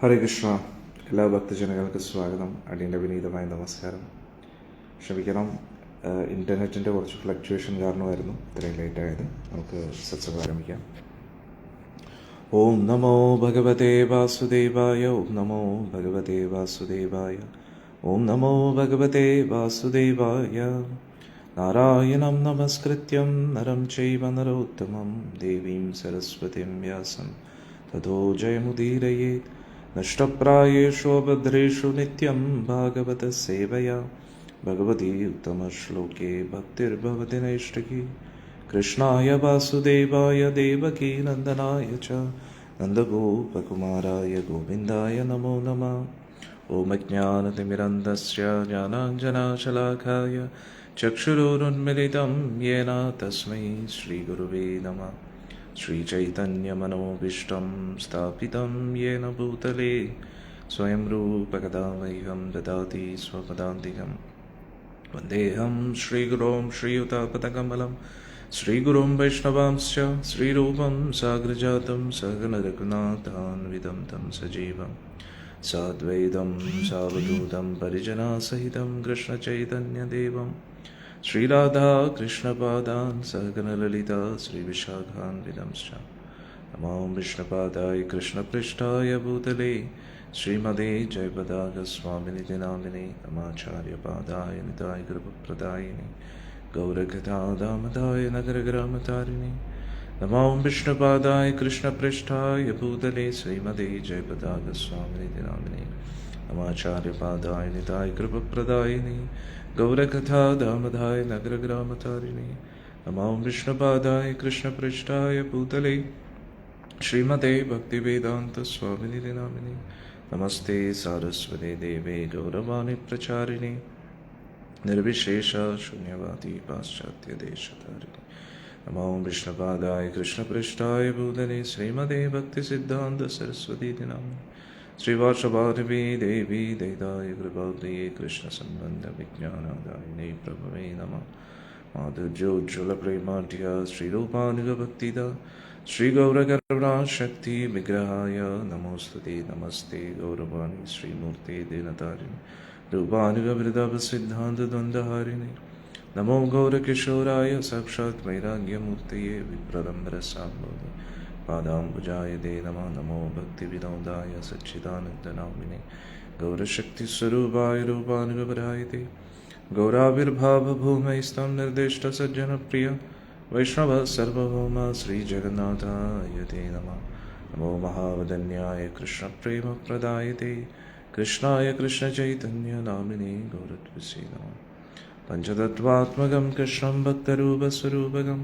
ഹരേ കൃഷ്ണ. എല്ലാ ഭക്തജനങ്ങൾക്ക് സ്വാഗതം. അടിയൻ്റെ വിനീതമായ നമസ്കാരം. ക്ഷമിക്കണം, ഇൻ്റർനെറ്റിൻ്റെ കുറച്ച് ഫ്ലക്ച്വേഷൻ കാരണമായിരുന്നു ഇത്രയും ലേറ്റായത്. നമുക്ക് സത്സംഗം ആരംഭിക്കാം. ഓം നമോ ഭഗവതേ വാസുദേവായ. ഓം നമോ ഭഗവതേ വാസുദേവായ. ഓം നമോ ഭഗവതേ വാസുദേവായ. നാരായണം നമസ്കൃത്യം നരം ചൈവ നരോത്തമം ദേവീം സരസ്വതിം വ്യാസം തതോ ജയമുദീരയേത്. നഷ്ടപ്രായേഷു ഭദ്രേഷു നിത്യം ഭാഗവത സേവയാ ഭഗവതി ഉത്തമശ്ലോകേ ഭക്തിർഭവതി നൈഷ്ഠികി. കൃഷ്ണായ വാസുദേവായ ദേവകീ നന്ദനായ ച നന്ദഗോപകുമാരായ ഗോവിന്ദായ നമോ നമഃ. ഓം അജ്ഞാനതിമിരന്ധസ്യ ജ്ഞാനാഞ്ജനശലാഖായ ചക്ഷുരുന്മിലിതം യേന തസ്മൈ ശ്രീഗുരുവേ നമഃ. ശ്രീചൈതന്യമനോഭീഷ്ടം സ്ഥാപിതം യേന ഭൂതലേ സ്വയം രൂപകഥാ മഹ്യം ദദാതി സ്വപദാന്തികം. വന്ദേഹം ശ്രീഗുരോം ശ്രീയുതാപദകമലം ശ്രീഗുരും വൈഷ്ണവാംശ്ച ശ്രീരൂപം സാഗ്രജാതം സഹഗണ രഘുനാഥാന്വിതം തം സജീവം സാദ്വൈതം സാവധൂതം പരിജനാസഹിതം കൃഷ്ണചൈതന്യദേവം ശ്രീരാധാ കൃഷ്ണപാദാൻ സഹഗണലളിതാ ശ്രീവിശാഖാന്വിതംശ്ച. നമോ വിഷ്ണുപാദായ കൃഷ്ണപൃഷ്ഠായ ഭൂതലേ ശ്രീമതേ ജയപതാകസ്വാമിനിതി നാമിനെ നമാചാര്യപാദായ നിതായ കൃപപ്രദായിനി ഗൗരഗതാദാമതായ നഗരഗ്രാമതാരിണി. നമോ വിഷ്ണുപാദായ കൃഷ്ണപൃഷ്ഠായ ഭൂതലേ ശ്രീമതേ ജയപതാകസ്വാമിനിതി നാമിനെ നമാചാര്യപാദായ നിതായ കൃപപ്രദായിനി ഗൗരകഥാദാമധായ നഗരഗ്രാമതാരിണി. നമോ വിഷ്ണുപാദായ കൃഷ്ണപൃഷ്ഠായ ഭൂതലേ ശ്രീമതേ ഭക്തിവേദാന്ത സ്വാമിനിതി നാമിനി നമസ്തേ സാരസ്വതേ ദേവേ ഗൗരവാണി പ്രചാരിണി നിർവിശേഷ ശൂന്യവാദി പാശ്ചാത്യദേശധാരിണി. നമോ വിഷ്ണുപാദായ കൃഷ്ണപൃഷ്ഠായ ഭൂതലേ ശ്രീമതേ ഭക്തിസിദ്ധാന്ത സരസ്വതീതി നാമിനി ശ്രീവാർഷഭാരവീ ദേവി ദൈതായ കൃപാബ്ദിയേ കൃഷ്ണസംബന്ധ വിജ്ഞാനാദായിനേ പ്രഭവേ നമഃ. മാധുര്യോജ്വല പ്രേമാഢ്യ ശ്രീരൂപാനുഗഭക്തിദ ശ്രീഗൗരകരുണാശക്തി വിഗ്രഹായ നമോസ്തുതേ. നമസ്തേ ഗൗരവാണി ശ്രീമൂർത്തേ ദീനതാരിണി രൂപാനുഗവൃതസിദ്ധാന്തദ്വന്ദ്വഹാരിണി. നമോ ഗൗരകിശോരായ സാക്ഷാത് വൈരാഗ്യമൂർത്തയേ വിപ്രദംബരസാംബോധി പാദാംബുജായ ദേ നമഃ. നമോ ഭക്തിവിനോദായ സച്ചിദാനന്ദനാമിനെ ഗൗരശക്തിസ്വരൂപായ രൂപാനുഗപരായ ദേ ഗൗരാവിർഭാവഭൂമൈസ്തം നിർദ്ദിഷ്ട സജ്ജനപ്രിയ വൈഷ്ണവ സർവഭൗമ ശ്രീജഗന്നാഥായ ദേ നമഃ. നമോ മഹാവദന്യായ കൃഷ്ണപ്രേമപ്രദായ ദേ കൃഷ്ണായ കൃഷ്ണചൈതന്യനാമിനെ ഗൗരത്വസേ നമഃ. പഞ്ചതത്വാത്മകം കൃഷ്ണം ഭക്തരൂപസ്വരൂപകം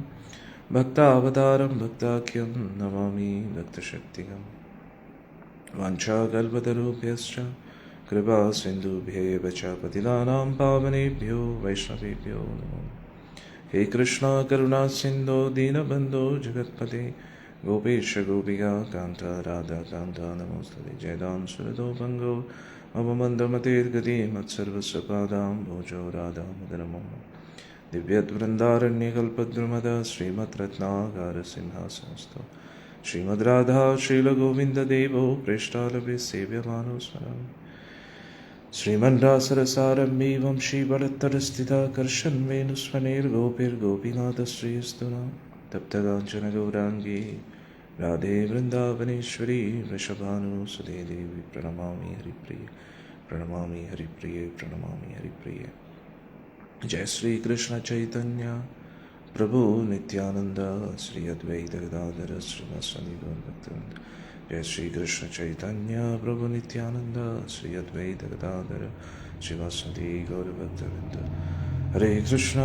ഭക്താവതാരം ഭക്താഖ്യം നമാമി ഭക്തശക്തികം. വാഞ്ചാകൽപതരുഭ്യശ്ച കൃപാ സിന്ധുഭ്യേവ ച പതിതാനാം പാവനേഭ്യോ വൈഷ്ണവേഭ്യോ നമോ. ഹേ കൃഷ്ണ കരുണാ സിന്ധോ ദീനബന്ധോ ജഗത്പതേ ഗോപേശ ഗോപികാ കാന്ത രാധാകാന്ത നമോസ്തുതേ. ജയദാം സുരതോ ഭംഗോ അവമന്ദമതേർഗതി മത്സർവസ്വപാദാം ഭോജോ രാധാമദനമോ. ദിവ്യദ്വൃന്ദാരണ്യകൽപദ്രുമദ ശ്രീമദ് രത്നാകാര സിംഹാസനസ്ഥോ ശ്രീമദ് രാധാ ശ്രീലഗോവിന്ദദേവോ പ്രേഷ്ഠാലഭ്യ സേവ്യമാനോ സ്മരാമി. ശ്രീമൻരാസരസാരംഭീ വംശീബലത്തരസ്ഥിത കർഷൻവേണുസ്വനൈർഗോപിർഗോപീനാഥശ്രീസ്തുന തപ്തകാഞ്ചനഗൗരാംഗീ രാധേ വൃന്ദാവനേശ്വരീ വൃഷഭാനുസുതേ ദേവി പ്രണമാമി ഹരിപ്രിയേ പ്രണമാമി ഹരിപ്രിയേ പ്രണമാമി ഹരിപ്രിയേ. जय श्री कृष्ण चैतन्य प्रभु नित्यानंद श्री अद्वैत गदाधर श्रीवासदि गौरभक्तवृंद. जय श्री कृष्ण चैतन्य प्रभु नित्यानंद श्री अद्वैत गदाधर श्रीवासदि गौरभक्तवृंद. हरे कृष्ण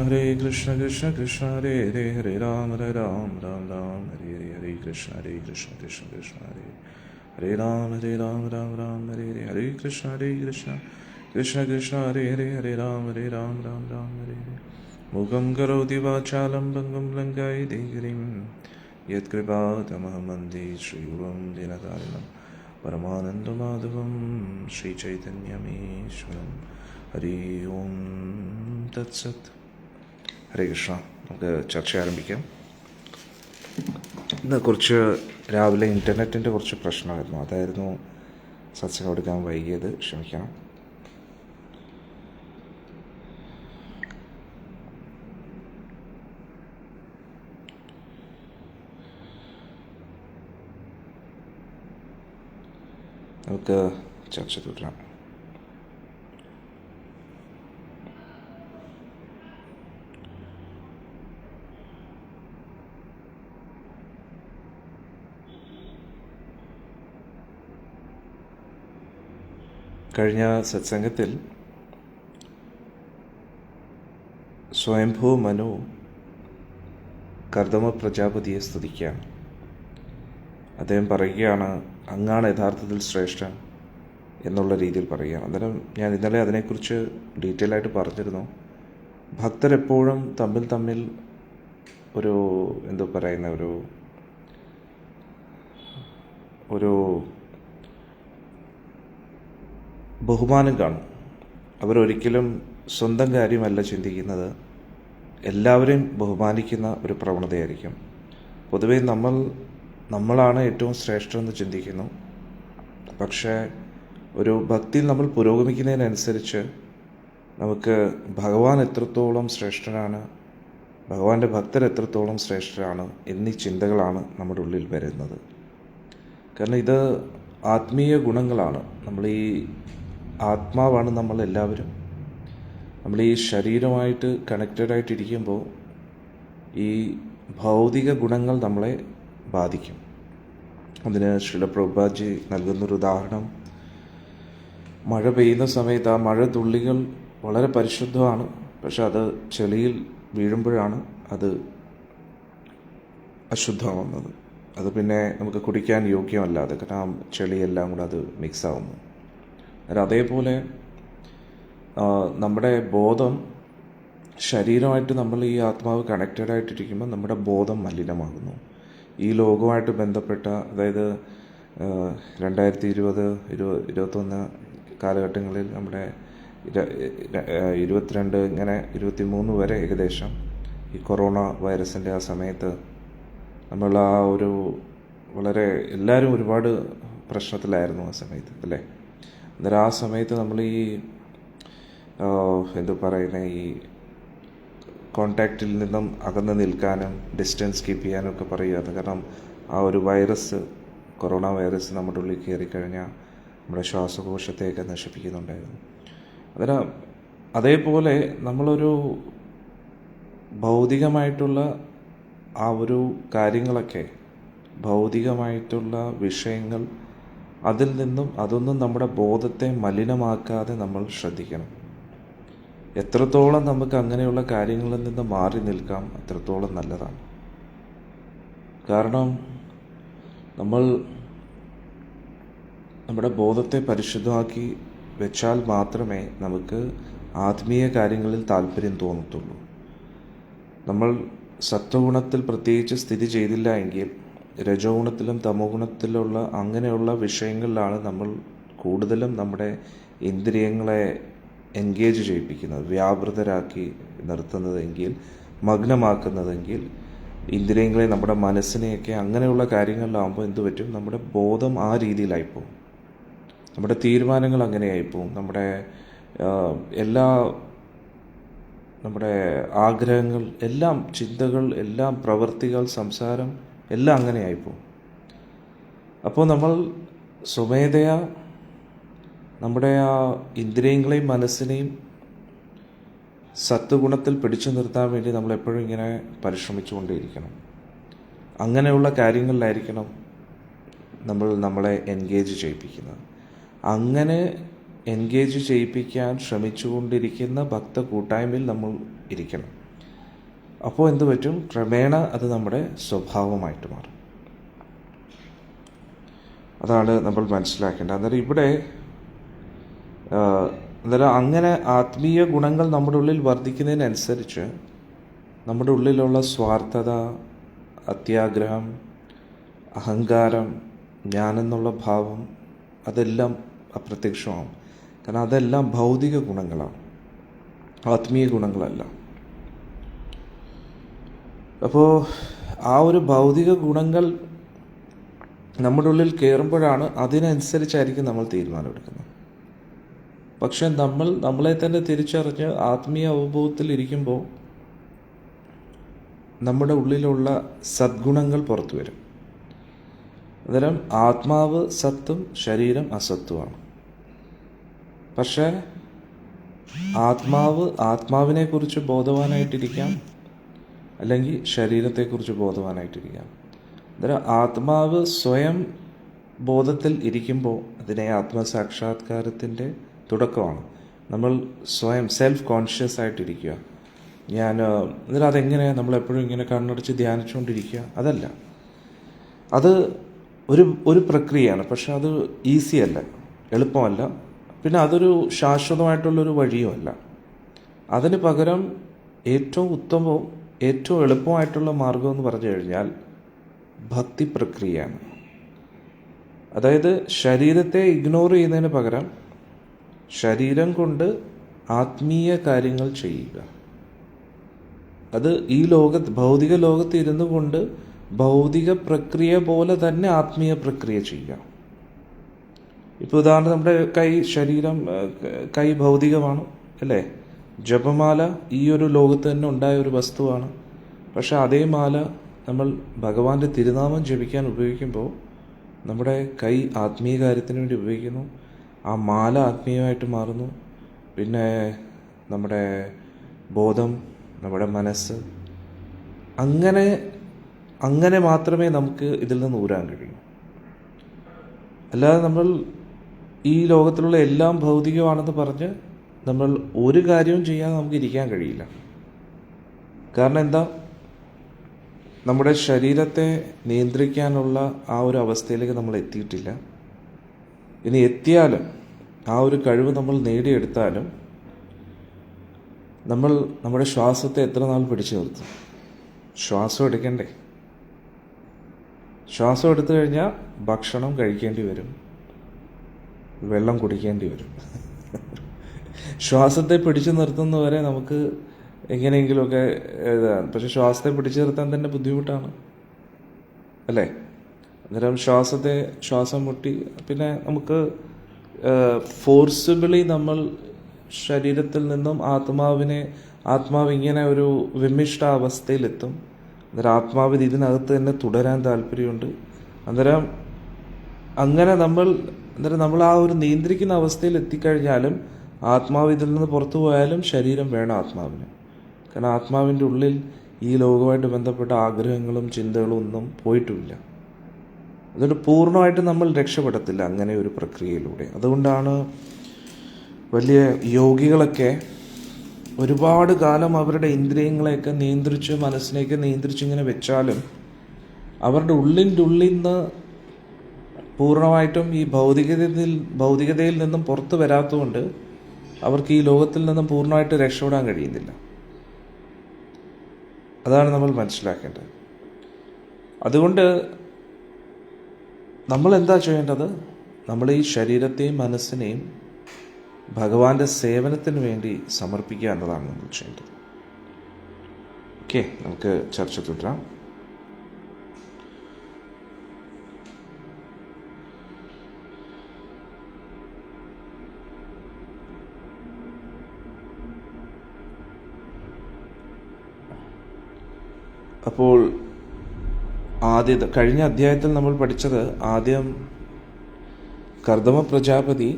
कृष्ण कृष्ण हरे हरे हरे राम राम राम हरे हरे. हरे कृष्ण कृष्ण कृष्ण हरे हरे राम राम राम हरे हरे. हरे कृष्ण कृष्ण कृष्ण हरे हरे हरे राम राम हरे हरे. मुखं करोति वाचालं भङ्गं लङ्घयते गिरिं यत्कृपातमहं वन्दे श्रीगुरुं दीनतारिणं परमानन्दमाधवं श्रीचैतन्यमीश्वरं. हरि ओം തത്സത്. ഹരേ കൃഷ്ണ. നമുക്ക് ചർച്ച ആരംഭിക്കാം. ഇന്ന് രാവിലെ ഇൻ്റർനെറ്റിൻ്റെ കുറച്ച് പ്രശ്നമായിരുന്നു. അതായിരുന്നു സത്സംഗം എടുക്കാൻ വൈകിയത് ക്ഷമിക്കണം. നമുക്ക് ചർച്ച തുടരാം. കഴിഞ്ഞ സത്സംഗത്തിൽ സ്വയംഭൂ മനു കർദമ പ്രജാപതിയെ സ്തുതിക്കുകയാണ്. അദ്ദേഹം പറയുകയാണ്, അങ്ങാണ് യഥാർത്ഥത്തിൽ ശ്രേഷ്ഠൻ എന്നുള്ള രീതിയിൽ പറയുകയാണ്. അന്നേരം ഞാൻ ഇന്നലെ അതിനെക്കുറിച്ച് ഡീറ്റെയിൽ ആയിട്ട് പറഞ്ഞിരുന്നു. ഭക്തരെപ്പോഴും തമ്മിൽ ഒരു എന്താ പറയുന്ന ഒരു ബഹുമാനം കാണും. അവരൊരിക്കലും സ്വന്തം കാര്യമല്ല ചിന്തിക്കുന്നത്, എല്ലാവരെയും ബഹുമാനിക്കുന്ന ഒരു പ്രവണതയായിരിക്കും. പൊതുവേ നമ്മളാണ് ഏറ്റവും ശ്രേഷ്ഠമെന്ന് ചിന്തിക്കുന്നു. പക്ഷേ ഒരു ഭക്തിയിൽ നമ്മൾ പുരോഗമിക്കുന്നതിനനുസരിച്ച് നമുക്ക് ഭഗവാൻ എത്രത്തോളം ശ്രേഷ്ഠനാണ്, ഭഗവാന്റെ ഭക്തർ എത്രത്തോളം ശ്രേഷ്ഠരാണ് എന്നീ ചിന്തകളാണ് നമ്മുടെ ഉള്ളിൽ വരുന്നത്. കാരണം ഇത് ആത്മീയ ഗുണങ്ങളാണ്. ആത്മാവാണ് നമ്മളെല്ലാവരും. നമ്മൾ ഈ ശരീരമായിട്ട് കണക്റ്റഡായിട്ടിരിക്കുമ്പോൾ ഈ ഭൗതിക ഗുണങ്ങൾ നമ്മളെ ബാധിക്കും. അതിന് ശ്രീല പ്രഭുപാദ്ജി നൽകുന്നൊരു ഉദാഹരണം, മഴ പെയ്യുന്ന സമയത്ത് ആ മഴ തുള്ളികൾ വളരെ പരിശുദ്ധമാണ്. പക്ഷെ അത് ചെളിയിൽ വീഴുമ്പോഴാണ് അത് അശുദ്ധമാവുന്നത്. അത് പിന്നെ നമുക്ക് കുടിക്കാൻ യോഗ്യമല്ലാതെ, കാരണം ചെളിയെല്ലാം കൂടെ അത് മിക്സ് ആവുന്നു. അതേപോലെ നമ്മുടെ ബോധം, ശരീരമായിട്ട് നമ്മൾ ഈ ആത്മാവ് കണക്റ്റഡ് ആയിട്ടിരിക്കുമ്പോൾ നമ്മുടെ ബോധം മലിനമാകുന്നു. ഈ ലോകവുമായിട്ട് ബന്ധപ്പെട്ട, അതായത് 2020, 2021 കാലഘട്ടങ്ങളിൽ, നമ്മുടെ 22 ഇങ്ങനെ 23 വരെ ഏകദേശം ഈ കൊറോണ വൈറസിൻ്റെ ആ സമയത്ത് നമ്മൾ വളരെ എല്ലാവരും ഒരുപാട് പ്രശ്നത്തിലായിരുന്നു ആ സമയത്ത്, അല്ലേ? അന്നേരം ആ സമയത്ത് നമ്മൾ ഈ കോണ്ടാക്റ്റിൽ നിന്നും അകന്ന് നിൽക്കാനും ഡിസ്റ്റൻസ് കീപ്പ് ചെയ്യാനും ഒക്കെ പറയുകയാണ്. കാരണം ആ ഒരു കൊറോണ വൈറസ് നമ്മുടെ ഉള്ളിൽ കയറിക്കഴിഞ്ഞാൽ നമ്മുടെ ശ്വാസകോശത്തെയൊക്കെ നശിപ്പിക്കുന്നുണ്ടായിരുന്നു. അന്നേരം അതേപോലെ നമ്മളൊരു ഭൗതികമായിട്ടുള്ള ആ ഒരു കാര്യങ്ങളൊക്കെ, ഭൗതികമായിട്ടുള്ള വിഷയങ്ങൾ, അതൊന്നും നമ്മുടെ ബോധത്തെ മലിനമാക്കാതെ നമ്മൾ ശ്രദ്ധിക്കണം. എത്രത്തോളം നമുക്ക് അങ്ങനെയുള്ള കാര്യങ്ങളിൽ നിന്ന് മാറി നിൽക്കാം അത്രത്തോളം നല്ലതാണ്. കാരണം നമ്മൾ നമ്മുടെ ബോധത്തെ പരിശുദ്ധമാക്കി വെച്ചാൽ മാത്രമേ നമുക്ക് ആത്മീയ കാര്യങ്ങളിൽ താല്പര്യം തോന്നത്തുള്ളൂ. നമ്മൾ സത്വഗുണത്തിൽ പ്രത്യേകിച്ച് സ്ഥിതി ചെയ്തില്ല എങ്കിൽ രജോ ഗുണത്തിലും തമോ ഗുണത്തിലുള്ള അങ്ങനെയുള്ള വിഷയങ്ങളിലാണ് നമ്മൾ കൂടുതലും നമ്മുടെ ഇന്ദ്രിയങ്ങളെ എൻഗേജ് ചെയ്യിപ്പിക്കുന്നത്, വ്യാപൃതരാക്കി നിർത്തുന്നതെങ്കിൽ, മഗ്നമാക്കുന്നതെങ്കിൽ, ഇന്ദ്രിയങ്ങളെ, നമ്മുടെ മനസ്സിനെയൊക്കെ അങ്ങനെയുള്ള കാര്യങ്ങളിലാകുമ്പോൾ എന്തു പറ്റും? നമ്മുടെ ബോധം ആ രീതിയിലായിപ്പോവും, നമ്മുടെ തീരുമാനങ്ങൾ അങ്ങനെയായിപ്പോവും, നമ്മുടെ ആഗ്രഹങ്ങൾ എല്ലാം, ചിന്തകൾ എല്ലാം, പ്രവൃത്തികൾ, സംസാരം എല്ലാം അങ്ങനെയായിപ്പോവും. അപ്പോൾ നമ്മൾ സ്വമേധയാ നമ്മുടെ ആ ഇന്ദ്രിയങ്ങളെയും മനസ്സിനെയും സത്വഗുണത്തിൽ പിടിച്ചു നിർത്താൻ വേണ്ടി നമ്മൾ എപ്പോഴും ഇങ്ങനെ പരിശ്രമിച്ചുകൊണ്ടേയിരിക്കണം. അങ്ങനെയുള്ള കാര്യങ്ങളിലായിരിക്കണം നമ്മളെ എൻഗേജ് ചെയ്യിപ്പിക്കുന്നത്. അങ്ങനെ എൻഗേജ് ചെയ്യിപ്പിക്കാൻ ശ്രമിച്ചുകൊണ്ടിരിക്കുന്ന ഭക്ത കൂട്ടായ്മയിൽ നമ്മൾ ഇരിക്കണം. അപ്പോൾ എന്ത് പറ്റും? ക്രമേണ അത് നമ്മുടെ സ്വഭാവമായിട്ട് മാറും. അതാണ് നമ്മൾ മനസ്സിലാക്കേണ്ടത്. അന്നേരം അങ്ങനെ ആത്മീയ ഗുണങ്ങൾ നമ്മുടെ ഉള്ളിൽ വർദ്ധിക്കുന്നതിനനുസരിച്ച് നമ്മുടെ ഉള്ളിലുള്ള സ്വാർത്ഥത, അത്യാഗ്രഹം, അഹങ്കാരം, ഞാനെന്നുള്ള ഭാവം അതെല്ലാം അപ്രത്യക്ഷമാവും. കാരണം അതെല്ലാം ഭൗതിക ഗുണങ്ങളാണ്, ആത്മീയ ഗുണങ്ങളല്ല. അപ്പോൾ ആ ഒരു ഭൗതിക ഗുണങ്ങൾ നമ്മുടെ ഉള്ളിൽ കയറുമ്പോഴാണ് അതിനനുസരിച്ചായിരിക്കും നമ്മൾ തീരുമാനമെടുക്കുന്നത്. പക്ഷെ നമ്മളെ തന്നെ തിരിച്ചറിഞ്ഞ് ആത്മീയ അവബോധത്തിൽ ഇരിക്കുമ്പോൾ നമ്മുടെ ഉള്ളിലുള്ള സദ്ഗുണങ്ങൾ പുറത്തു വരും. അന്നേരം ആത്മാവ് സത്തും ശരീരം അസത്തുമാണ്. പക്ഷേ ആത്മാവിനെക്കുറിച്ച് ബോധവാനായിട്ടിരിക്കാം, അല്ലെങ്കിൽ ശരീരത്തെക്കുറിച്ച് ബോധവാനായിട്ടിരിക്കാം. അന്നേരം ആത്മാവ് സ്വയം ബോധത്തിൽ ഇരിക്കുമ്പോൾ അതിനെ ആത്മസാക്ഷാത്കാരത്തിൻ്റെ തുടക്കമാണ്. നമ്മൾ സ്വയം സെൽഫ് കോൺഷ്യസ് ആയിട്ടിരിക്കുക. എന്നിട്ട് അതെങ്ങനെയാണ് നമ്മളെപ്പോഴും ഇങ്ങനെ കണ്ണടച്ച് ധ്യാനിച്ചുകൊണ്ടിരിക്കുക? അതല്ല, അത് ഒരു പ്രക്രിയയാണ്. പക്ഷെ അത് ഈസി അല്ല, എളുപ്പമല്ല. പിന്നെ അതൊരു ശാശ്വതമായിട്ടുള്ളൊരു വഴിയുമല്ല. അതിന് പകരം ഏറ്റവും ഉത്തമവും ഏറ്റവും എളുപ്പമായിട്ടുള്ള മാർഗം എന്ന് പറഞ്ഞു കഴിഞ്ഞാൽ ഭക്തി പ്രക്രിയയാണ്. അതായത് ശരീരത്തെ ഇഗ്നോർ ചെയ്യുന്നതിന് പകരം ശരീരം കൊണ്ട് ആത്മീയ കാര്യങ്ങൾ ചെയ്യുക. അത് ഈ ഭൗതിക ലോകത്ത് ഇരുന്നു കൊണ്ട് ഭൗതിക പ്രക്രിയ പോലെ തന്നെ ആത്മീയ പ്രക്രിയ ചെയ്യുക. ഇപ്പോൾ ഉദാഹരണം, നമ്മുടെ കൈ ഭൗതികമാണ് അല്ലേ? ജപമാല ഈ ഒരു ലോകത്ത് തന്നെ ഉണ്ടായ ഒരു വസ്തുവാണ്. പക്ഷെ അതേ മാല നമ്മൾ ഭഗവാന്റെ തിരുനാമം ജപിക്കാൻ ഉപയോഗിക്കുമ്പോൾ നമ്മുടെ കൈ ആത്മീയ കാര്യത്തിന് വേണ്ടി ഉപയോഗിക്കുന്നു. ആ മാല ആത്മീയമായിട്ട് മാറുന്നു. പിന്നെ നമ്മുടെ ബോധം, നമ്മുടെ മനസ്സ്, അങ്ങനെ മാത്രമേ നമുക്ക് ഇതിൽ നിന്ന് ഊരാൻ കഴിയൂ. അല്ലാതെ നമ്മൾ ഈ ലോകത്തിലുള്ള എല്ലാം ഭൗതികമാണെന്ന് പറഞ്ഞ് നമ്മൾ ഒരു കാര്യവും ചെയ്യാതെ നമുക്ക് ഇരിക്കാൻ കഴിയില്ല. കാരണം എന്താ? നമ്മുടെ ശരീരത്തെ നിയന്ത്രിക്കാനുള്ള ആ ഒരു അവസ്ഥയിലേക്ക് നമ്മൾ എത്തിയിട്ടില്ല. ഇനി എത്തിയാലും, ആ ഒരു കഴിവ് നമ്മൾ നേടിയെടുത്താലും, നമ്മൾ നമ്മുടെ ശ്വാസത്തെ എത്ര നാൾ പിടിച്ചു നിർത്തും? ശ്വാസം എടുക്കണ്ടേ? ശ്വാസം എടുത്തു കഴിഞ്ഞാൽ ഭക്ഷണം കഴിക്കേണ്ടി വരും, വെള്ളം കുടിക്കേണ്ടി വരും. ശ്വാസത്തെ പിടിച്ചു നിർത്തുന്നവരെ നമുക്ക് എങ്ങനെയെങ്കിലുമൊക്കെ എഴുതാൻ. പക്ഷെ ശ്വാസത്തെ പിടിച്ചു നിർത്താൻ തന്നെ ബുദ്ധിമുട്ടാണ് അല്ലേ? അന്നേരം ശ്വാസം മുട്ടി പിന്നെ നമുക്ക് ഫോഴ്സിബിളി നമ്മൾ ശരീരത്തിൽ നിന്നും ആത്മാവ് ഇങ്ങനെ ഒരു വിമിഷ്ട അവസ്ഥയിലെത്തും. അന്നേരം ആത്മാവിന് ഇതിനകത്ത് തന്നെ തുടരാൻ താല്പര്യമുണ്ട്. അന്നേരം നമ്മൾ ആ ഒരു നിയന്ത്രിക്കുന്ന അവസ്ഥയിൽ എത്തിക്കഴിഞ്ഞാലും ആത്മാവ് ഇതിൽ നിന്ന് പുറത്തു പോയാലും ശരീരം വേണം ആത്മാവിന്. കാരണം ആത്മാവിൻ്റെ ഉള്ളിൽ ഈ ലോകമായിട്ട് ബന്ധപ്പെട്ട ആഗ്രഹങ്ങളും ചിന്തകളും ഒന്നും പോയിട്ടുമില്ല. അതുകൊണ്ട് പൂർണ്ണമായിട്ട് നമ്മൾ രക്ഷപ്പെടത്തില്ല അങ്ങനെ ഒരു പ്രക്രിയയിലൂടെ. അതുകൊണ്ടാണ് വലിയ യോഗികളൊക്കെ ഒരുപാട് കാലം അവരുടെ ഇന്ദ്രിയങ്ങളെയൊക്കെ നിയന്ത്രിച്ച് മനസ്സിനെയൊക്കെ നിയന്ത്രിച്ച് ഇങ്ങനെ വെച്ചാലും അവരുടെ ഉള്ളിൻ്റെ ഉള്ളിൽ നിന്ന് പൂർണ്ണമായിട്ടും ഈ ഭൗതികതയിൽ നിന്നും പുറത്തു വരാത്തതുകൊണ്ട് അവർക്ക് ഈ ലോകത്തിൽ നിന്നും പൂർണ്ണമായിട്ട് രക്ഷപ്പെടാൻ കഴിയുന്നില്ല. അതാണ് നമ്മൾ മനസ്സിലാക്കേണ്ടത്. അതുകൊണ്ട് നമ്മൾ എന്താ ചെയ്യേണ്ടത്? നമ്മൾ ഈ ശരീരത്തെയും മനസ്സിനെയും ഭഗവാന്റെ സേവനത്തിന് വേണ്ടി സമർപ്പിക്കുക എന്നതാണ് നമ്മൾ ചെയ്യേണ്ടത്. ഓക്കെ, നമുക്ക് ചർച്ച തുടരാം. അപ്പോൾ കഴിഞ്ഞ അധ്യായത്തിൽ നമ്മൾ പഠിച്ചത്, ആദ്യം കർദമ പ്രജാപതി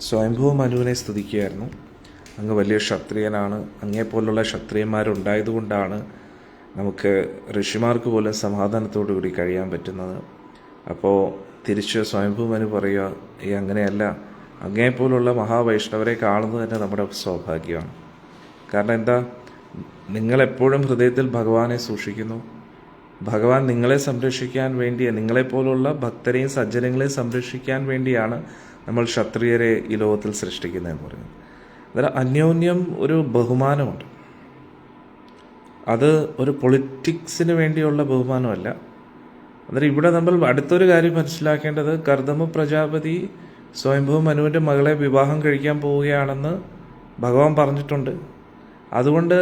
സ്വയംഭൂ മനുവിനെ സ്തുതിക്കുകയായിരുന്നു. അങ്ങ് വലിയ ക്ഷത്രിയനാണ്, അങ്ങേപ്പോലുള്ള ക്ഷത്രിയന്മാരുണ്ടായതുകൊണ്ടാണ് നമുക്ക് ഋഷിമാർക്ക് പോലും സമാധാനത്തോടു കൂടി കഴിയാൻ പറ്റുന്നത്. അപ്പോൾ തിരിച്ച് സ്വയംഭൂ മനു പറയുക, അങ്ങനെയല്ല, അങ്ങേപ്പോലുള്ള മഹാവൈഷ്ണവരെ കാണുന്നത് തന്നെ നമ്മുടെ സൗഭാഗ്യമാണ്. കാരണം എന്താ? നിങ്ങളെപ്പോഴും ഹൃദയത്തിൽ ഭഗവാനെ സൂക്ഷിക്കുന്നു. ഭഗവാൻ നിങ്ങളെ സംരക്ഷിക്കാൻ വേണ്ടി, നിങ്ങളെപ്പോലുള്ള ഭക്തരെയും സജ്ജനങ്ങളെയും സംരക്ഷിക്കാൻ വേണ്ടിയാണ് നമ്മൾ ക്ഷത്രിയരെ ഈ ലോകത്തിൽ സൃഷ്ടിക്കുന്നതെന്ന് പറയുന്നത്. അതായത് അന്യോന്യം ഒരു ബഹുമാനമുണ്ട്. അത് ഒരു പൊളിറ്റിക്സിന് വേണ്ടിയുള്ള ബഹുമാനമല്ല. അന്നേരം ഇവിടെ നമ്മൾ അടുത്തൊരു കാര്യം മനസ്സിലാക്കേണ്ടത്, കർദമ പ്രജാപതി സ്വയംഭൂ മനുവിൻ്റെ മകളെ വിവാഹം കഴിക്കാൻ പോവുകയാണെന്ന് ഭഗവാൻ പറഞ്ഞിട്ടുണ്ട്. അതുകൊണ്ട്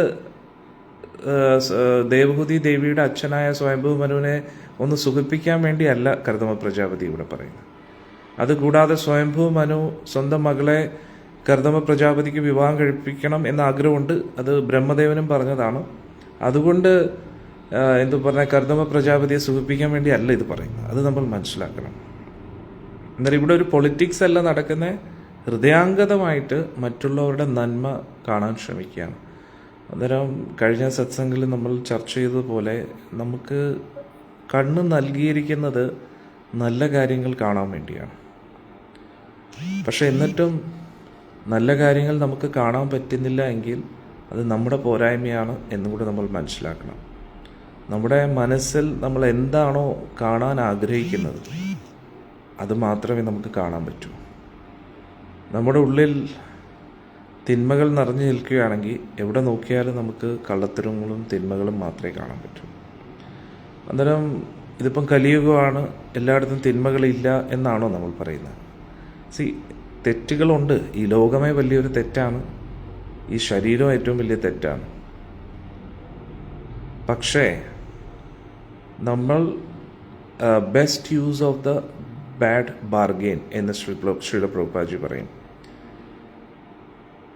ദേവഹൂതി ദേവിയുടെ അച്ഛനായ സ്വയംഭൂ മനുവിനെ ഒന്ന് സുഖിപ്പിക്കാൻ വേണ്ടിയല്ല കർദമ പ്രജാപതി ഇവിടെ പറയുന്നത്. അതുകൂടാതെ സ്വയംഭൂ മനു സ്വന്തം മകളെ കർദമ പ്രജാപതിക്ക് വിവാഹം കഴിപ്പിക്കണം എന്ന ആഗ്രഹമുണ്ട്. അത് ബ്രഹ്മദേവനും പറഞ്ഞതാണ്. അതുകൊണ്ട് കർദമ പ്രജാപതിയെ സുഖിപ്പിക്കാൻ വേണ്ടിയല്ല ഇത് പറയുന്നത്. അത് നമ്മൾ മനസ്സിലാക്കണം. എന്നാലും ഇവിടെ ഒരു പൊളിറ്റിക്സ് അല്ല നടക്കുന്ന, ഹൃദയാംഗതമായിട്ട് മറ്റുള്ളവരുടെ നന്മ കാണാൻ ശ്രമിക്കുകയാണ്. അന്നേരം കഴിഞ്ഞ സത്സംഗത്തിൽ നമ്മൾ ചർച്ച ചെയ്തതുപോലെ നമുക്ക് കണ്ണ് നൽകിയിരിക്കുന്നത് നല്ല കാര്യങ്ങൾ കാണാൻ വേണ്ടിയാണ്. പക്ഷെ എന്നിട്ടും നല്ല കാര്യങ്ങൾ നമുക്ക് കാണാൻ പറ്റുന്നില്ല എങ്കിൽ അത് നമ്മുടെ പോരായ്മയാണ് എന്നും കൂടി നമ്മൾ മനസ്സിലാക്കണം. നമ്മുടെ മനസ്സിൽ നമ്മൾ എന്താണോ കാണാൻ ആഗ്രഹിക്കുന്നത് അത് മാത്രമേ നമുക്ക് കാണാൻ പറ്റൂ. നമ്മുടെ ഉള്ളിൽ തിന്മകൾ നിറഞ്ഞു നിൽക്കുകയാണെങ്കിൽ എവിടെ നോക്കിയാലും നമുക്ക് കള്ളത്തരങ്ങളും തിന്മകളും മാത്രമേ കാണാൻ പറ്റൂ. അന്നേരം ഇതിപ്പം കലിയുഗമാണ്, എല്ലായിടത്തും തിന്മകളില്ല എന്നാണോ നമ്മൾ പറയുന്നത്? തെറ്റുകളുണ്ട്. ഈ ലോകമേ വലിയൊരു തെറ്റാണ്, ഈ ശരീരം ഏറ്റവും വലിയ തെറ്റാണ്. പക്ഷേ നമ്മൾ best use of the bad bargain എന്ന് ശ്രീല പ്രഭുപാദജി പറയും.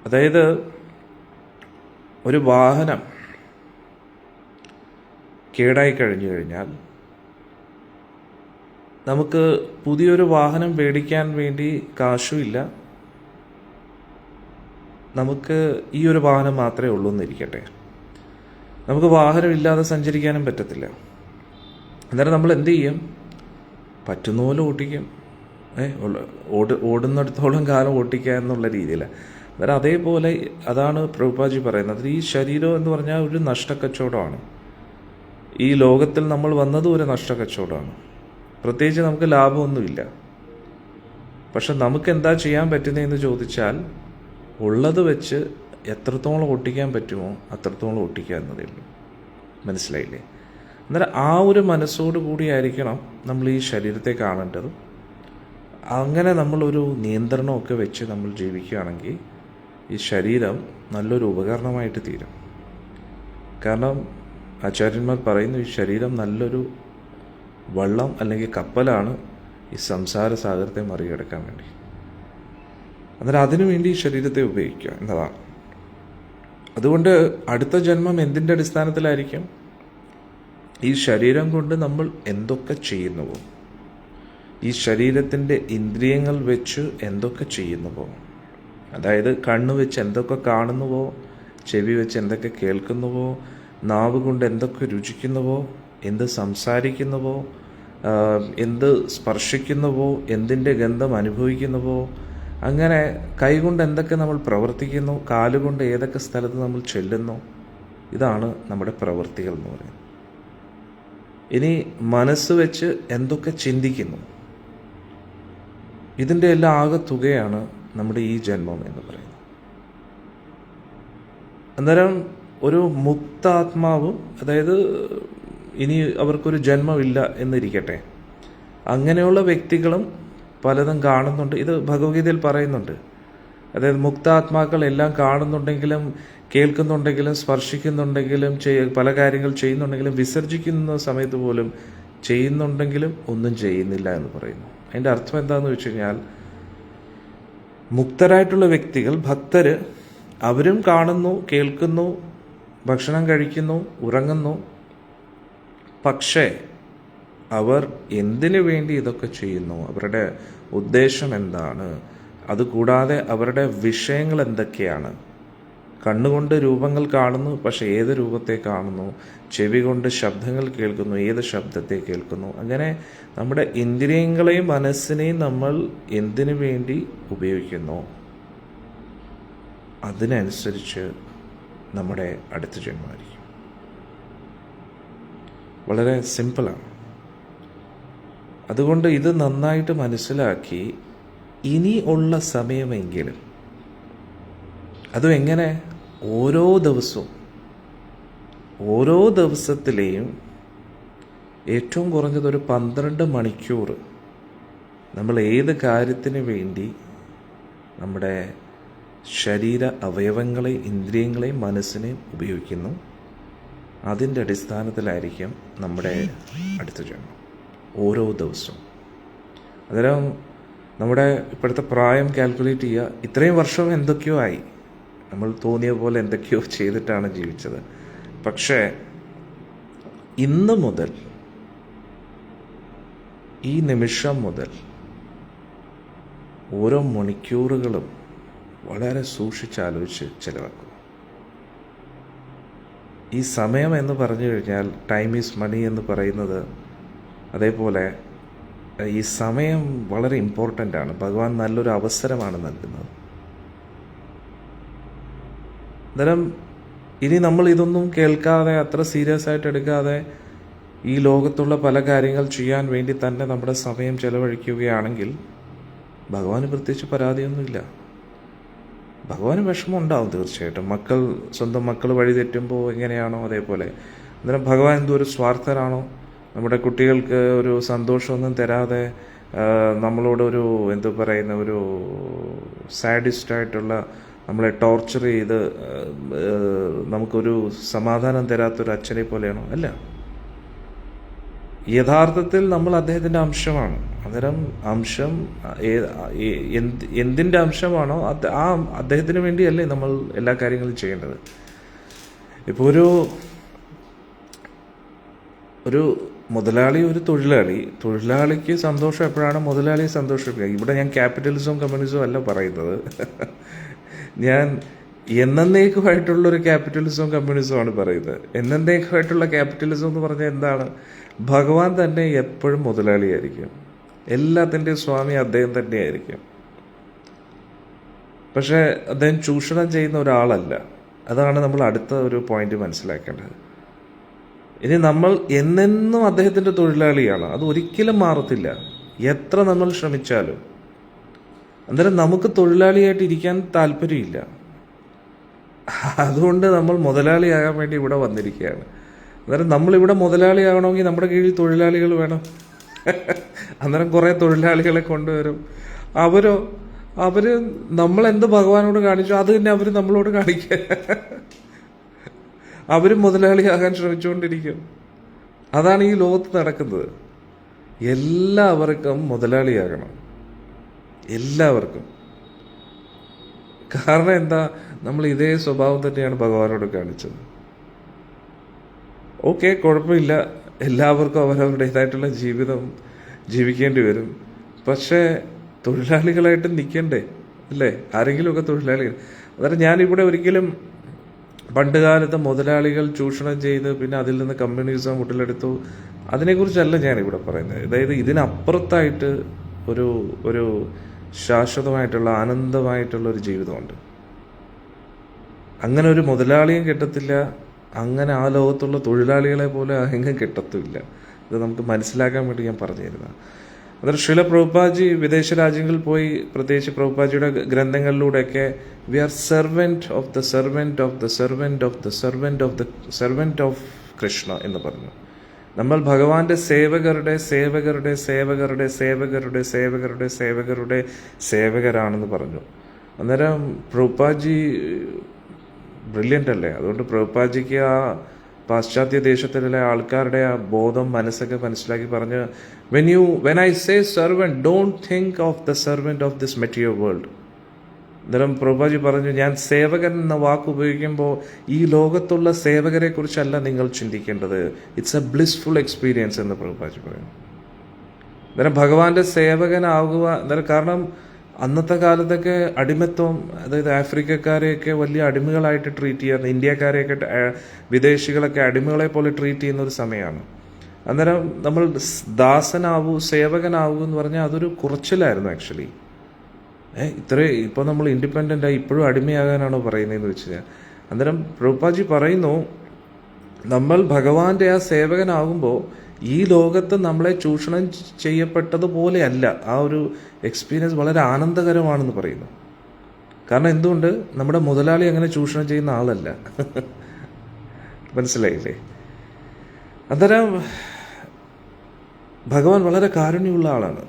അതായത് ഒരു വാഹനം കേടായി കഴിഞ്ഞു കഴിഞ്ഞാൽ നമുക്ക് പുതിയൊരു വാഹനം മേടിക്കാൻ വേണ്ടി കാശുമില്ല, നമുക്ക് ഈ ഒരു വാഹനം മാത്രമേ ഉള്ളൂ എന്നിരിക്കട്ടെ, നമുക്ക് വാഹനമില്ലാതെ സഞ്ചരിക്കാനും പറ്റത്തില്ല. അന്നേരം നമ്മൾ എന്ത് ചെയ്യും? പറ്റുന്ന പോലെ ഓട്ടിക്കും. ഓടുന്നിടത്തോളം കാലം ഓട്ടിക്കുക എന്നുള്ള രീതിയിലാണ്. അന്നേരം അതേപോലെ അതാണ് പ്രഭുപാദജി പറയുന്നത്. ഈ ശരീരം എന്ന് പറഞ്ഞാൽ ഒരു നഷ്ടക്കച്ചവടമാണ്. ഈ ലോകത്തിൽ നമ്മൾ വന്നതും ഒരു നഷ്ടക്കച്ചവടമാണ്. പ്രത്യേകിച്ച് നമുക്ക് ലാഭമൊന്നുമില്ല. പക്ഷെ നമുക്ക് എന്താ ചെയ്യാൻ പറ്റുന്നതെന്ന് ചോദിച്ചാൽ ഉള്ളത് വെച്ച് എത്രത്തോളം ഓട്ടിക്കാൻ പറ്റുമോ അത്രത്തോളം ഓട്ടിക്കുക എന്നതേ ഉള്ളൂ. മനസ്സിലായില്ലേ? അന്നേരം ആ ഒരു മനസ്സോടു കൂടിയായിരിക്കണം നമ്മൾ ഈ ശരീരത്തെ കാണേണ്ടത്. അങ്ങനെ നമ്മളൊരു നിയന്ത്രണമൊക്കെ വെച്ച് നമ്മൾ ജീവിക്കുകയാണെങ്കിൽ ഈ ശരീരം നല്ലൊരു ഉപകരണമായിട്ട് തീരും. കാരണം ആചാര്യന്മാർ പറയുന്നു, ഈ ശരീരം നല്ലൊരു വള്ളം അല്ലെങ്കിൽ കപ്പലാണ് ഈ സംസാര സാഗരത്തെ മറികടക്കാൻ വേണ്ടി. അന്നേരം അതിനുവേണ്ടി ഈ ശരീരത്തെ ഉപയോഗിക്കുക എന്നതാണ്. അതുകൊണ്ട് അടുത്ത ജന്മം എന്തിൻ്റെ അടിസ്ഥാനത്തിലായിരിക്കും? ഈ ശരീരം കൊണ്ട് നമ്മൾ എന്തൊക്കെ ചെയ്യുന്നുവോ, ഈ ശരീരത്തിൻ്റെ ഇന്ദ്രിയങ്ങൾ വെച്ച് എന്തൊക്കെ ചെയ്യുന്നുവോ, അതായത് കണ്ണ് വെച്ച് എന്തൊക്കെ കാണുന്നുവോ, ചെവി വെച്ച് എന്തൊക്കെ കേൾക്കുന്നുവോ, നാവ് കൊണ്ട് എന്തൊക്കെ രുചിക്കുന്നുവോ, എന്ത് സംസാരിക്കുന്നുവോ, എന്ത് സ്പർശിക്കുന്നുവോ, എന്തിൻ്റെ ഗന്ധം അനുഭവിക്കുന്നുവോ, അങ്ങനെ കൈകൊണ്ട് എന്തൊക്കെ നമ്മൾ പ്രവർത്തിക്കുന്നു, കാലുകൊണ്ട് ഏതൊക്കെ സ്ഥലത്ത് നമ്മൾ ചെല്ലുന്നു, ഇതാണ് നമ്മുടെ പ്രവൃത്തികൾ എന്ന് പറയുന്നത്. ഇനി മനസ്സ് വെച്ച് എന്തൊക്കെ ചിന്തിക്കുന്നു, ഇതിൻ്റെ എല്ലാം ആകെത്തുകയാണ് നമ്മുടെ ഈ ജന്മം എന്ന് പറയുന്നത്. അന്നേരം ഒരു മുക്താത്മാവും, അതായത് ഇനി അവർക്കൊരു ജന്മമില്ല എന്നിരിക്കട്ടെ, അങ്ങനെയുള്ള വ്യക്തികളും പലതും കാണുന്നുണ്ട്. ഇത് ഭഗവത്ഗീതയിൽ പറയുന്നുണ്ട്. അതായത് മുക്താത്മാക്കൾ എല്ലാം കാണുന്നുണ്ടെങ്കിലും കേൾക്കുന്നുണ്ടെങ്കിലും സ്പർശിക്കുന്നുണ്ടെങ്കിലും പല കാര്യങ്ങൾ ചെയ്യുന്നുണ്ടെങ്കിലും വിസർജിക്കുന്ന സമയത്ത് പോലും ചെയ്യുന്നുണ്ടെങ്കിലും ഒന്നും ചെയ്യുന്നില്ല എന്ന് പറയുന്നു. അതിൻ്റെ അർത്ഥം എന്താണെന്ന് വെച്ച് കഴിഞ്ഞാൽ, മുക്തരായിട്ടുള്ള വ്യക്തികൾ, ഭക്തര്, അവരും കാണുന്നു, കേൾക്കുന്നു, ഭക്ഷണം കഴിക്കുന്നു, ഉറങ്ങുന്നു. പക്ഷേ അവർ എന്തിനു വേണ്ടി ഇതൊക്കെ ചെയ്യുന്നു, അവരുടെ ഉദ്ദേശം എന്താണ്, അതുകൂടാതെ അവരുടെ വിഷയങ്ങൾ എന്തൊക്കെയാണ്? കണ്ണുകൊണ്ട് രൂപങ്ങൾ കാണുന്നു, പക്ഷെ ഏത് രൂപത്തെ കാണുന്നു? ചെവി കൊണ്ട് ശബ്ദങ്ങൾ കേൾക്കുന്നു, ഏത് ശബ്ദത്തെ കേൾക്കുന്നു? അങ്ങനെ നമ്മുടെ ഇന്ദ്രിയങ്ങളെയും മനസ്സിനെയും നമ്മൾ എന്തിനു വേണ്ടി ഉപയോഗിക്കുന്നു, അതിനനുസരിച്ച് നമ്മുടെ അടുത്ത ജന്മമായിരിക്കും. വളരെ സിമ്പിളാണ്. അതുകൊണ്ട് ഇത് നന്നായിട്ട് മനസ്സിലാക്കി ഇനി ഉള്ള സമയമെങ്കിലും, അതും എങ്ങനെ, ഓരോ ദിവസത്തിലെയും ഏറ്റവും കുറഞ്ഞത് ഒരു 12 മണിക്കൂർ നമ്മൾ ഏത് കാര്യത്തിന് വേണ്ടി നമ്മുടെ ശരീര അവയവങ്ങളെയും ഇന്ദ്രിയങ്ങളെയും മനസ്സിനെയും ഉപയോഗിക്കുന്നു, അതിൻ്റെ അടിസ്ഥാനത്തിലായിരിക്കും നമ്മുടെ അടുത്ത ജന്മം ഓരോ ദിവസവും. അന്നേരം നമ്മുടെ ഇപ്പോഴത്തെ പ്രായം കാൽക്കുലേറ്റ് ചെയ്യുക. ഇത്രയും വർഷം എന്തൊക്കെയോ ആയി, നമ്മൾ തോന്നിയ പോലെ എന്തൊക്കെയോ ചെയ്തിട്ടാണ് ജീവിച്ചത്. പക്ഷേ ഇന്ന് മുതൽ, ഈ നിമിഷം മുതൽ ഓരോ മണിക്കൂറുകളും വളരെ സൂക്ഷിച്ചാലോചിച്ച് ചിലവാക്കുക. ഈ സമയം എന്ന് പറഞ്ഞു കഴിഞ്ഞാൽ ടൈം ഈസ് മണി എന്ന് പറയുന്നത്, അതേപോലെ ഈ സമയം വളരെ ഇമ്പോർട്ടൻ്റ് ആണ്. ഭഗവാൻ നല്ലൊരു അവസരമാണ് നൽകുന്നത്. അന്നേരം ഇനി നമ്മൾ ഇതൊന്നും കേൾക്കാതെ, അത്ര സീരിയസ് ആയിട്ട് എടുക്കാതെ, ഈ ലോകത്തുള്ള പല കാര്യങ്ങൾ ചെയ്യാൻ വേണ്ടി തന്നെ നമ്മുടെ സമയം ചെലവഴിക്കുകയാണെങ്കിൽ ഭഗവാന് പ്രത്യേകിച്ച് പരാതിയൊന്നുമില്ല. ഭഗവാന് വിഷമം ഉണ്ടാവും തീർച്ചയായിട്ടും. സ്വന്തം മക്കൾ വഴി തെറ്റുമ്പോൾ എങ്ങനെയാണോ അതേപോലെ. അന്നേരം ഭഗവാൻ എന്തോ സ്വാർത്ഥരാണോ? നമ്മുടെ കുട്ടികൾക്ക് ഒരു സന്തോഷമൊന്നും തരാതെ നമ്മളോടൊരു ഒരു സാഡിസ്റ്റായിട്ടുള്ള, നമ്മളെ ടോർച്ചർ ചെയ്ത് നമുക്കൊരു സമാധാനം തരാത്തൊരു അച്ഛനെ പോലെയാണോ? അല്ല. യഥാർത്ഥത്തിൽ നമ്മൾ അദ്ദേഹത്തിൻ്റെ അംശമാണ്. അന്നേരം അംശം എന്തിൻ്റെ അംശമാണോ ആ അദ്ദേഹത്തിന് വേണ്ടിയല്ലേ നമ്മൾ എല്ലാ കാര്യങ്ങളും ചെയ്യേണ്ടത്. ഇപ്പോൾ ഒരു മുതലാളി, ഒരു തൊഴിലാളിക്ക് സന്തോഷം എപ്പോഴാണ് മുതലാളിയെ സന്തോഷിപ്പിക്കുക. ഇവിടെ ഞാൻ ക്യാപിറ്റലിസവും കമ്മ്യൂണിസവും അല്ല പറയുന്നത്. ഞാൻ എന്നേക്കുമായിട്ടുള്ളൊരു ക്യാപിറ്റലിസവും കമ്മ്യൂണിസവുമാണ് പറയുന്നത്. എന്നേക്കുമായിട്ടുള്ള ക്യാപിറ്റലിസം എന്ന് പറഞ്ഞാൽ എന്താണ്? ഭഗവാൻ തന്നെ എപ്പോഴും മുതലാളിയായിരിക്കും. എല്ലാത്തിൻ്റെയും സ്വാമി അദ്ദേഹം തന്നെയായിരിക്കും. പക്ഷേ അദ്ദേഹം ചൂഷണം ചെയ്യുന്ന ഒരാളല്ല. അതാണ് നമ്മൾ അടുത്ത ഒരു പോയിന്റ് മനസ്സിലാക്കേണ്ടത്. ഇനി നമ്മൾ എന്നെന്നും അദ്ദേഹത്തിൻ്റെ തൊഴിലാളിയാണ്. അത് ഒരിക്കലും മാറത്തില്ല, എത്ര നമ്മൾ ശ്രമിച്ചാലും. അന്നേരം നമുക്ക് തൊഴിലാളിയായിട്ട് ഇരിക്കാൻ താല്പര്യമില്ല. അതുകൊണ്ട് നമ്മൾ മുതലാളിയാകാൻ വേണ്ടി ഇവിടെ വന്നിരിക്കുകയാണ്. അന്നേരം നമ്മളിവിടെ മുതലാളിയാകണമെങ്കിൽ നമ്മുടെ കീഴിൽ തൊഴിലാളികൾ വേണം. അന്നേരം കുറേ തൊഴിലാളികളെ കൊണ്ടുവരും. അവർ നമ്മളെന്ത് ഭഗവാനോട് കാണിച്ചു അത് തന്നെ അവർ നമ്മളോട് കാണിക്കുക. അവരും മുതലാളിയാകാൻ ശ്രമിച്ചുകൊണ്ടിരിക്കും. അതാണ് ഈ ലോകത്ത് നടക്കുന്നത്. എല്ലാവർക്കും മുതലാളിയാകണം, എല്ലാവർക്കും. കാരണം എന്താ? നമ്മൾ ഇതേ സ്വഭാവം തന്നെയാണ് ഭഗവാനോട് കാണിച്ചത്. ഓക്കെ, കുഴപ്പമില്ല, എല്ലാവർക്കും അവരവരുടേതായിട്ടുള്ള ജീവിതം ജീവിക്കേണ്ടി വരും. പക്ഷേ തൊഴിലാളികളായിട്ട് നിൽക്കണ്ടേ? അല്ലേ? ആരെങ്കിലുമൊക്കെ തൊഴിലാളികൾ. അന്നേരം ഞാനിവിടെ ഒരിക്കലും പണ്ട് കാലത്ത് മുതലാളികൾ ചൂഷണം ചെയ്ത് പിന്നെ അതിൽ നിന്ന് കമ്മ്യൂണിസം ഉടലെടുത്തു, അതിനെക്കുറിച്ചല്ല ഞാനിവിടെ പറയുന്നത്. അതായത് ഇതിനപ്പുറത്തായിട്ട് ഒരു ശാശ്വതമായിട്ടുള്ള ആനന്ദമായിട്ടുള്ള ഒരു ജീവിതമുണ്ട്. അങ്ങനെ ഒരു മുതലാളിയും കിട്ടത്തില്ല, അങ്ങനെ ആ ലോകത്തുള്ള തൊഴിലാളികളെ പോലെ എങ്ങും കിട്ടത്തുമില്ല. ഇത് നമുക്ക് മനസ്സിലാക്കാൻ വേണ്ടി ഞാൻ പറഞ്ഞു തരുന്നത്. അന്നേരം ശ്രീല പ്രഭുപാദജി വിദേശ രാജ്യങ്ങളിൽ പോയി, പ്രത്യേകിച്ച് പ്രഭുപാദജിയുടെ ഗ്രന്ഥങ്ങളിലൂടെയൊക്കെ we are servant of the servant of the servant of the servant of the servant of Krishna എന്ന് പറഞ്ഞു. നമ്മൾ ഭഗവാന്റെ സേവകരുടെ സേവകരുടെ സേവകരുടെ സേവകരുടെ സേവകരുടെ സേവകരുടെ സേവകരാണെന്ന് പറഞ്ഞു. അന്നേരം പ്രഭുപാദജി ബ്രില്യൻ്റ് അല്ലേ? അതുകൊണ്ട് പ്രഭുപാദജിക്ക് ആ പാശ്ചാത്യ ദേശത്തിലെ ആൾക്കാരുടെ ആ ബോധം മനസ്സൊക്കെ മനസ്സിലാക്കി പറഞ്ഞ്, when I say servant, don't think of the servant of this material world. അന്നേരം പ്രഭുപാദജി പറഞ്ഞു, ഞാൻ സേവകൻ എന്ന വാക്ക് ഉപയോഗിക്കുമ്പോൾ ഈ ലോകത്തുള്ള സേവകരെ കുറിച്ചല്ല നിങ്ങൾ ചിന്തിക്കേണ്ടത്, ഇറ്റ്സ് എ ബ്ലിസ്ഫുൾ എക്സ്പീരിയൻസ് എന്ന് പ്രഭുപാദജി പറയുന്നു. അന്നേരം ഭഗവാന്റെ സേവകനാകുക, അന്നേരം കാരണം അന്നത്തെ കാലത്തൊക്കെ അടിമത്വം, അതായത് ആഫ്രിക്കക്കാരെയൊക്കെ വലിയ അടിമകളായിട്ട് ട്രീറ്റ് ചെയ്യുന്ന, ഇന്ത്യക്കാരെയൊക്കെ വിദേശികളൊക്കെ അടിമകളെ പോലെ ട്രീറ്റ് ചെയ്യുന്ന ഒരു സമയമാണ്. അന്നേരം നമ്മൾ ദാസനാവൂ സേവകനാവൂ എന്ന് പറഞ്ഞാൽ അതൊരു കുറച്ചിലായിരുന്നു ആക്ച്വലി. ഇപ്പോൾ നമ്മൾ ഇൻഡിപെൻഡൻ്റ് ആയി ഇപ്പോഴും അടിമയാകാനാണോ പറയുന്നതെന്ന് വെച്ചാൽ, അന്നേരം പ്രഭുപാദജി പറയുന്നു, നമ്മൾ ഭഗവാന്റെ ആ സേവകനാകുമ്പോൾ ഈ ലോകത്ത് നമ്മളെ ചൂഷണം ചെയ്യപ്പെട്ടതുപോലെയല്ല, ആ ഒരു എക്സ്പീരിയൻസ് വളരെ ആനന്ദകരമാണെന്ന് പറയുന്നു. കാരണം എന്തുകൊണ്ട്? നമ്മുടെ മുതലാളി അങ്ങനെ ചൂഷണം ചെയ്യുന്ന ആളല്ല. മനസ്സിലായില്ലേ? അന്നേരം ഭഗവാൻ വളരെ കാരുണ്യമുള്ള ആളാണ്.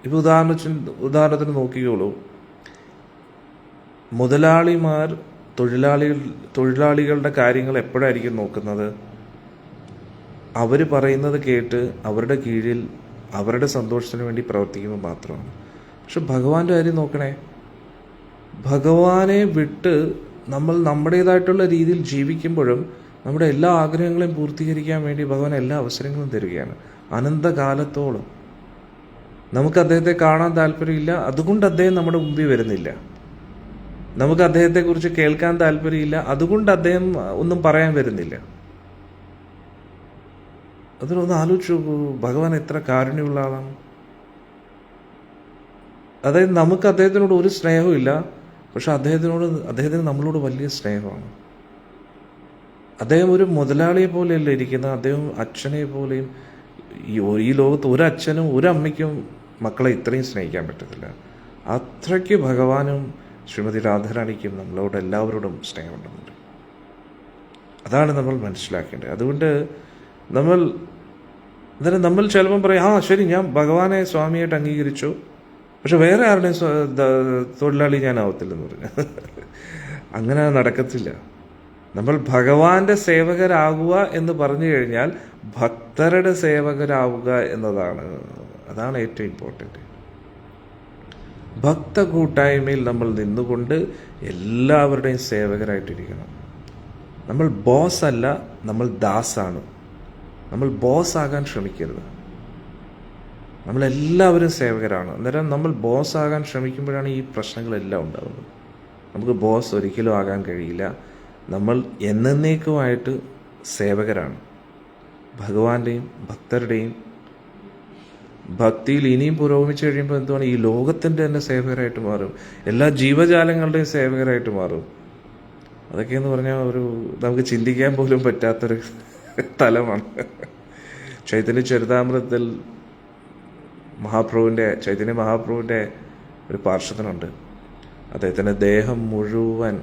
ഇപ്പോൾ ഉദാഹരണത്തിന് നോക്കിക്കോളൂ, മുതലാളിമാർ തൊഴിലാളികളുടെ കാര്യങ്ങൾ എപ്പോഴായിരിക്കും നോക്കുന്നത്? അവർ പറയുന്നത് കേട്ട് അവരുടെ കീഴിൽ അവരുടെ സന്തോഷത്തിന് വേണ്ടി പ്രവർത്തിക്കുമ്പോൾ മാത്രമാണ്. പക്ഷെ ഭഗവാന്റെ കാര്യം നോക്കണേ. ഭഗവാനെ വിട്ട് നമ്മൾ നമ്മുടേതായിട്ടുള്ള രീതിയിൽ ജീവിക്കുമ്പോഴും നമ്മുടെ എല്ലാ ആഗ്രഹങ്ങളെയും പൂർത്തീകരിക്കാൻ വേണ്ടി ഭഗവാൻ എല്ലാ അവസരങ്ങളും തരികയാണ് അനന്തകാലത്തോളം. നമുക്ക് അദ്ദേഹത്തെ കാണാൻ താല്പര്യമില്ല, അതുകൊണ്ട് അദ്ദേഹം നമ്മുടെ മുമ്പിൽ വരുന്നില്ല. നമുക്ക് അദ്ദേഹത്തെക്കുറിച്ച് കേൾക്കാൻ താല്പര്യമില്ല, അതുകൊണ്ട് അദ്ദേഹം ഒന്നും പറയാൻ വരുന്നില്ല. അതിലൊന്ന് ആലോചിച്ചു നോക്കൂ, ഭഗവാൻ എത്ര കാരുണ്യമുള്ള ആളാണ്. അതായത് നമുക്ക് അദ്ദേഹത്തിനോട് ഒരു സ്നേഹവും ഇല്ല, പക്ഷെ അദ്ദേഹത്തിന് നമ്മളോട് വലിയ സ്നേഹമാണ്. അദ്ദേഹം ഒരു മുതലാളിയെ പോലെയല്ല ഇരിക്കുന്നത്, അദ്ദേഹം അച്ഛനെ പോലെയും. ഈ ലോകത്ത് ഒരു അച്ഛനും ഒരു അമ്മയ്ക്കും മക്കളെ ഇത്രയും സ്നേഹിക്കാൻ പറ്റത്തില്ല. അത്രയ്ക്ക് ഭഗവാനും ശ്രീമതി രാധാറാണിക്കും നമ്മളോട് എല്ലാവരോടും സ്നേഹമുണ്ടെന്നുണ്ട്. അതാണ് നമ്മൾ മനസ്സിലാക്കേണ്ടത്. അതുകൊണ്ട് നമ്മൾ ചിലപ്പം പറയും, ശരി, ഞാൻ ഭഗവാനെ സ്വാമിയായിട്ട് അംഗീകരിച്ചു, പക്ഷെ വേറെ ആരുടെയും തൊഴിലാളി ഞാനാവത്തില്ലെന്ന് പറഞ്ഞു. അങ്ങനെ നടക്കത്തില്ല. നമ്മൾ ഭഗവാന്റെ സേവകരാകുക എന്ന് പറഞ്ഞു കഴിഞ്ഞാൽ ഭക്തരുടെ സേവകരാവുക അതാണ് ഏറ്റവും ഇമ്പോർട്ടൻ്റ്. ഭക്ത കൂട്ടായ്മയിൽ നമ്മൾ നിന്നുകൊണ്ട് എല്ലാവരുടെയും സേവകരായിട്ടിരിക്കണം. നമ്മൾ ബോസ് അല്ല, നമ്മൾ ദാസാണ്. നമ്മൾ ബോസ് ആകാൻ ശ്രമിക്കരുത്. നമ്മളെല്ലാവരും സേവകരാണ്. അന്നേരം നമ്മൾ ബോസ് ആകാൻ ശ്രമിക്കുമ്പോഴാണ് ഈ പ്രശ്നങ്ങളെല്ലാം ഉണ്ടാകുന്നത്. നമുക്ക് ബോസ് ഒരിക്കലും ആകാൻ കഴിയില്ല. നമ്മൾ എന്നേക്കുമായിട്ട് സേവകരാണ്. ഭഗവാന്റെയും ഭക്തരുടെയും ഭക്തിയിൽ ഇനിയും പുരോഗമിച്ചു കഴിയുമ്പോൾ എന്തുവാണ്, ഈ ലോകത്തിൻ്റെ തന്നെ സേവകരായിട്ട് മാറും, എല്ലാ ജീവജാലങ്ങളുടെയും സേവകരായിട്ട് മാറും. അതൊക്കെയെന്ന് പറഞ്ഞാൽ നമുക്ക് ചിന്തിക്കാൻ പോലും പറ്റാത്തൊരു തലമാണ്. ചൈതന്യ ചരിതാമൃതത്തിൽ ചൈതന്യ മഹാപ്രഭുവിൻ്റെ ഒരു പാർശ്വത്തിനുണ്ട്. അദ്ദേഹത്തിൻ്റെ ദേഹം മുഴുവൻ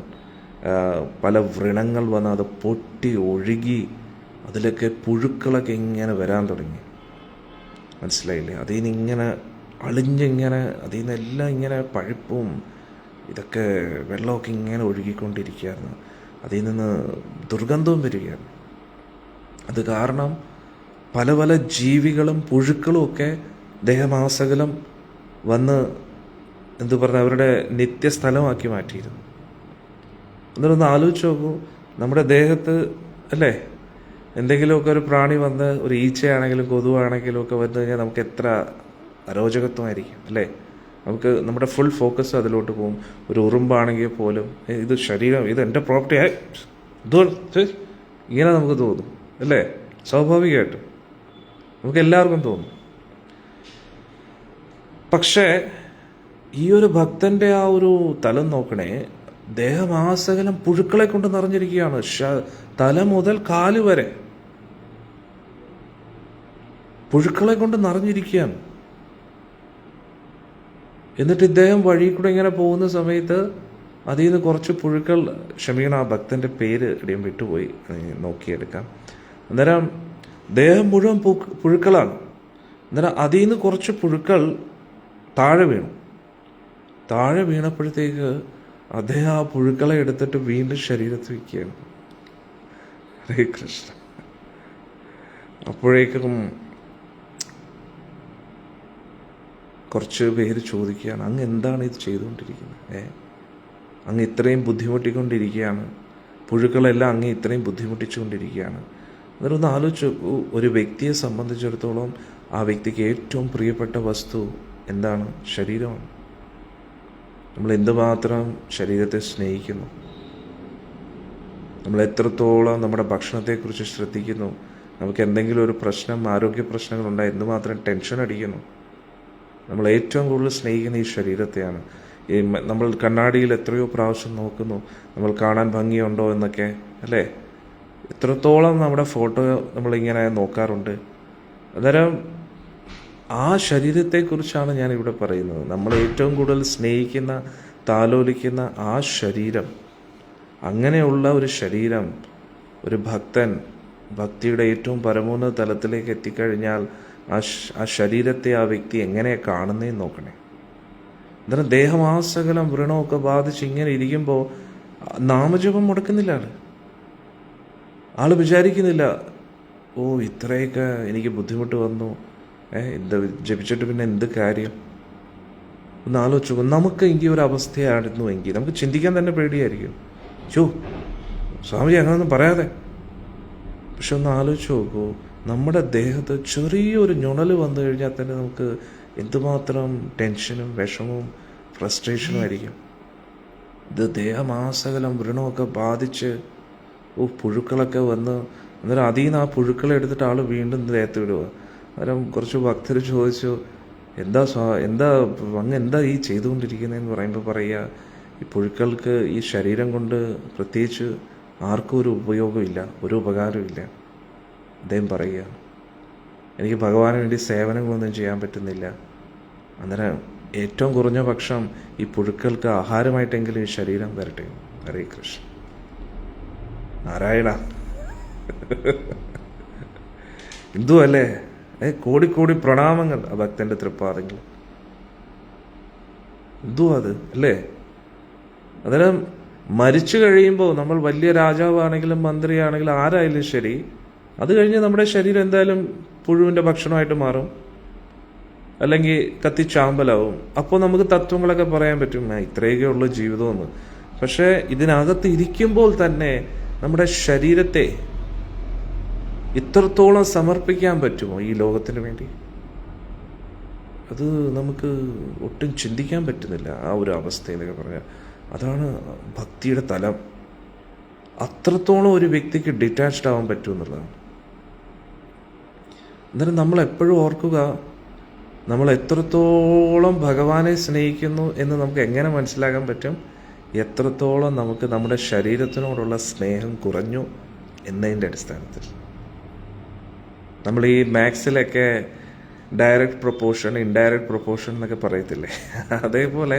പല വ്രണങ്ങൾ വന്ന് അത് പൊട്ടി ഒഴുകി അതിലൊക്കെ പുഴുക്കളൊക്കെ ഇങ്ങനെ വരാൻ തുടങ്ങി. മനസ്സിലായില്ലേ? അതിൽ നിന്നിങ്ങനെ അളിഞ്ഞിങ്ങനെ അതിൽ നിന്നെല്ലാം ഇങ്ങനെ പഴുപ്പും ഇതൊക്കെ വെള്ളമൊക്കെ ഇങ്ങനെ ഒഴുകിക്കൊണ്ടിരിക്കുകയായിരുന്നു. അതിൽ നിന്ന് ദുർഗന്ധവും വരികയാണ്. അത് കാരണം പല പല ജീവികളും പുഴുക്കളും ഒക്കെ ദേഹമാസകലം വന്ന് അവരുടെ നിത്യസ്ഥലമാക്കി മാറ്റിയിരുന്നു. എന്നിട്ടൊന്ന് ആലോചിച്ച് നോക്കൂ, നമ്മുടെ ദേഹത്ത് അല്ലേ എന്തെങ്കിലുമൊക്കെ ഒരു പ്രാണി വന്ന്, ഒരു ഈച്ചയാണെങ്കിലും കൊതുവാണെങ്കിലും ഒക്കെ വന്നു കഴിഞ്ഞാൽ നമുക്ക് എത്ര അരോചകത്വമായിരിക്കും അല്ലേ? നമ്മുടെ ഫുൾ ഫോക്കസ് അതിലോട്ട് പോകും. ഒരു ഉറുമ്പാണെങ്കിൽ പോലും ഇത് ശരീരം, ഇത് എൻ്റെ പ്രോപ്പർട്ടി ഇങ്ങനെ നമുക്ക് തോന്നും അല്ലേ? സ്വാഭാവികമായിട്ടും നമുക്ക് എല്ലാവർക്കും തോന്നും. പക്ഷേ ഈ ഒരു ഭക്തന്റെ ആ ഒരു തലം നോക്കണേ, ദേഹമാസകലം പുഴുക്കളെ കൊണ്ട് നിറഞ്ഞിരിക്കുകയാണ്. തല മുതൽ കാല് വരെ പുഴുക്കളെ കൊണ്ട് നിറഞ്ഞിരിക്കുകയാണ്. എന്നിട്ട് ഇദ്ദേഹം വഴി കൂടെ ഇങ്ങനെ പോകുന്ന സമയത്ത് അതിൽ നിന്ന് കുറച്ച് പുഴുക്കൾ, ക്ഷമിക്കണം, ആ ഭക്തന്റെ പേര് ഇടയും വിട്ടുപോയി, നോക്കിയെടുക്കാം. അന്നേരം ദേഹം മുഴുവൻ പുഴുക്കളാണ്. അന്നേരം അതിൽ നിന്ന് കുറച്ച് പുഴുക്കൾ താഴെ വീണപ്പോഴത്തേക്ക് അദ്ദേഹം ആ പുഴുക്കളെ എടുത്തിട്ട് വീണ്ടും ശരീരത്തിൽ വയ്ക്കുകയാണ്. ഹരേ കൃഷ്ണ. അപ്പോഴേക്കും കുറച്ച് പേര് ചോദിക്കുകയാണ്, അങ്ങ് എന്താണ് ഇത് ചെയ്തുകൊണ്ടിരിക്കുന്നത്? അങ്ങ് ഇത്രയും ബുദ്ധിമുട്ടിക്കൊണ്ടിരിക്കുകയാണ്, പുഴുക്കളെല്ലാം അങ്ങ് ഇത്രയും ബുദ്ധിമുട്ടിച്ചുകൊണ്ടിരിക്കുകയാണ്. അതൊന്ന് ആലോചിച്ച് നോക്കൂ. ഒരു വ്യക്തിയെ സംബന്ധിച്ചിടത്തോളം ആ വ്യക്തിക്ക് ഏറ്റവും പ്രിയപ്പെട്ട വസ്തു എന്താണ്? ശരീരമാണ്. നമ്മൾ എന്തുമാത്രം ശരീരത്തെ സ്നേഹിക്കുന്നു, നമ്മൾ എത്രത്തോളം നമ്മുടെ ഭക്ഷണത്തെക്കുറിച്ച് ശ്രദ്ധിക്കുന്നു, നമുക്ക് എന്തെങ്കിലും ഒരു പ്രശ്നം, ആരോഗ്യ പ്രശ്നങ്ങളുണ്ടായി എന്തുമാത്രം ടെൻഷൻ അടിക്കുന്നു. നമ്മൾ ഏറ്റവും കൂടുതൽ സ്നേഹിക്കുന്ന ഈ ശരീരത്തെയാണ്. നമ്മൾ കണ്ണാടിയിൽ എത്രയോ പ്രാവശ്യം നോക്കുന്നു, നമ്മൾ കാണാൻ ഭംഗിയുണ്ടോ എന്നൊക്കെ അല്ലേ? എത്രത്തോളം നമ്മുടെ ഫോട്ടോ നമ്മളിങ്ങനെ നോക്കാറുണ്ട്. അന്നേരം ആ ശരീരത്തെക്കുറിച്ചാണ് ഞാൻ ഇവിടെ പറയുന്നത്. നമ്മൾ ഏറ്റവും കൂടുതൽ സ്നേഹിക്കുന്ന, താലോലിക്കുന്ന ആ ശരീരം, അങ്ങനെയുള്ള ഒരു ശരീരം, ഒരു ഭക്തൻ ഭക്തിയുടെ ഏറ്റവും പരമോന്നത തലത്തിലേക്ക് എത്തിക്കഴിഞ്ഞാൽ ആ ശരീരത്തെ ആ വ്യക്തി എങ്ങനെയാണ് കാണുന്നതെന്ന് നോക്കണേ. അന്നേരം ദേഹമാസകലം വ്രണമൊക്കെ ബാധിച്ച് ഇങ്ങനെ ഇരിക്കുമ്പോൾ നാമജപം മുടക്കുന്നില്ല ആള് വിചാരിക്കുന്നില്ല, ഓ ഇത്രയൊക്കെ എനിക്ക് ബുദ്ധിമുട്ട് വന്നു, എന്താ ജപിച്ചിട്ട് പിന്നെ എന്ത് കാര്യം. ഒന്ന് ആലോചിച്ച് നോക്കും. നമുക്ക് എങ്കിൽ ഒരു അവസ്ഥയായിരുന്നു എങ്കിൽ നമുക്ക് ചിന്തിക്കാൻ തന്നെ പേടിയായിരിക്കും. സ്വാമിജി അങ്ങനൊന്നും പറയാതെ. പക്ഷെ ഒന്ന് ആലോചിച്ച് നോക്കൂ, നമ്മുടെ ദേഹത്ത് ചെറിയൊരു ഞുണൽ വന്നു കഴിഞ്ഞാൽ തന്നെ നമുക്ക് എന്തുമാത്രം ടെൻഷനും വിഷമവും ഫ്രസ്ട്രേഷനും ആയിരിക്കും. ഇത് ദേഹമാസകലം വ്രണമൊക്കെ ബാധിച്ച് പുഴുക്കളൊക്കെ വന്ന് അന്നേരം അതിൽ നിന്ന് ആ പുഴുക്കളെ എടുത്തിട്ട് ആൾ വീണ്ടും ദേഹത്ത് വിടുക. അന്നേരം കുറച്ച് ഭക്തർ ചോദിച്ചു, എന്താ ഈ ചെയ്തുകൊണ്ടിരിക്കുന്നതെന്ന് പറയുമ്പോൾ പറയുക, ഈ പുഴുക്കൾക്ക് ഈ ശരീരം കൊണ്ട് പ്രത്യേകിച്ച് ആർക്കും ഒരു ഉപയോഗമില്ല, ഒരു ഉപകാരമില്ല. അദ്ദേഹം പറയുക, എനിക്ക് ഭഗവാന് വേണ്ടി സേവനങ്ങളൊന്നും ചെയ്യാൻ പറ്റുന്നില്ല. അന്നേരം ഏറ്റവും കുറഞ്ഞ പക്ഷം ഈ പുഴുക്കൾക്ക് ആഹാരമായിട്ടെങ്കിലും ഈ ശരീരം വരട്ടെ. ഹരേ കൃഷ്ണ. നാരായണ. എന്തുവല്ലേ, കോടിക്കോടി പ്രണാമങ്ങൾ ആ ഭക്തന്റെ തൃപ്പാദങ്ങൾ. എന്തുവാ അത് അല്ലേ? അന്നേരം മരിച്ചു കഴിയുമ്പോൾ നമ്മൾ വലിയ രാജാവാണെങ്കിലും മന്ത്രിയാണെങ്കിലും ആരായാലും ശരി, അത് കഴിഞ്ഞ് നമ്മുടെ ശരീരം എന്തായാലും പുഴുവിൻ്റെ ഭക്ഷണമായിട്ട് മാറും, അല്ലെങ്കിൽ കത്തിച്ചാമ്പലാവും. അപ്പോൾ നമുക്ക് തത്വങ്ങളൊക്കെ പറയാൻ പറ്റും, ഇത്രയൊക്കെ ഉള്ളു ജീവിതമെന്ന്. പക്ഷേ ഇതിനകത്ത് ഇരിക്കുമ്പോൾ തന്നെ നമ്മുടെ ശരീരത്തെ ഇത്രത്തോളം സമർപ്പിക്കാൻ പറ്റുമോ ഈ ലോകത്തിന് വേണ്ടി? അത് നമുക്ക് ഒട്ടും ചിന്തിക്കാൻ പറ്റുന്നില്ല ആ ഒരു അവസ്ഥയെന്നൊക്കെ പറഞ്ഞാൽ. അതാണ് ഭക്തിയുടെ തലം. അത്രത്തോളം ഒരു വ്യക്തിക്ക് ഡിറ്റാച്ച്ഡ് ആവാൻ പറ്റുമെന്നുള്ളതാണ്. അന്നേരം നമ്മൾ എപ്പോഴും ഓർക്കുക, നമ്മൾ എത്രത്തോളം ഭഗവാനെ സ്നേഹിക്കുന്നു എന്ന് നമുക്ക് എങ്ങനെ മനസ്സിലാക്കാൻ പറ്റും? എത്രത്തോളം നമുക്ക് നമ്മുടെ ശരീരത്തിനോടുള്ള സ്നേഹം കുറഞ്ഞു എന്നതിൻ്റെ അടിസ്ഥാനത്തിൽ. നമ്മൾ ഈ മാത്സിലൊക്കെ ഡയറക്റ്റ് പ്രൊപ്പോർഷൻ, ഇൻഡയറക്റ്റ് പ്രൊപ്പോർഷൻ എന്നൊക്കെ പറയത്തില്ലേ, അതേപോലെ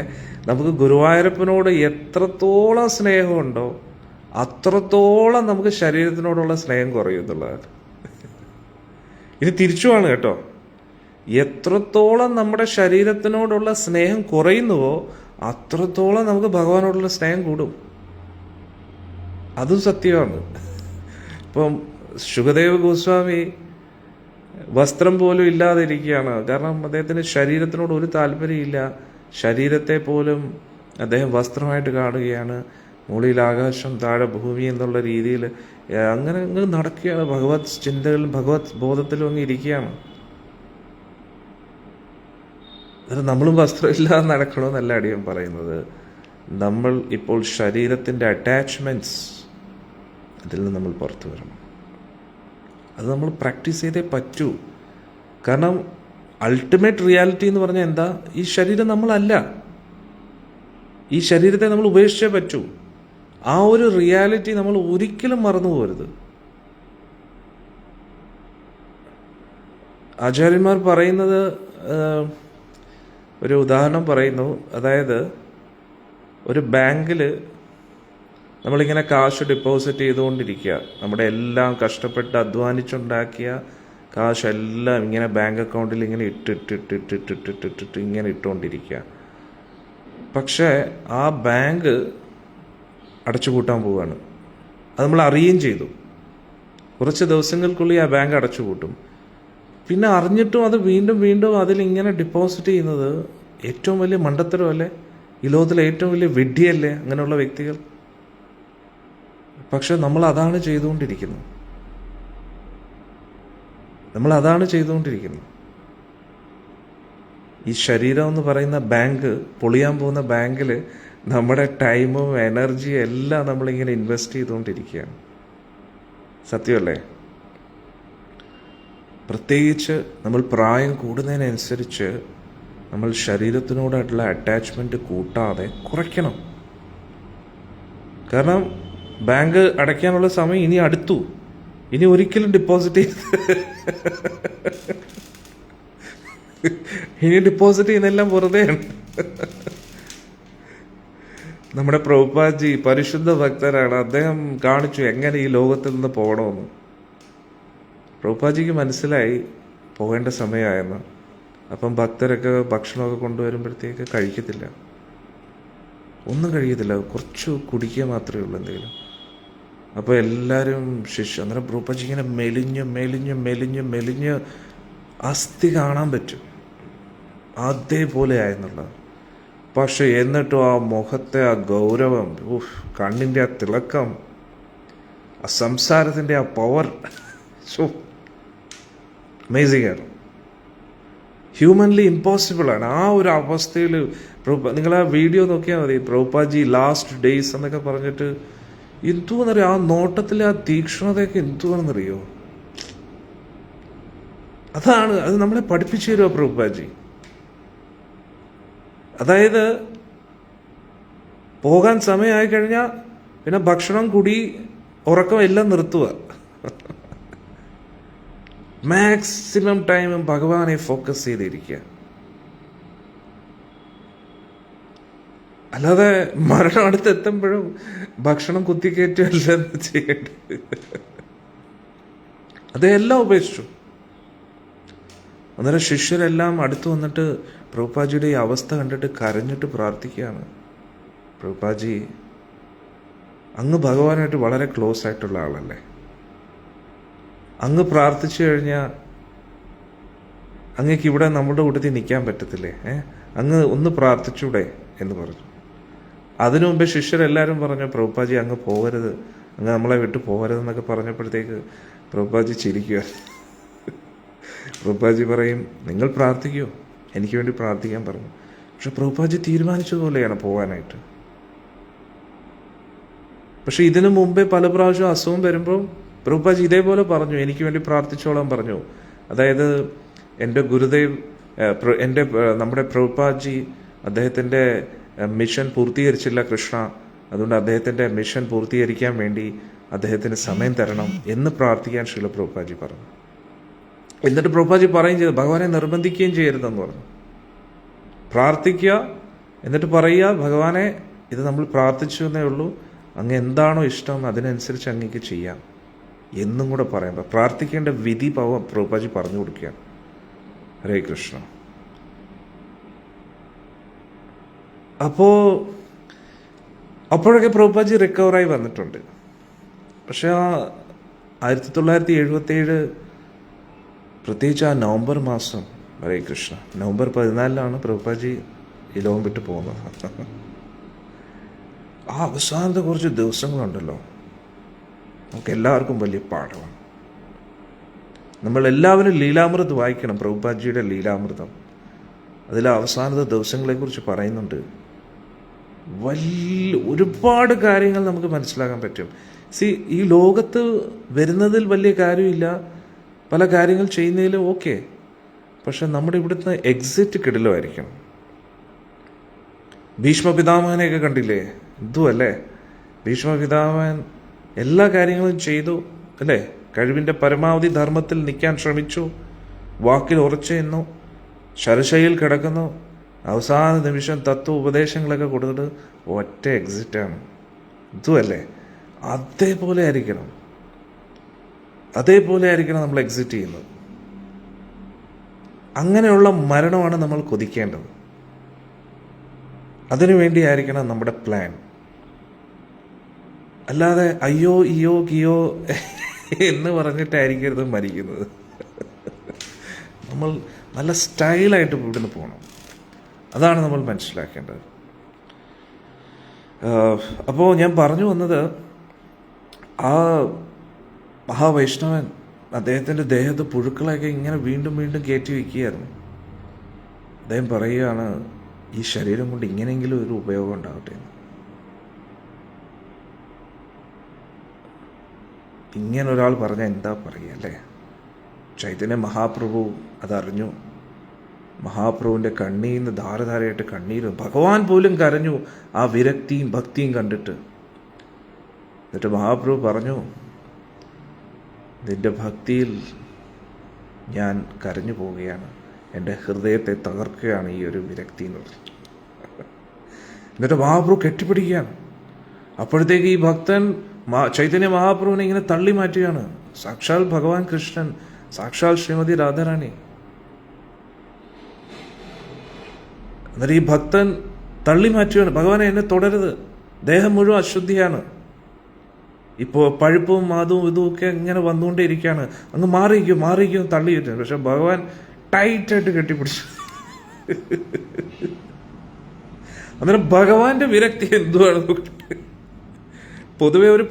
നമുക്ക് ഗുരുവായൂരപ്പനോട് എത്രത്തോളം സ്നേഹമുണ്ടോ അത്രത്തോളം നമുക്ക് ശരീരത്തിനോടുള്ള സ്നേഹം കുറയും എന്നുള്ളതാണ്. ഇത് തിരിച്ചുമാണ് കേട്ടോ. എത്രത്തോളം നമ്മുടെ ശരീരത്തിനോടുള്ള സ്നേഹം കുറയുന്നുവോ അത്രത്തോളം നമുക്ക് ഭഗവാനോടുള്ള സ്നേഹം കൂടും. അതും സത്യമാണ്. ഇപ്പം ശുകദേവ ഗോസ്വാമി വസ്ത്രം പോലും ഇല്ലാതെ ഇരിക്കുകയാണ്. കാരണം അദ്ദേഹത്തിന് ശരീരത്തിനോട് ഒരു താല്പര്യമില്ല. ശരീരത്തെ പോലും അദ്ദേഹം വസ്ത്രമായിട്ട് കാണുകയാണ്. മുകളിൽ ആകാശം, താഴെ ഭൂമി എന്നുള്ള രീതിയിൽ അങ്ങനെ അങ്ങ് നടക്കുകയാണ്. ഭഗവത് ചിന്തകളിലും ഭഗവത് ബോധത്തിലും അങ്ങ് ഇരിക്കുകയാണ്. നമ്മളും വസ്ത്രമില്ലാതെ നടക്കണമെന്നല്ല അടിയൻ പറയുന്നത്. നമ്മൾ ഇപ്പോൾ ശരീരത്തിൻ്റെ അറ്റാച്ച്മെൻറ്റ്സ് അതിൽ നിന്ന് നമ്മൾ പുറത്തു വരണം. അത് നമ്മൾ പ്രാക്ടീസ് ചെയ്തേ പറ്റൂ. കാരണം അൾട്ടിമേറ്റ് റിയാലിറ്റി എന്ന് പറഞ്ഞാൽ എന്താ? ഈ ശരീരം നമ്മളല്ല. ഈ ശരീരത്തെ നമ്മൾ ഉപേക്ഷിച്ചേ പറ്റൂ. ആ ഒരു റിയാലിറ്റി നമ്മൾ ഒരിക്കലും മറന്നു പോകരുത്. ആചാര്യന്മാർ പറയുന്നത്, ഒരു ഉദാഹരണം പറയുന്നു. അതായത് ഒരു ബാങ്കിൽ നമ്മളിങ്ങനെ കാശ് ഡെപ്പോസിറ്റ് ചെയ്തുകൊണ്ടിരിക്കുക. നമ്മുടെ എല്ലാം കഷ്ടപ്പെട്ട് അധ്വാനിച്ചുണ്ടാക്കിയ കാശെല്ലാം ഇങ്ങനെ ബാങ്ക് അക്കൗണ്ടിൽ ഇങ്ങനെ ഇട്ടിട്ടിട്ടിട്ടിട്ടിട്ടിട്ടിട്ട് ഇങ്ങനെ ഇട്ടുകൊണ്ടിരിക്കുക. പക്ഷേ ആ ബാങ്ക് അടച്ചുപൂട്ടാൻ പോവുകയാണ്. അത് നമ്മൾ അറിയുകയും ചെയ്തു. കുറച്ച് ദിവസങ്ങൾക്കുള്ളിൽ ആ ബാങ്ക് അടച്ചുപൂട്ടും. പിന്നെ അറിഞ്ഞിട്ടും അത് വീണ്ടും വീണ്ടും അതിലിങ്ങനെ ഡെപ്പോസിറ്റ് ചെയ്യുന്നത് ഏറ്റവും വലിയ മണ്ടത്തരമല്ലേ? ഈ ലോകത്തിലെ ഏറ്റവും വലിയ വിഡ്ഢിയല്ലേ അങ്ങനെയുള്ള വ്യക്തികൾ? പക്ഷെ നമ്മൾ അതാണ് ചെയ്തുകൊണ്ടിരിക്കുന്നത്. ഈ ശരീരം എന്ന് പറയുന്ന ബാങ്ക്, പൊളിയാൻ പോകുന്ന ബാങ്കിൽ നമ്മുടെ ടൈമും എനർജിയും എല്ലാം നമ്മളിങ്ങനെ ഇൻവെസ്റ്റ് ചെയ്തുകൊണ്ടിരിക്കുകയാണ്. സത്യമല്ലേ? പ്രത്യേകിച്ച് നമ്മൾ പ്രായം കൂടുന്നതിനനുസരിച്ച് നമ്മൾ ശരീരത്തിനോടായിട്ടുള്ള അറ്റാച്ച്മെൻറ്റ് കൂട്ടാതെ കുറയ്ക്കണം. കാരണം ബാങ്ക് അടയ്ക്കാനുള്ള സമയം ഇനി അടുത്തു. ഇനി ഒരിക്കലും ഡെപ്പോസിറ്റ് ചെയ്യുന്നതെല്ലാം വെറുതെയാണ്. നമ്മുടെ പ്രഭുപാദ്ജി പരിശുദ്ധ ഭക്തരാണ്. അദ്ദേഹം കാണിച്ചു എങ്ങനെ ഈ ലോകത്തിൽ നിന്ന് പോകണമെന്ന്. പ്രഭുപാദ്ജിക്ക് മനസ്സിലായി പോകേണ്ട സമയമായെന്ന്. അപ്പം ഭക്തരൊക്കെ ഭക്ഷണമൊക്കെ കൊണ്ടുവരുമ്പോഴത്തേക്ക് കഴിക്കത്തില്ല. ഒന്നും കഴിയത്തില്ല, കുറച്ച് കുടിക്കുക മാത്രമേ ഉള്ളൂ എന്തെങ്കിലും. അപ്പോൾ എല്ലാവരും അന്നേരം പ്രഭുപാജി ഇങ്ങനെ മെലിഞ്ഞ് മെലിഞ്ഞ് മെലിഞ്ഞ് മെലിഞ്ഞ് അസ്ഥി കാണാൻ പറ്റും, അതേപോലെ ആയെന്നുള്ളത്. പക്ഷെ എന്നിട്ടും ആ മുഖത്തെ ആ ഗൗരവം, കണ്ണിൻ്റെ ആ തിളക്കം, ആ സംസാരത്തിൻ്റെ ആ പവർ, അമേസിംഗ് ആണ്. ഹ്യൂമൻലി ഇമ്പോസിബിളാണ്. ആ ഒരു അവസ്ഥയിൽ നിങ്ങൾ ആ വീഡിയോ നോക്കിയാൽ മതി. പ്രഭുപാജി ലാസ്റ്റ് ഡേയ്സ് എന്നൊക്കെ പറഞ്ഞിട്ട് എന്തുവെന്നറിയോ, ആ നോട്ടത്തിലെ ആ തീക്ഷ്ണതയൊക്കെ എന്തുവാണെന്നറിയോ. അത് നമ്മളെ പഠിപ്പിച്ചു തരുമോ പ്രഭുപാജി. അതായത് പോകാൻ സമയമായി കഴിഞ്ഞാൽ പിന്നെ ഭക്ഷണം, കുടി, ഉറക്കം എല്ലാം നിർത്തുക. മാക്സിമം ടൈമും ഭഗവാനെ ഫോക്കസ് ചെയ്തിരിക്കുക. അല്ലാതെ മരണം അടുത്തെത്തുമ്പോഴും ഭക്ഷണം കുത്തിക്കയറ്റുമല്ല ചെയ്യേണ്ടത്. അതെല്ലാം ഉപേക്ഷിച്ചു. അന്നേരം ശിഷ്യരെല്ലാം അടുത്ത് വന്നിട്ട് പ്രഭുപാജിയുടെ ഈ അവസ്ഥ കണ്ടിട്ട് കരഞ്ഞിട്ട് പ്രാർത്ഥിക്കുകയാണ്. പ്രഭുപാജി, അങ്ങ് ഭഗവാനായിട്ട് വളരെ ക്ലോസ് ആയിട്ടുള്ള ആളല്ലേ, അങ്ങ് പ്രാർത്ഥിച്ചു കഴിഞ്ഞാൽ അങ്ങക്ക് ഇവിടെ നമ്മുടെ കൂട്ടത്തിൽ നിൽക്കാൻ പറ്റത്തില്ലേ? അങ്ങ് ഒന്ന് പ്രാർത്ഥിച്ചൂടെ എന്ന് പറഞ്ഞു. അതിനു മുമ്പേ ശിഷ്യരെല്ലാവരും പറഞ്ഞു, പ്രഭുപാജി അങ്ങ് പോകരുത്, അങ്ങ് നമ്മളെ വിട്ടു പോകരുതെന്നൊക്കെ പറഞ്ഞപ്പോഴത്തേക്ക് പ്രഭുപാജി ചിരിക്കുക. പ്രഭുപാജി പറയും, നിങ്ങൾ പ്രാർത്ഥിക്കുമോ, എനിക്ക് വേണ്ടി പ്രാർത്ഥിക്കാൻ പറഞ്ഞു. പക്ഷെ പ്രഭുപാജി തീരുമാനിച്ചതുപോലെയാണ് പോകാനായിട്ട്. പക്ഷെ ഇതിനു മുമ്പേ പല പ്രാവശ്യം അസുഖം വരുമ്പോൾ പ്രഭുപാജി ഇതേപോലെ പറഞ്ഞു, എനിക്ക് വേണ്ടി പ്രാർത്ഥിച്ചോളാൻ പറഞ്ഞു. അതായത് എൻ്റെ ഗുരുദേവ്, നമ്മുടെ പ്രഭുപാജി അദ്ദേഹത്തിൻ്റെ മിഷൻ പൂർത്തീകരിച്ചില്ല കൃഷ്ണ, അതുകൊണ്ട് അദ്ദേഹത്തിൻ്റെ മിഷൻ പൂർത്തീകരിക്കാൻ വേണ്ടി അദ്ദേഹത്തിന് സമയം തരണം എന്ന് പ്രാർത്ഥിക്കാൻ ശ്രീല പ്രഭുപാജി പറഞ്ഞു. എന്നിട്ട് പ്രഭുപാജി പറയുകയും ചെയ്തു, ഭഗവാനെ നിർബന്ധിക്കുകയും ചെയ്യരുതെന്ന് പറഞ്ഞു. പ്രാർത്ഥിക്കുക, എന്നിട്ട് പറയുക, ഭഗവാനെ ഇത് നമ്മൾ പ്രാർത്ഥിച്ചു എന്നേ ഉള്ളൂ, അങ്ങ് എന്താണോ ഇഷ്ടം അതിനനുസരിച്ച് അങ്ങേക്ക് ചെയ്യാം എന്നും കൂടെ പറയാം. പ്രാർത്ഥിക്കേണ്ട വിധി പ്രഭുപാജി പറഞ്ഞു കൊടുക്കുകയാണ്. ഹരേ കൃഷ്ണ. അപ്പോഴൊക്കെ പ്രഭുപാജി റിക്കവറായി വന്നിട്ടുണ്ട്. പക്ഷെ ആ 1977 പ്രത്യേകിച്ച് ആ നവംബർ മാസം, ഹരേ കൃഷ്ണ, നവംബർ 14 പ്രഭുപാജി ഈ ലോകം വിട്ട് പോകുന്നത്. ആ അവസാനത്തെ കുറച്ച് ദിവസങ്ങളുണ്ടല്ലോ, നമുക്ക് എല്ലാവർക്കും വലിയ പാഠമാണ്. നമ്മളെല്ലാവരും ലീലാമൃത് വായിക്കണം, പ്രഭുപാജിയുടെ ലീലാമൃതം. അതിൽ അവസാനത്തെ ദിവസങ്ങളെക്കുറിച്ച് പറയുന്നുണ്ട്. ഒരുപാട് കാര്യങ്ങൾ നമുക്ക് മനസ്സിലാക്കാൻ പറ്റും. ഈ ലോകത്ത് വരുന്നതിൽ വലിയ കാര്യമില്ല, പല കാര്യങ്ങൾ ചെയ്യുന്നതിലും ഓക്കെ, പക്ഷെ നമ്മുടെ ഇവിടുത്തെ എക്സിറ്റ് കിടിലമായിരിക്കണം. ഭീഷ്മ പിതാമഹനെയൊക്കെ കണ്ടില്ലേ, എന്തുവല്ലേ ഭീഷ്മ പിതാമഹൻ എല്ലാ കാര്യങ്ങളും ചെയ്തു അല്ലേ, കഴിവിൻ്റെ പരമാവധി ധർമ്മത്തിൽ നിൽക്കാൻ ശ്രമിച്ചു, വാക്കിൽ ഉറച്ചു നിന്നു, ശരശയിൽ കിടക്കുന്നു, അവസാന നിമിഷം തത്വ ഉപദേശങ്ങളൊക്കെ കൊടുത്തിട്ട് ഒറ്റ എക്സിറ്റാണ്. ഇതുമല്ലേ, അതേപോലെ ആയിരിക്കണം നമ്മൾ എക്സിറ്റ് ചെയ്യുന്നത്. അങ്ങനെയുള്ള മരണമാണ് നമ്മൾ കൊതിക്കേണ്ടത്. അതിനുവേണ്ടി ആയിരിക്കണം നമ്മുടെ പ്ലാൻ. അല്ലാതെ അയ്യോ ഇയോ കിയോ എന്ന് പറഞ്ഞിട്ടായിരിക്കരുത് മരിക്കുന്നത്. നമ്മൾ നല്ല സ്റ്റൈലായിട്ട് ഇവിടുന്ന് പോകണം. അതാണ് നമ്മൾ മനസ്സിലാക്കേണ്ടത്. അപ്പോൾ ഞാൻ പറഞ്ഞു വന്നത്, ആ മഹാവൈഷ്ണവൻ അദ്ദേഹത്തിൻ്റെ ദേഹത്ത് പുഴുക്കളൊക്കെ ഇങ്ങനെ വീണ്ടും വീണ്ടും കയറ്റി വയ്ക്കുകയായിരുന്നു. അദ്ദേഹം പറയുകയാണ്, ഈ ശരീരം കൊണ്ട് ഇങ്ങനെയെങ്കിലും ഒരു ഉപയോഗം ഉണ്ടാവട്ടെ എന്ന്. ഇങ്ങനെ ഒരാൾ പറഞ്ഞാൽ എന്താ പറയുക അല്ലേ? ചൈതന്യ മഹാപ്രഭു അതറിഞ്ഞു. മഹാപ്രഭുവിൻ്റെ കണ്ണീരിൽ നിന്ന് ധാരധാരയായിട്ട് കണ്ണീരും, ഭഗവാൻ പോലും കരഞ്ഞു ആ വിരക്തിയും ഭക്തിയും കണ്ടിട്ട്. എന്നിട്ട് മഹാപ്രഭു പറഞ്ഞു, നിന്റെ ഭക്തിയിൽ ഞാൻ കരഞ്ഞു പോവുകയാണ്, എൻ്റെ ഹൃദയത്തെ തകർക്കുകയാണ് ഈ ഒരു വിരക്തി എന്ന് പറഞ്ഞു. എന്നിട്ട് മഹാപ്രഭു കെട്ടിപ്പിടിക്കുകയാണ്. അപ്പോഴത്തേക്ക് ഈ ഭക്തൻ ചൈതന്യ മഹാപ്രഭുവിനെ ഇങ്ങനെ തള്ളി മാറ്റുകയാണ്. സാക്ഷാൽ ഭഗവാൻ കൃഷ്ണൻ, സാക്ഷാൽ ശ്രീമതി രാധാറാണി. എന്നിട്ട് ഈ ഭക്തൻ തള്ളി മാറ്റുകയാണ്. ഭഗവാനെ എന്നെ തുടരുത്, ദേഹം മുഴുവൻ അശുദ്ധിയാണ്, ഇപ്പോൾ പഴുപ്പും അതും ഇതുമൊക്കെ ഇങ്ങനെ വന്നുകൊണ്ടേയിരിക്കുകയാണ്, അങ്ങ് മാറിയിരിക്കും തള്ളിയിട്ട്. പക്ഷെ ഭഗവാൻ ടൈറ്റായിട്ട് കെട്ടിപ്പിടിച്ചു. അന്നേരം ഭഗവാന്റെ വിരക്തി എന്തുവാണ്? പൊതുവെ ഒരു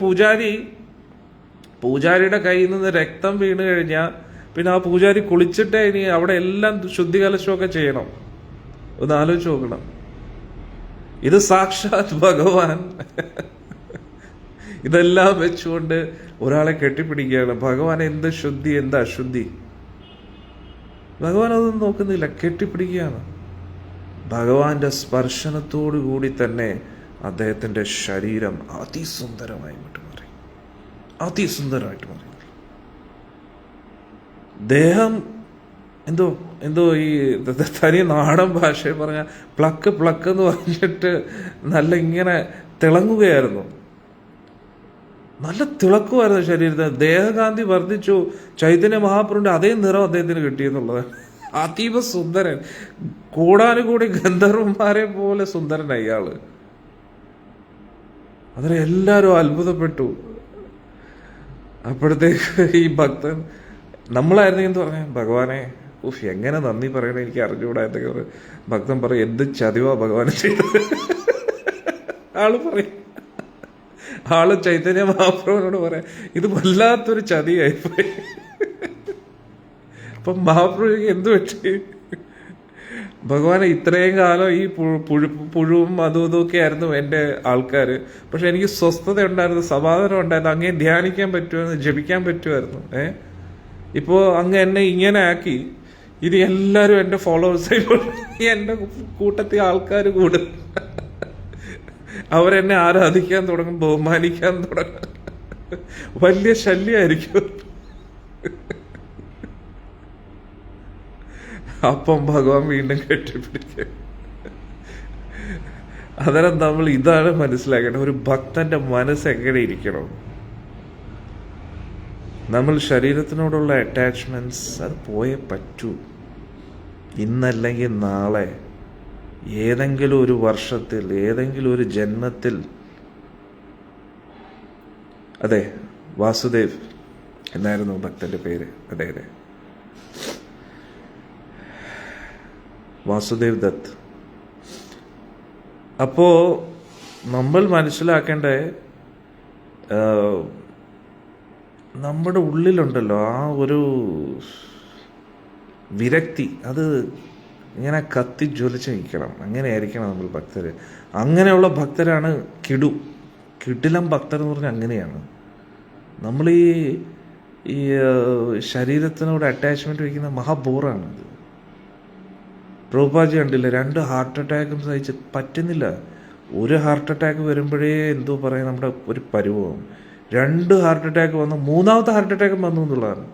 പൂജാരിയുടെ കയ്യിൽ നിന്ന് രക്തം വീണ് കഴിഞ്ഞാൽ പിന്നെ ആ പൂജാരി കുളിച്ചിട്ടേ ഇനി അവിടെ എല്ലാം ശുദ്ധികലശമൊക്കെ ചെയ്യണം. ഒന്ന് ആലോചിച്ച് നോക്കണം. ഇത് സാക്ഷാത് ഭഗവാൻ ഇതെല്ലാം വെച്ചുകൊണ്ട് ഒരാളെ കെട്ടിപ്പിടിക്കുകയാണ്. ഭഗവാൻ എന്ത് ശുദ്ധി, എന്ത് അശുദ്ധി, ഭഗവാൻ അതൊന്നും നോക്കുന്നില്ല, കെട്ടിപ്പിടിക്കുകയാണ്. ഭഗവാന്റെ സ്പർശനത്തോടു കൂടി തന്നെ അദ്ദേഹത്തിന്റെ ശരീരം അതിസുന്ദരമായിട്ട് മാറി. ദേഹം എന്തോ ഈ തനി നാടൻ ഭാഷയിൽ പറഞ്ഞ പ്ലക്ക് എന്ന് പറഞ്ഞിട്ട് നല്ല ഇങ്ങനെ തിളങ്ങുകയായിരുന്നു, നല്ല തിളക്കുമായിരുന്നു ശരീരത്തിന്. ദേഹകാന്തി വർദ്ധിച്ചു. ചൈതന്യ മഹാപ്രഭുവിന്റെ അതേ നിറം അദ്ദേഹത്തിന് കിട്ടിയെന്നുള്ളതാണ്. അതീവ സുന്ദരൻ, കൂടാനുകൂടി ഗന്ധർവന്മാരെ പോലെ സുന്ദരനായി ഇയാള്. അതിന് എല്ലാവരും അത്ഭുതപ്പെട്ടു. അപ്പോഴത്തേക്ക് ഈ ഭക്തൻ, നമ്മളായിരുന്നെങ്കിൽ പറഞ്ഞ ഭഗവാനെ എങ്ങനെ നന്ദി പറയണേ, എനിക്ക് അറിഞ്ഞുകൂടാ എന്തൊക്കെ. ഭക്തൻ പറയും, എന്ത് ചതിവാ ഭഗവാനെ ചെയ്തത്. ആള് ചൈതന്യ മഹാപ്രഭുവിനോട് പറയാം, ഇത് വല്ലാത്തൊരു ചതിയായിപ്പോയി. അപ്പം മഹാപ്രഭുക്ക് എന്ത് പറ്റി? ഭഗവാനെ ഇത്രയും കാലം ഈ പുഴുവും ഇതൊക്കെ ആയിരുന്നു എൻ്റെ ആൾക്കാർ, പക്ഷെ എനിക്ക് സ്വസ്ഥത ഉണ്ടായിരുന്നു, സമാധാനം ഉണ്ടായിരുന്നു, അങ്ങേ ധ്യാനിക്കാൻ പറ്റുമായിരുന്നു, ജപിക്കാൻ പറ്റുമായിരുന്നു. ഇപ്പോൾ അങ്ങ് എന്നെ ഇങ്ങനെ ആക്കി, ഇനി എല്ലാവരും എൻ്റെ ഫോളോവേഴ്സായി, എൻ്റെ കൂട്ടത്തിൽ ആൾക്കാർ കൂടും, അവരെന്നെ ആരാധിക്കാൻ തുടങ്ങും, ബഹുമാനിക്കാൻ തുടങ്ങും, വലിയ ശല്യമായിരിക്കും. അപ്പം ഭഗവാൻ വീണ്ടും കെട്ടിപ്പിടിക്കുക. അന്നേരം നമ്മൾ ഇതാണ് മനസ്സിലാക്കേണ്ടത്, ഒരു ഭക്തന്റെ മനസ്സ് എങ്ങനെ ഇരിക്കണം. നമ്മൾ ശരീരത്തിനോടുള്ള അറ്റാച്ച്മെന്റ്സ് അത് പോയേ പറ്റൂ. ഇന്നല്ലെങ്കിൽ നാളെ, ഏതെങ്കിലും ഒരു വർഷത്തിൽ, ഏതെങ്കിലും ഒരു ജന്മത്തിൽ. അതെ, വാസുദേവ് എന്നായിരുന്നു ഭക്തന്റെ പേര്. അതെ, വാസുദേവ് ദത്ത്. അപ്പോ നമ്മൾ മനസ്സിലാക്കേണ്ട, നമ്മുടെ ഉള്ളിലുണ്ടല്ലോ ആ ഒരു വിരക്തി, അത് ഇങ്ങനെ കത്തി ജ്വലിച്ച് നിൽക്കണം. അങ്ങനെ ആയിരിക്കണം നമ്മൾ ഭക്തര്. അങ്ങനെയുള്ള ഭക്തരാണ് കിടിലം ഭക്തർ എന്ന് പറഞ്ഞാൽ അങ്ങനെയാണ്. നമ്മൾ ഈ ശരീരത്തിനോട് അറ്റാച്ച്മെന്റ് വയ്ക്കുന്ന മഹാബോറാണ് അത്. പ്രഭുപാജി കണ്ടില്ല, 2 ഹാർട്ട് അറ്റാക്കും സഹിച്ച് പറ്റുന്നില്ല. ഒരു ഹാർട്ട് അറ്റാക്ക് വരുമ്പോഴേ എന്തോ പറയാം, നമ്മുടെ ഒരു പരുവം. 2 ഹാർട്ട് അറ്റാക്ക് വന്നു, 3ാമത്തെ ഹാർട്ട് അറ്റാക്കും വന്നു എന്നുള്ളതാണ്.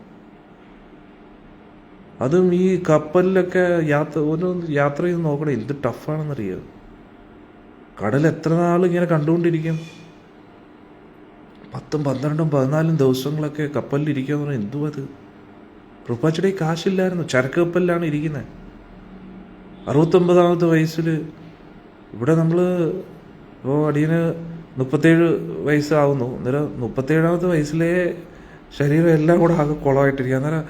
അതും ഈ കപ്പലിലൊക്കെ യാത്ര ചെയ്ത് നോക്കണം, എന്ത് ടഫാണെന്നറിയാം. കടൽ എത്ര നാൾ ഇങ്ങനെ കണ്ടുകൊണ്ടിരിക്കും? 10, 12, 14 ദിവസങ്ങളൊക്കെ കപ്പലിലിരിക്കുക എന്ന് പറഞ്ഞാൽ എന്തുവാ അത്? പ്രഭുപാജിയുടെ കാശില്ലായിരുന്നു, ചരക്ക് കപ്പലിലാണ് ഇരിക്കുന്നത്. 69ാമത്തെ വയസ്സിൽ ഇവിടെ നമ്മൾ ഇപ്പോൾ അടിയന് 37 വയസ്സാവുന്നു. അന്നേരം 37ാമത്തെ വയസ്സിലെ ശരീരം എല്ലാം കൂടെ ആകെ കുളമായിട്ടിരിക്കുക. അന്നേരം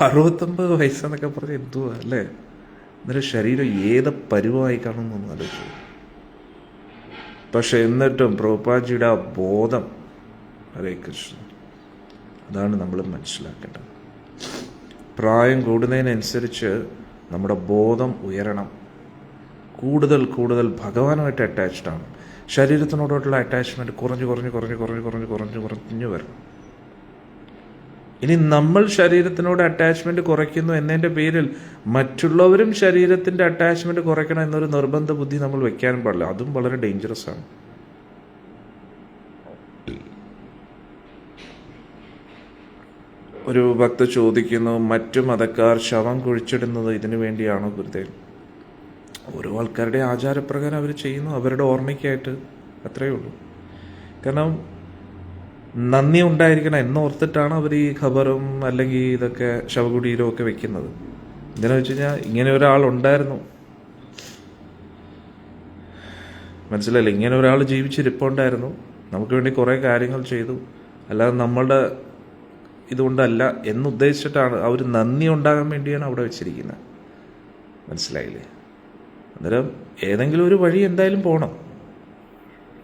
69 വയസ്സെന്നൊക്കെ പറഞ്ഞാൽ എന്തുവാ അല്ലേ? അന്നേരം ശരീരം ഏത് പരുവമായി കാണുമെന്നൊന്നും ആലോചിച്ചു. പക്ഷെ എന്നിട്ടും പ്രഭുപാജിയുടെ ആ ബോധം, ഹരേ കൃഷ്ണ, അതാണ് നമ്മൾ മനസ്സിലാക്കേണ്ടത്. പ്രായം കൂടുന്നതിനനുസരിച്ച് നമ്മുടെ ബോധം ഉയരണം. കൂടുതൽ ഭഗവാനുമായിട്ട് അറ്റാച്ച്ഡ് ആണ്. ശരീരത്തിനോടുള്ള അറ്റാച്ച്മെന്റ് കുറഞ്ഞു വരണം. ഇനി നമ്മൾ ശരീരത്തിനോട് അറ്റാച്ച്മെന്റ് കുറയ്ക്കുന്നു എന്നതിൻ്റെ പേരിൽ മറ്റുള്ളവരും ശരീരത്തിന്റെ അറ്റാച്ച്മെന്റ് കുറയ്ക്കണം എന്നൊരു നിർബന്ധ ബുദ്ധി നമ്മൾ വെക്കാനും പാടില്ല. അതും വളരെ ഡേഞ്ചറസ് ആണ്. ഒരു ഭക്ത ചോദിക്കുന്നു, മറ്റു മതക്കാർ ശവം കുഴിച്ചിടുന്നത് ഇതിനു വേണ്ടിയാണോ ഗുരുദേവൻ? ഓരോ ആൾക്കാരുടെ ആചാരപ്രകാരം അവർ ചെയ്യുന്നു, അവരുടെ ഓർമ്മയ്ക്കായിട്ട്, അത്രയേ ഉള്ളൂ. കാരണം നന്ദി ഉണ്ടായിരിക്കണം എന്നോർത്തിട്ടാണ് അവർ ഈ ഖബറും അല്ലെങ്കിൽ ഇതൊക്കെ ശവകുടീരവും ഒക്കെ വെക്കുന്നത്. എന്തിനാ വെച്ച് കഴിഞ്ഞാൽ ഇങ്ങനെ ഒരാളുണ്ടായിരുന്നു, മനസ്സിലായില്ല, ഇങ്ങനെ ഒരാൾ ജീവിച്ചിരിപ്പുണ്ടായിരുന്നു, നമുക്ക് വേണ്ടി കുറേ കാര്യങ്ങൾ ചെയ്തു, അല്ലാതെ നമ്മളുടെ ഇതുകൊണ്ടല്ല എന്നുദ്ദേശിച്ചിട്ടാണ്, ആ ഒരു നന്ദി ഉണ്ടാകാൻ വേണ്ടിയാണ് അവിടെ വെച്ചിരിക്കുന്നത്. മനസ്സിലായില്ലേ? അന്നേരം ഏതെങ്കിലും ഒരു വഴി എന്തായാലും പോകണം.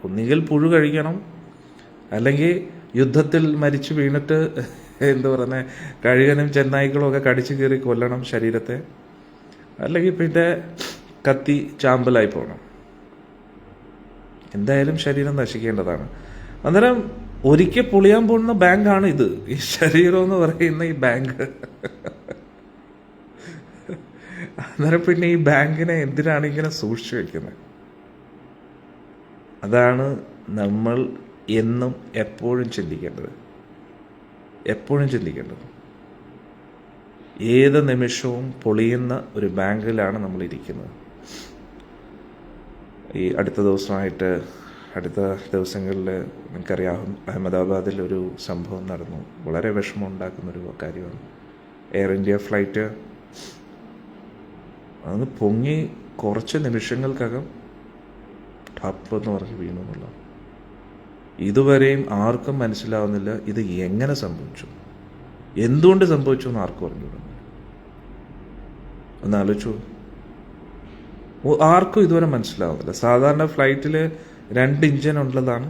ഒന്നുകിൽ പുഴു കഴിക്കണം, അല്ലെങ്കിൽ യുദ്ധത്തിൽ മരിച്ചു വീണിട്ട് എന്താ പറയുന്നത്, കഴുകനും ചെന്നായ്ക്കളും ഒക്കെ കടിച്ചു കീറി കൊല്ലണം ശരീരത്തെ, അല്ലെങ്കിൽ പിന്നെ കത്തി ചാമ്പലായി പോകണം. എന്തായാലും ശരീരം നശിക്കേണ്ടതാണ്. അന്നേരം ഒരിക്കൽ പൊളിയാൻ പോകുന്ന ബാങ്കാണ് ഇത്, ഈ ശരീരം എന്ന് പറയുന്ന ഈ ബാങ്ക്. അന്നേരം പിന്നെ ഈ ബാങ്കിനെ എന്തിനാണ് ഇങ്ങനെ സൂക്ഷിച്ചു വെക്കുന്നത്? അതാണ് നമ്മൾ എന്നും എപ്പോഴും ചിന്തിക്കേണ്ടത്. ഏത് നിമിഷവും പൊളിയുന്ന ഒരു ബാങ്കിലാണ് നമ്മൾ ഇരിക്കുന്നത്. ഈ അടുത്ത ദിവസങ്ങളിൽ നിങ്ങൾക്കറിയാം, അഹമ്മദാബാദിൽ ഒരു സംഭവം നടന്നു. വളരെ വിഷമം ഉണ്ടാക്കുന്നൊരു കാര്യമാണ്. എയർ ഇന്ത്യ ഫ്ലൈറ്റ് അത് പൊങ്ങി കുറച്ച് നിമിഷങ്ങൾക്കകം ടപ്പ് എന്ന് പറഞ്ഞ് വീണു എന്നുള്ളത്. ഇതുവരെയും ആർക്കും മനസ്സിലാവുന്നില്ല ഇത് എങ്ങനെ സംഭവിച്ചു, എന്തുകൊണ്ട് സംഭവിച്ചു എന്ന് ആർക്കും അറിഞ്ഞൂടാ. ഒന്ന് ആലോചിച്ചു, ആർക്കും ഇതുവരെ മനസ്സിലാവുന്നില്ല. സാധാരണ ഫ്ലൈറ്റിൽ 2 ഇഞ്ചൻ ഉള്ളതാണ്.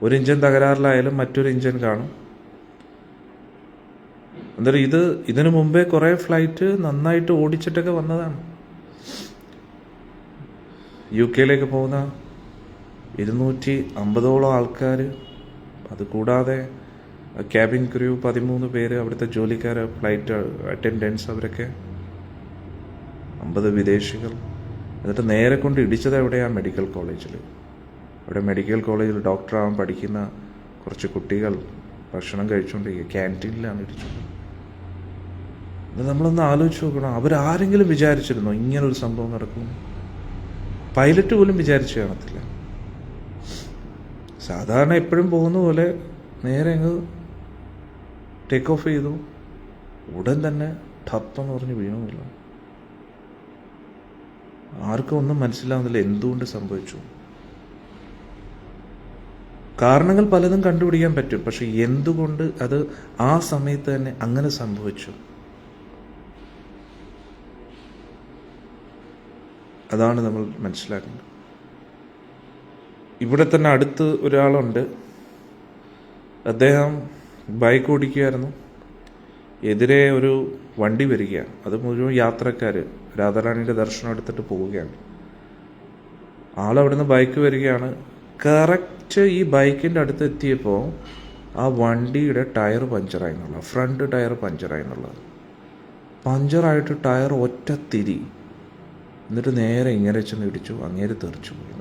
ഒരു ഇഞ്ചൻ തകരാറിലായാലും മറ്റൊരു ഇഞ്ചൻ കാണും. അന്നേരം ഇതിനു മുമ്പേ കുറേ ഫ്ലൈറ്റ് നന്നായിട്ട് ഓടിച്ചിട്ടൊക്കെ വന്നതാണ്. UK പോകുന്ന 250ഓളം ആൾക്കാർ, അതുകൂടാതെ ക്യാബിൻ ക്രൂ 13 പേര്, അവിടുത്തെ ജോലിക്കാർ, ഫ്ലൈറ്റ് അറ്റൻഡൻസ്, അവരൊക്കെ 50 വിദേശികൾ. എന്നിട്ട് നേരെ കൊണ്ട് ഇടിച്ചത് എവിടെയാണ്? മെഡിക്കൽ കോളേജിൽ. അവിടെ മെഡിക്കൽ കോളേജിൽ ഡോക്ടറാവാൻ പഠിക്കുന്ന കുറച്ച് കുട്ടികൾ ഭക്ഷണം കഴിച്ചുകൊണ്ടിരിക്കുക, ക്യാൻറ്റീനിലാണ് ഇടിച്ചത്. അത് നമ്മളൊന്ന് ആലോചിച്ച് നോക്കണം. അവരാരെങ്കിലും വിചാരിച്ചിരുന്നോ ഇങ്ങനൊരു സംഭവം നടക്കും? പൈലറ്റ് പോലും വിചാരിച്ചു കാണത്തില്ല. സാധാരണ എപ്പോഴും പോകുന്ന പോലെ നേരെ അങ്ങ് ടേക്ക് ഓഫ് ചെയ്തു, ഉടൻ തന്നെ ടപ്പെന്ന് പറഞ്ഞ് വീണുമില്ല. ആർക്കും ഒന്നും മനസ്സിലാവുന്നില്ല എന്തുകൊണ്ട് സംഭവിച്ചു. കാരണങ്ങൾ പലതും കണ്ടുപിടിക്കാൻ പറ്റും, പക്ഷെ എന്തുകൊണ്ട് അത് ആ സമയത്ത് തന്നെ അങ്ങനെ സംഭവിച്ചു, അതാണ് നമ്മൾ മനസ്സിലാക്കേണ്ടത്. ഇവിടെ തന്നെ അടുത്ത് ഒരാളുണ്ട്, അദ്ദേഹം ബൈക്ക് ഓടിക്കുകയായിരുന്നു. എതിരെ ഒരു വണ്ടി വരികയാണ്. അത് മുഴുവൻ യാത്രക്കാർ രാധാറാണിയുടെ ദർശനം എടുത്തിട്ട് പോവുകയാണ്. ആളവിടുന്ന് ബൈക്ക് വരികയാണ്. കറക്റ്റ് ഈ ബൈക്കിൻ്റെ അടുത്ത് എത്തിയപ്പോൾ ആ വണ്ടിയുടെ ടയർ പഞ്ചറായി എന്നുള്ളത്, ഫ്രണ്ട് ടയർ പഞ്ചറായി എന്നുള്ളത്. പഞ്ചറായിട്ട് ടയർ ഒറ്റ തിരി, എന്നിട്ട് നേരെ ഇങ്ങനെ ചെന്ന് ഇടിച്ചു, അങ്ങേര് തെറിച്ചു പോയി.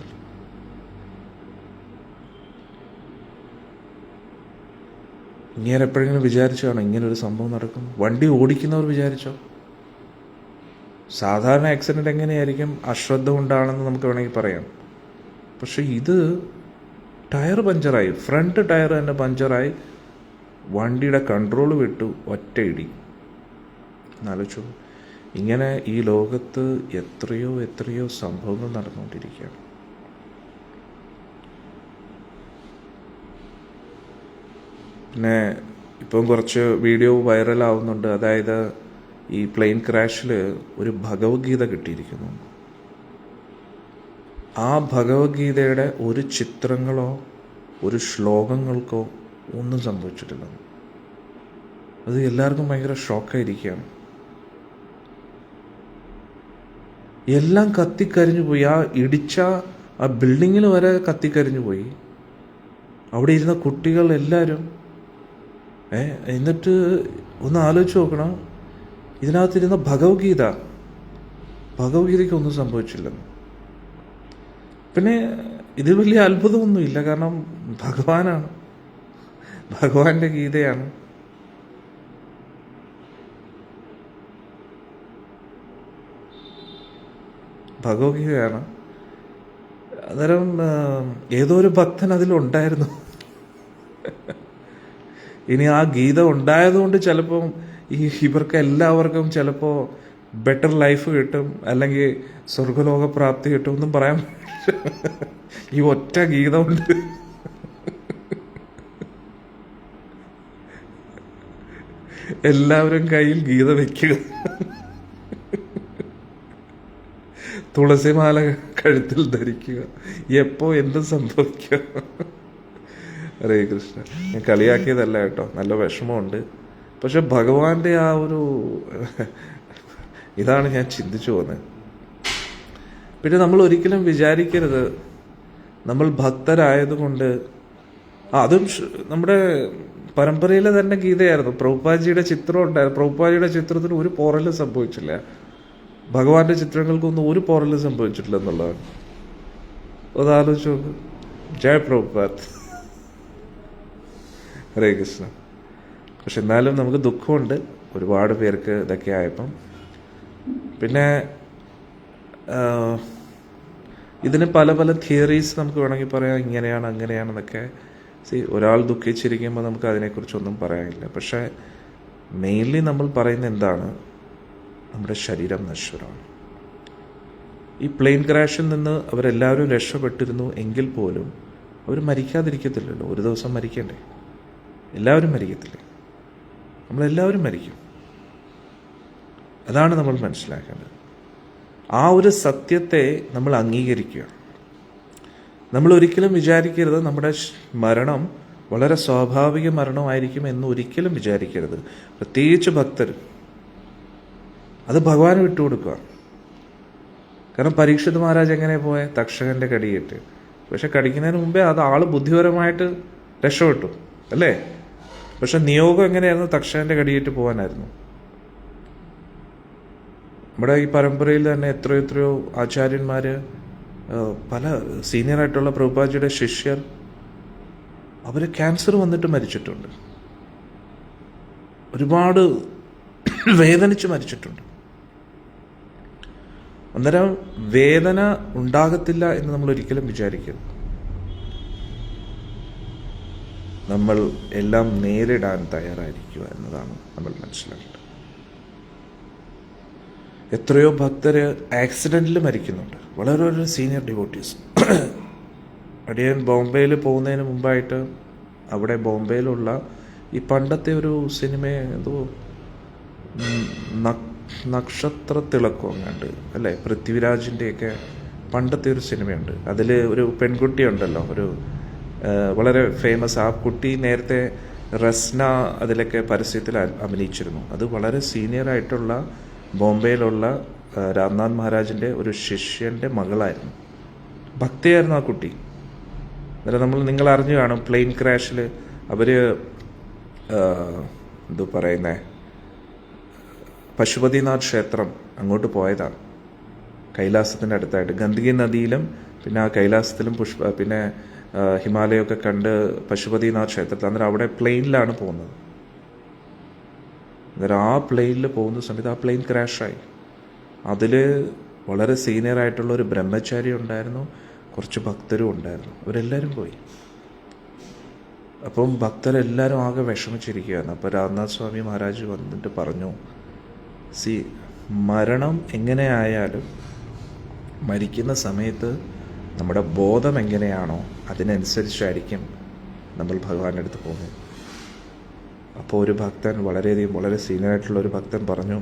ഇങ്ങനെ എപ്പോഴെങ്കിലും വിചാരിച്ചാണോ ഇങ്ങനൊരു സംഭവം നടക്കും? വണ്ടി ഓടിക്കുന്നവർ വിചാരിച്ചോ? സാധാരണ ആക്സിഡൻറ്റ് എങ്ങനെയായിരിക്കും? അശ്രദ്ധ കൊണ്ടാണെന്ന് നമുക്ക് വേണമെങ്കിൽ പറയാം. പക്ഷെ ഇത് ടയർ പഞ്ചറായി, ഫ്രണ്ട് ടയർ തന്നെ പഞ്ചറായി, വണ്ടിയുടെ കൺട്രോൾ വിട്ടു, ഒറ്റ ഇടി. എന്നാലോചിച്ചു. ഇങ്ങനെ ഈ ലോകത്ത് എത്രയോ സംഭവങ്ങൾ നടന്നുകൊണ്ടിരിക്കുകയാണ്. പിന്നെ ഇപ്പം കുറച്ച് വീഡിയോ വൈറലാവുന്നുണ്ട്. അതായത് ഈ പ്ലെയിൻ ക്രാഷിൽ ഒരു ഭഗവത്ഗീത കിട്ടിയിരിക്കുന്നു. ആ ഭഗവത്ഗീതയുടെ ഒരു ചിത്രങ്ങളോ ഒരു ശ്ലോകങ്ങൾക്കോ ഒന്നും സംഭവിച്ചിട്ടില്ല. അത് എല്ലാവർക്കും ഭയങ്കര ഷോക്കായിരിക്കുകയാണ്. എല്ലാം കത്തിക്കരിഞ്ഞു പോയി. ആ ഇടിച്ച ആ ബിൽഡിങ്ങിൽ വരെ കത്തിക്കരിഞ്ഞു പോയി. അവിടെ ഇരുന്ന കുട്ടികൾ എല്ലാവരും. എന്നിട്ട് ഒന്ന് ആലോചിച്ച് നോക്കണം, ഇതിനകത്തിരുന്ന ഭഗവത്ഗീതയ്ക്ക് ഒന്നും സംഭവിച്ചില്ല. പിന്നെ ഇതിൽ വലിയ അത്ഭുതമൊന്നുമില്ല, കാരണം ഭഗവാനാണ്, ഭഗവാന്റെ ഗീതയാണ്. ഭഗവത്ഗീതയാണ്. അന്നേരം ഏതോ ഒരു ഭക്തൻ അതിലുണ്ടായിരുന്നു. ഇനി ആ ഗീത ഉണ്ടായതുകൊണ്ട് ചിലപ്പം ഇവർക്ക് എല്ലാവർക്കും ചിലപ്പോൾ ബെറ്റർ ലൈഫ് കിട്ടും, അല്ലെങ്കിൽ സ്വർഗലോക പ്രാപ്തി കിട്ടും, ഒന്നും പറയാൻ ഈ ഒറ്റ ഗീതമുണ്ട്. എല്ലാവരും കയ്യിൽ ഗീത വെക്കുക, തുളസിമാല കഴുത്തിൽ ധരിക്കുക, എപ്പോ എന്തും സംഭവിക്കുക. ഹരേ കൃഷ്ണ. ഞാൻ കളിയാക്കിയതല്ല കേട്ടോ, നല്ല വിഷമമുണ്ട്. പക്ഷെ ഭഗവാന്റെ ആ ഒരു ഇതാണ് ഞാൻ ചിന്തിച്ചു പോകുന്നത്. പിന്നെ നമ്മൾ ഒരിക്കലും വിചാരിക്കരുത് നമ്മൾ ഭക്തരായതുകൊണ്ട്, അതും നമ്മുടെ പരമ്പരയിലെ തന്നെ ഗീതയായിരുന്നു. പ്രഭുപാജിയുടെ ചിത്രം ഉണ്ടായിരുന്നു. പ്രഭുപാജിയുടെ ചിത്രത്തിന് ഒരു പോറലും സംഭവിച്ചില്ല. ഭഗവാന്റെ ചിത്രങ്ങൾക്കൊന്നും ഒരു പോറലും സംഭവിച്ചിട്ടില്ല എന്നുള്ളതാണ്. അതാലോചിച്ച് നോക്ക്. ജയ പ്രഭുപാദ്. ഹരേ കൃഷ്ണ. പക്ഷെ എന്നാലും നമുക്ക് ദുഃഖമുണ്ട് ഒരുപാട് പേർക്ക് ഇതൊക്കെ ആയപ്പം. പിന്നെ ഇതിന് പല പല തിയറീസ് നമുക്ക് വേണമെങ്കിൽ പറയാം, ഇങ്ങനെയാണ് അങ്ങനെയാണെന്നൊക്കെ. ഒരാൾ ദുഃഖിച്ചിരിക്കുമ്പോൾ നമുക്ക് അതിനെക്കുറിച്ചൊന്നും പറയാനില്ല. പക്ഷേ മെയിൻലി നമ്മൾ പറയുന്നത് എന്താണ്? നമ്മുടെ ശരീരം നശ്വരമാണ്. ഈ പ്ലെയിൻ ക്രാഷിൽ നിന്ന് അവരെല്ലാവരും രക്ഷപ്പെട്ടിരുന്നു എങ്കിൽ പോലും അവർ മരിക്കാതിരിക്കത്തില്ലല്ലോ. ഒരു ദിവസം മരിക്കണ്ടേ? എല്ലാവരും മരിക്കത്തില്ലേ? നമ്മളെല്ലാവരും മരിക്കും. അതാണ് നമ്മൾ മനസ്സിലാക്കേണ്ടത്. ആ ഒരു സത്യത്തെ നമ്മൾ അംഗീകരിക്കുക. നമ്മൾ ഒരിക്കലും വിചാരിക്കരുത് നമ്മുടെ മരണം വളരെ സ്വാഭാവിക മരണമായിരിക്കും എന്ന് ഒരിക്കലും വിചാരിക്കരുത്. പ്രത്യേകിച്ച് ഭക്തർ അത് ഭഗവാന് വിട്ടുകൊടുക്കുക. കാരണം പരീക്ഷിത് മഹാരാജ് എങ്ങനെ പോയ? തക്ഷകന്റെ കടിയേറ്റ്. പക്ഷെ കടിക്കുന്നതിന് മുമ്പേ അത് ആള് ബുദ്ധിപരമായിട്ട് രക്ഷപ്പെട്ടു അല്ലേ? പക്ഷെ നിയോഗം എങ്ങനെയായിരുന്നു? തക്ഷകന്റെ കടിയേറ്റ് പോകാനായിരുന്നു. നമ്മുടെ ഈ പരമ്പരയിൽ തന്നെ എത്രയോ ആചാര്യന്മാര്, പല സീനിയറായിട്ടുള്ള പ്രഭുപാജിയുടെ ശിഷ്യർ, അവര് ക്യാൻസർ വന്നിട്ട് മരിച്ചിട്ടുണ്ട്. ഒരുപാട് വേദനിച്ച് മരിച്ചിട്ടുണ്ട്. അന്നേരം വേദന ഉണ്ടാകത്തില്ല എന്ന് നമ്മൾ ഒരിക്കലും വിചാരിക്കരുത്. നമ്മൾ എല്ലാം നേരിടാൻ തയ്യാറായിരിക്കുക എന്നതാണ് നമ്മൾ മനസ്സിലാക്കേണ്ടത്. എത്രയോ ഭക്തര് ആക്സിഡന്റിൽ മരിക്കുന്നുണ്ട്, വളരെ ഒരു സീനിയർ ഡിവോട്ടീസ്. അടിയൻ ബോംബെയിൽ പോകുന്നതിന് മുമ്പായിട്ട് അവിടെ ബോംബെയിലുള്ള ഈ പണ്ടത്തെ ഒരു സിനിമ, എന്തോ നക്ഷത്ര തിളക്കം അങ്ങാണ്ട് അല്ലേ, പൃഥ്വിരാജിൻ്റെയൊക്കെ പണ്ടത്തെ ഒരു സിനിമയുണ്ട്. അതിൽ ഒരു പെൺകുട്ടി ഉണ്ടല്ലോ, ഒരു വളരെ ഫേമസ്. ആ കുട്ടി നേരത്തെ റസ്ന അതിലൊക്കെ പരസ്യത്തിൽ അഭിനയിച്ചിരുന്നു. അത് വളരെ സീനിയറായിട്ടുള്ള ബോംബെയിലുള്ള രാംനാഥ് മഹാരാജിൻ്റെ ഒരു ശിഷ്യൻ്റെ മകളായിരുന്നു. ഭക്തിയായിരുന്നു ആ കുട്ടി. അന്നേരം നിങ്ങൾ അറിഞ്ഞു കാണും, പ്ലെയിൻ ക്രാഷിൽ അവർ എന്തോ പറയുന്നേ, പശുപതിനാഥ് ക്ഷേത്രം അങ്ങോട്ട് പോയതാണ്. കൈലാസത്തിൻ്റെ അടുത്തായിട്ട് ഗണ്ഡകി നദിയിലും പിന്നെ ആ കൈലാസത്തിലും പിന്നെ ഹിമാലയമൊക്കെ കണ്ട് പശുപതിനാഥ് ക്ഷേത്രത്തിൽ. അന്നേരം അവിടെ പ്ലെയിനിലാണ് പോകുന്നത്. അന്നേരം ആ പ്ലെയിനിൽ പോകുന്ന സമയത്ത് ആ പ്ലെയിൻ ക്രാഷായി. അതിൽ വളരെ സീനിയറായിട്ടുള്ള ഒരു ബ്രഹ്മചാരി ഉണ്ടായിരുന്നു, കുറച്ച് ഭക്തരും ഉണ്ടായിരുന്നു. അവരെല്ലാവരും പോയി. അപ്പം ഭക്തരെല്ലാവരും ആകെ വിഷമിച്ചിരിക്കുകയാണ്. അപ്പോൾ രാംനാഥ് സ്വാമി മഹാരാജ് വന്നിട്ട് പറഞ്ഞു, മരണം എങ്ങനെയായാലും മരിക്കുന്ന സമയത്ത് നമ്മുടെ ബോധം എങ്ങനെയാണോ അതിനനുസരിച്ചായിരിക്കും നമ്മൾ ഭഗവാന്റെ അടുത്ത് പോകുന്നത്. അപ്പോൾ ഒരു ഭക്തൻ, വളരെ സീനിയറായിട്ടുള്ള ഒരു ഭക്തൻ പറഞ്ഞു,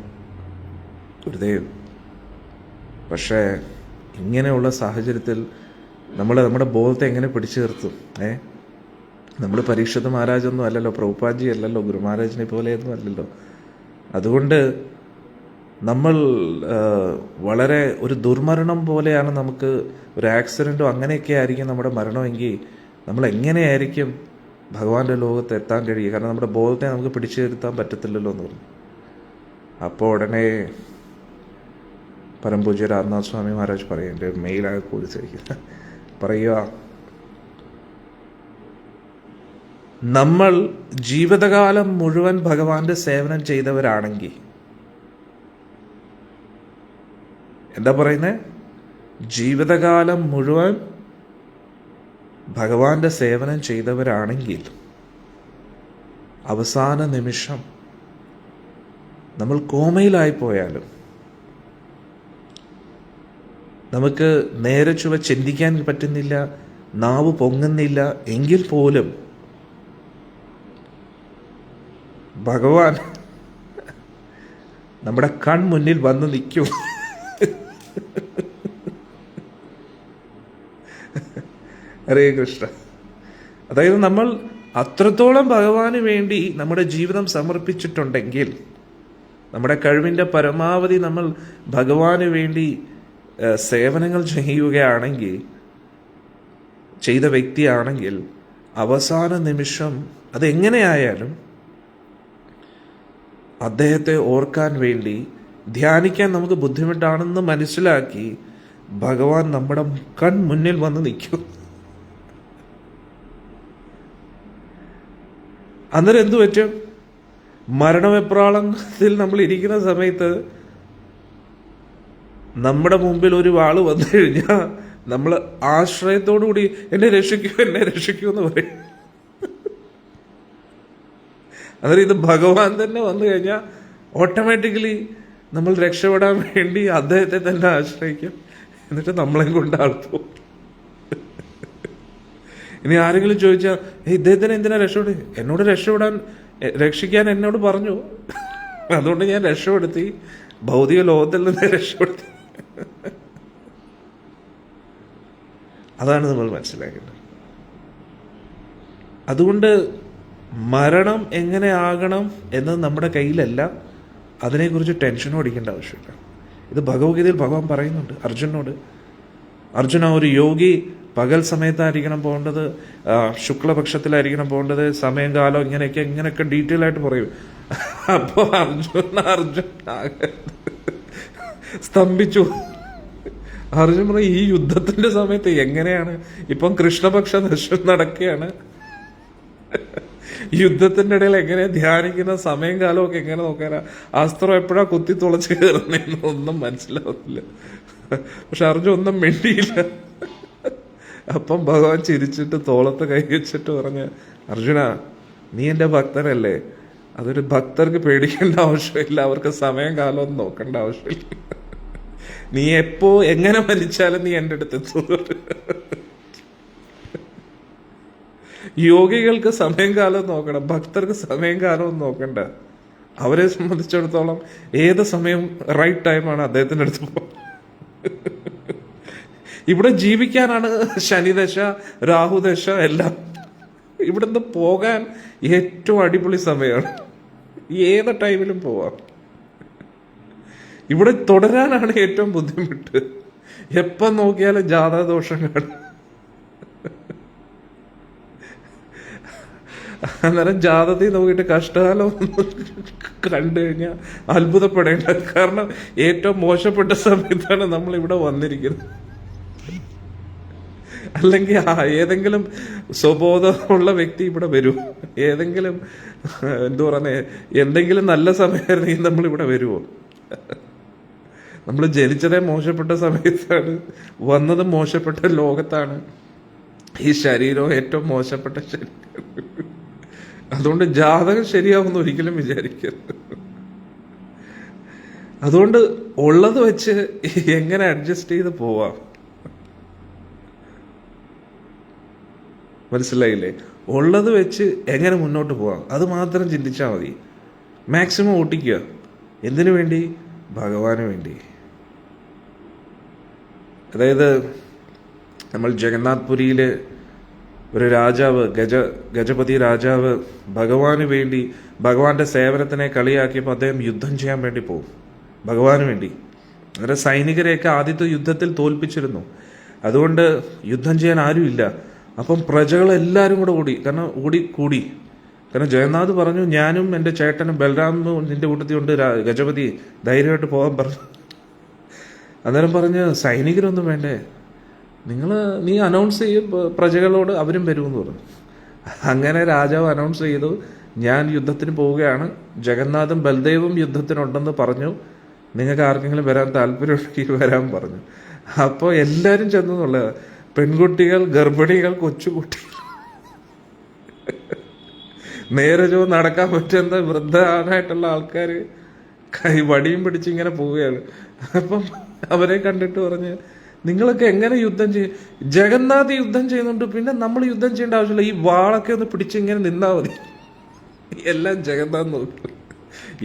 ഗുരുദേവ്, പക്ഷേ ഇങ്ങനെയുള്ള സാഹചര്യത്തിൽ നമ്മുടെ ബോധത്തെ എങ്ങനെ പിടിച്ചു നിർത്തും? നമ്മൾ പരീക്ഷിത് മഹാരാജൊന്നും അല്ലല്ലോ, പ്രഭുപാദജി അല്ലല്ലോ, ഗുരു മഹാരാജിനെ പോലെയൊന്നും അല്ലല്ലോ. അതുകൊണ്ട് നമ്മൾ വളരെ ഒരു ദുർമരണം പോലെയാണ്, നമുക്ക് ഒരു ആക്സിഡൻറ്റോ അങ്ങനെയൊക്കെ ആയിരിക്കും നമ്മുടെ മരണമെങ്കിൽ നമ്മൾ എങ്ങനെയായിരിക്കും ഭഗവാന്റെ ലോകത്ത് എത്താൻ കഴിയുക? കാരണം നമ്മുടെ ബോധത്തെ നമുക്ക് പിടിച്ചു നിർത്താൻ പറ്റത്തില്ലല്ലോ എന്ന് പറഞ്ഞു. അപ്പോൾ ഉടനെ പരംപൂജ്യ രാംനാഥ് സ്വാമി മഹാരാജ് പറയും, എൻ്റെ മെയിലാകെ കുറിച്ചിരിക്കുക, പറയുക, നമ്മൾ ജീവിതകാലം മുഴുവൻ ഭഗവാന്റെ സേവനം ചെയ്തവരാണെങ്കിൽ, എന്താ പറയുന്നത്, ജീവിതകാലം മുഴുവൻ ഭഗവാന്റെ സേവനം ചെയ്തവരാണെങ്കിൽ അവസാന നിമിഷം നമ്മൾ കോമയിലായി പോയാലും നമുക്ക് നേരെ ചുവ ചിന്തിക്കാൻ പറ്റുന്നില്ല, നാവ് പൊങ്ങുന്നില്ല, എങ്കിൽ പോലും ഭഗവാൻ നമ്മുടെ കൺമുന്നിൽ വന്ന് നിൽക്കും. ഹരേ കൃഷ്ണ. അതായത് നമ്മൾ അത്രത്തോളം ഭഗവാന് വേണ്ടി നമ്മുടെ ജീവിതം സമർപ്പിച്ചിട്ടുണ്ടെങ്കിൽ, നമ്മുടെ കഴിവിൻ്റെ പരമാവധി നമ്മൾ ഭഗവാന് വേണ്ടി സേവനങ്ങൾ ചെയ്യുകയാണെങ്കിൽ, ചെയ്ത വ്യക്തിയാണെങ്കിൽ, അവസാന നിമിഷം അതെങ്ങനെയായാലും അദ്ദേഹത്തെ ഓർക്കാൻ വേണ്ടി, ധ്യാനിക്കാൻ നമുക്ക് ബുദ്ധിമുട്ടാണെന്ന് മനസ്സിലാക്കി ഭഗവാൻ നമ്മുടെ കൺമുന്നിൽ വന്ന് നിൽക്കും. അന്നേരം എന്തു പറ്റും? മരണവെപ്രാളത്തിൽ നമ്മൾ ഇരിക്കുന്ന സമയത്ത് നമ്മുടെ മുമ്പിൽ ഒരു വാള് വന്നു കഴിഞ്ഞാൽ നമ്മൾ ആശ്രയത്തോടു കൂടി എന്നെ രക്ഷിക്കൂ, എന്നെ രക്ഷിക്കൂ എന്ന് പറയും. അന്നേരം ഇത് ഭഗവാൻ തന്നെ വന്നു കഴിഞ്ഞാൽ ഓട്ടോമാറ്റിക്കലി നമ്മൾ രക്ഷപ്പെടാൻ വേണ്ടി അദ്ദേഹത്തെ തന്നെ ആശ്രയിക്കും. എന്നിട്ട് നമ്മളെയും കൊണ്ട് ആൾപ്പോ. ഇനി ആരെങ്കിലും ചോദിച്ചാൽ ഇദ്ദേഹത്തിന് എന്തിനാ രക്ഷപ്പെടും? എന്നോട് രക്ഷിക്കാൻ എന്നോട് പറഞ്ഞു, അതുകൊണ്ട് ഞാൻ രക്ഷപ്പെടുത്തി, ഭൗതിക ലോകത്തിൽ നിന്ന് രക്ഷപ്പെടുത്തി. അതാണ് നമ്മൾ മനസ്സിലാക്കേണ്ടത്. അതുകൊണ്ട് മരണം എങ്ങനെ ആകണം എന്നത് നമ്മുടെ കയ്യിലല്ല. അതിനെക്കുറിച്ച് ടെൻഷനും അടിക്കേണ്ട ആവശ്യമില്ല. ഇത് ഭഗവത്ഗീതയിൽ ഭഗവാൻ പറയുന്നുണ്ട് അർജുനോട്. അർജുന, ഒരു യോഗി പകൽ സമയത്തായിരിക്കണം പോകേണ്ടത്, ശുക്ലപക്ഷത്തിലായിരിക്കണം പോകേണ്ടത്, സമയം കാലം ഇങ്ങനെയൊക്കെ ഡീറ്റെയിൽ ആയിട്ട് പറയും. അപ്പോൾ അർജുൻ സ്തംഭിച്ചു. അർജുൻ പറയും, ഈ യുദ്ധത്തിന്റെ സമയത്ത് എങ്ങനെയാണ്? ഇപ്പം കൃഷ്ണപക്ഷ ദർശനം നടക്കുകയാണ്. യുദ്ധത്തിന്റെ ഇടയിൽ എങ്ങനെ ധ്യാനിക്കുന്ന സമയം കാലമൊക്കെ എങ്ങനെ നോക്കാനാ? അസ്ത്രം എപ്പോഴാ കുത്തി തുളച്ച് കയറുന്നതെന്ന് ഒന്നും മനസ്സിലാവുന്നില്ല. പക്ഷെ അർജുൻ ഒന്നും മിണ്ടിയില്ല. അപ്പം ഭഗവാൻ ചിരിച്ചിട്ട് തോളത്ത് കൈ വെച്ചിട്ട് പറഞ്ഞ്, അർജുന, നീ എൻ്റെ ഭക്തനല്ലേ, അതൊരു ഭക്തർക്ക് പേടിക്കേണ്ട ആവശ്യമില്ല, അവർക്ക് സമയം കാലമൊന്നും നോക്കേണ്ട ആവശ്യമില്ല. നീ എപ്പോ എങ്ങനെ മരിച്ചാലും നീ എൻ്റെ അടുത്ത് എത്തും. യോഗികൾക്ക് സമയം കാലം നോക്കണം, ഭക്തർക്ക് സമയം കാലം നോക്കണ്ട. അവരെ സംബന്ധിച്ചിടത്തോളം ഏത് സമയം റൈറ്റ് ടൈമാണ് അദ്ദേഹത്തിൻ്റെ അടുത്ത് പോകും. ഇവിടെ ജീവിക്കാനാണ് ശനിദശ, രാഹുദശ എല്ലാം. ഇവിടുന്ന് പോകാൻ ഏറ്റവും അടിപൊളി സമയമാണ്. ഏത് ടൈമിലും പോവാം. ഇവിടെ തുടരാനാണ് ഏറ്റവും ബുദ്ധിമുട്ട്. എപ്പം നോക്കിയാലും ജാതകദോഷം കാണും. അന്നേരം ജാതകത്തിൽ നോക്കിയിട്ട് കഷ്ടകാലം കണ്ടു കഴിഞ്ഞാൽ അത്ഭുതപ്പെടേണ്ട. കാരണം ഏറ്റവും മോശപ്പെട്ട സമയത്താണ് നമ്മൾ ഇവിടെ വന്നിരിക്കുന്നത്. അല്ലെങ്കിൽ ഏതെങ്കിലും സ്വബോധമുള്ള വ്യക്തി ഇവിടെ വരും. ഏതെങ്കിലും എന്തു പറഞ്ഞേ, എന്തെങ്കിലും നല്ല സമയമായിരുന്നെങ്കിൽ നമ്മൾ ഇവിടെ വരുമോ? നമ്മൾ ജനിച്ചതേ മോശപ്പെട്ട സമയത്താണ്, വന്നത് മോശപ്പെട്ട ലോകത്താണ്. ഈ ശരീരവും ഏറ്റവും മോശപ്പെട്ട ശരീരം. അതുകൊണ്ട് ജാതകം ശരിയാവുമെന്ന് ഒരിക്കലും വിചാരിക്കരുത്. അതുകൊണ്ട് ഉള്ളത് വെച്ച് എങ്ങനെ അഡ്ജസ്റ്റ് ചെയ്ത് പോവാം. മനസ്സിലായില്ലേ? ഉള്ളത് വെച്ച് എങ്ങനെ മുന്നോട്ട് പോവാം, അത് മാത്രം ചിന്തിച്ചാൽ മതി. മാക്സിമം ഓട്ടിക്കുക. എന്തിനു വേണ്ടി? ഭഗവാന് വേണ്ടി. അതായത് നമ്മൾ ജഗന്നാഥ് പുരിയിൽ ഒരു രാജാവ്, ഗജപതി രാജാവ് ഭഗവാന് വേണ്ടി, ഭഗവാന്റെ സേവനത്തിനെ കളിയാക്കിയപ്പോൾ അദ്ദേഹം യുദ്ധം ചെയ്യാൻ വേണ്ടി പോകും, ഭഗവാന് വേണ്ടി. അങ്ങനെ സൈനികരെയൊക്കെ ആദ്യത്തെ യുദ്ധത്തിൽ തോൽപ്പിച്ചിരുന്നു. അതുകൊണ്ട് യുദ്ധം ചെയ്യാൻ ആരുമില്ല. അപ്പം പ്രജകളെല്ലാവരും കൂടെ കൂടി. കാരണം ജഗന്നാഥ് പറഞ്ഞു, ഞാനും എൻ്റെ ചേട്ടനും ബലരാമും നിന്റെ കൂട്ടത്തിൽ ഉണ്ട്, ഗജപതി ധൈര്യമായിട്ട് പോകാൻ പറഞ്ഞു. അന്നേരം പറഞ്ഞ്, സൈനികരൊന്നും വേണ്ടേ, നീ അനൗൺസ് ചെയ്യും പ്രജകളോട്, അവരും വരുമെന്ന് പറഞ്ഞു. അങ്ങനെ രാജാവ് അനൗൺസ് ചെയ്തു, ഞാൻ യുദ്ധത്തിന് പോവുകയാണ്, ജഗന്നാഥും ബൽദേവും യുദ്ധത്തിനുണ്ടെന്ന് പറഞ്ഞു, നിങ്ങൾക്ക് ആർക്കെങ്കിലും വരാൻ താല്പര്യമുണ്ടെങ്കിൽ വരാൻ പറഞ്ഞു. അപ്പോൾ എല്ലാവരും ചെന്നുള്ള പെൺകുട്ടികൾ, ഗർഭിണികൾ, കൊച്ചുകുട്ടികൾ, നേരെ നടക്കാൻ പറ്റുന്ന വൃദ്ധനായിട്ടുള്ള ആൾക്കാർ വടിയും പിടിച്ച് ഇങ്ങനെ പോവുകയാണ്. അപ്പം അവരെ കണ്ടിട്ട് പറഞ്ഞ്, നിങ്ങളൊക്കെ എങ്ങനെ യുദ്ധം ചെയ്യും? ജഗന്നാഥ് യുദ്ധം ചെയ്യുന്നുണ്ട്, പിന്നെ നമ്മൾ യുദ്ധം ചെയ്യേണ്ട ആവശ്യമില്ല. ഈ വാളൊക്കെ ഒന്ന് പിടിച്ച് ഇങ്ങനെ നിന്നാൽ മതി, എല്ലാം ജഗന്നാഥ് നോക്കും.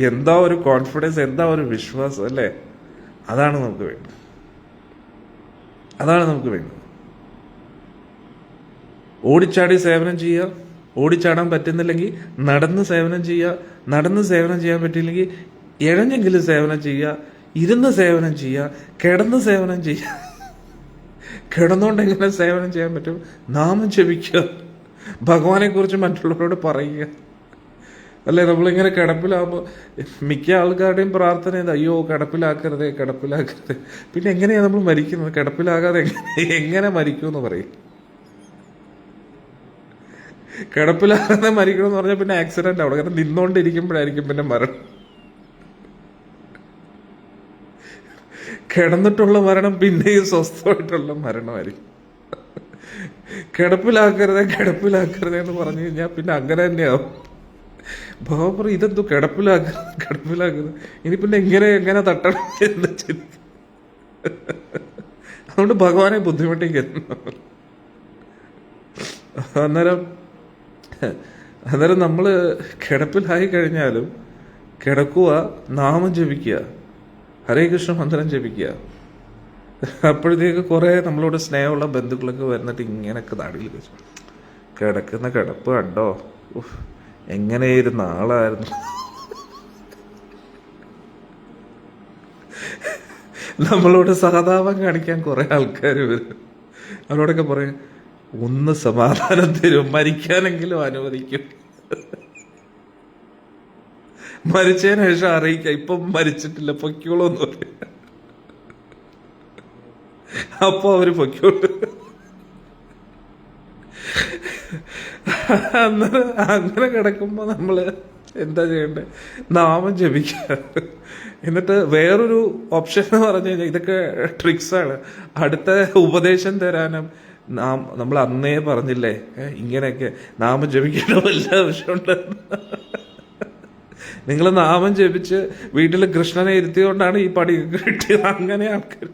എന്താ ഒരു കോൺഫിഡൻസ്, എന്താ ഒരു വിശ്വാസം അല്ലേ? അതാണ് നമുക്ക് വേണ്ടത്. അതാണ് നമുക്ക് വേണ്ടത്. ഓടിച്ചാടി സേവനം ചെയ്യുക, ഓടിച്ചാടാൻ പറ്റുന്നില്ലെങ്കിൽ നടന്ന് സേവനം ചെയ്യുക, നടന്ന് സേവനം ചെയ്യാൻ പറ്റിയില്ലെങ്കിൽ ഇഴഞ്ഞെങ്കിലും സേവനം ചെയ്യുക, ഇരുന്ന് സേവനം ചെയ്യുക, കിടന്ന് സേവനം ചെയ്യുക. കിടന്നുകൊണ്ട് എങ്ങനെ സേവനം ചെയ്യാൻ പറ്റും? നാമം ജപിക്കുക, ഭഗവാനെ കുറിച്ച് മറ്റുള്ളവരോട് പറയുക അല്ലേ? നമ്മളിങ്ങനെ കിടപ്പിലാകുമ്പോൾ മിക്ക ആൾക്കാരുടെയും പ്രാർത്ഥന ഇത്, അയ്യോ കിടപ്പിലാക്കരുതേ, കിടപ്പിലാക്കരുതേ. പിന്നെ എങ്ങനെയാണ് നമ്മൾ മരിക്കുന്നത്? കിടപ്പിലാകാതെ എങ്ങനെ മരിക്കുമെന്ന് പറയും. കിടപ്പിലാകാതെ മരിക്കണം എന്ന് പറഞ്ഞാൽ പിന്നെ ആക്സിഡന്റ് ആവണം. കാരണം നിന്നോണ്ടിരിക്കുമ്പോഴായിരിക്കും പിന്നെ മരണം. കിടന്നിട്ടുള്ള മരണം പിന്നെയും സ്വസ്ഥമായിട്ടുള്ള മരണമായിരിക്കും. കിടപ്പിലാക്കരുതേ, കിടപ്പിലാക്കരുതേ എന്ന് പറഞ്ഞു കഴിഞ്ഞാൽ പിന്നെ അങ്ങനെ തന്നെയാവും. ബാബർ ഇതെന്തോ കിടപ്പിലാക്കരുത്, ഇനി പിന്നെ എങ്ങനെ തട്ടണം എന്ന് ചിന്തിക്കും. അതുകൊണ്ട് ഭഗവാനെ ബുദ്ധിമുട്ടിക്കുന്നു. അന്നേരം നമ്മൾ കിടപ്പിലായി കഴിഞ്ഞാലും കിടക്കുക, നാമം ജപിക്കുക, ഹരേ കൃഷ്ണ മന്ത്രം ജപിക്കുക. അപ്പോഴത്തേക്ക് കുറെ നമ്മളോട് സ്നേഹമുള്ള ബന്ധുക്കളൊക്കെ വരുന്നിട്ട് ഇങ്ങനെയൊക്കെ നാടിൽ വെച്ചു, കിടക്കുന്ന കിടപ്പ് കണ്ടോ, എങ്ങനെയിരുന്ന ആളായിരുന്നു. നമ്മളോട് സഹതാപം കാണിക്കാൻ കുറെ ആൾക്കാർ വരും. അവരോടൊക്കെ പറയും, ഒന്ന് സമാധാനം തരും, മരിക്കാനെങ്കിലും അനുവദിക്കും, മരിച്ചതിന് ശേഷം അറിയിക്കാം, ഇപ്പം മരിച്ചിട്ടില്ല പൊയ്ക്കോളൂന്ന് പറയും. അപ്പൊ അവര് പൊയ്ക്കോളൂ. അങ്ങനെ കിടക്കുമ്പോ നമ്മള് എന്താ ചെയ്യണ്ടേ? നാമം ജപിക്കുക. എന്നിട്ട് വേറൊരു ഓപ്ഷൻ എന്ന് പറഞ്ഞു കഴിഞ്ഞാൽ, ഇതൊക്കെ ട്രിക്സാണ്, അടുത്ത ഉപദേശം തരാനും നമ്മൾ അന്നേ പറഞ്ഞില്ലേ ഇങ്ങനെയൊക്കെ നാമം ജപിക്കേണ്ട വല്ല ആവശ്യമുണ്ട്. നിങ്ങൾ നാമം ജപിച്ച് വീട്ടിൽ കൃഷ്ണനെ ഇരുത്തിയോണ്ടാണ് ഈ പടി കിട്ടിയത്. അങ്ങനെ ആൾക്കാർ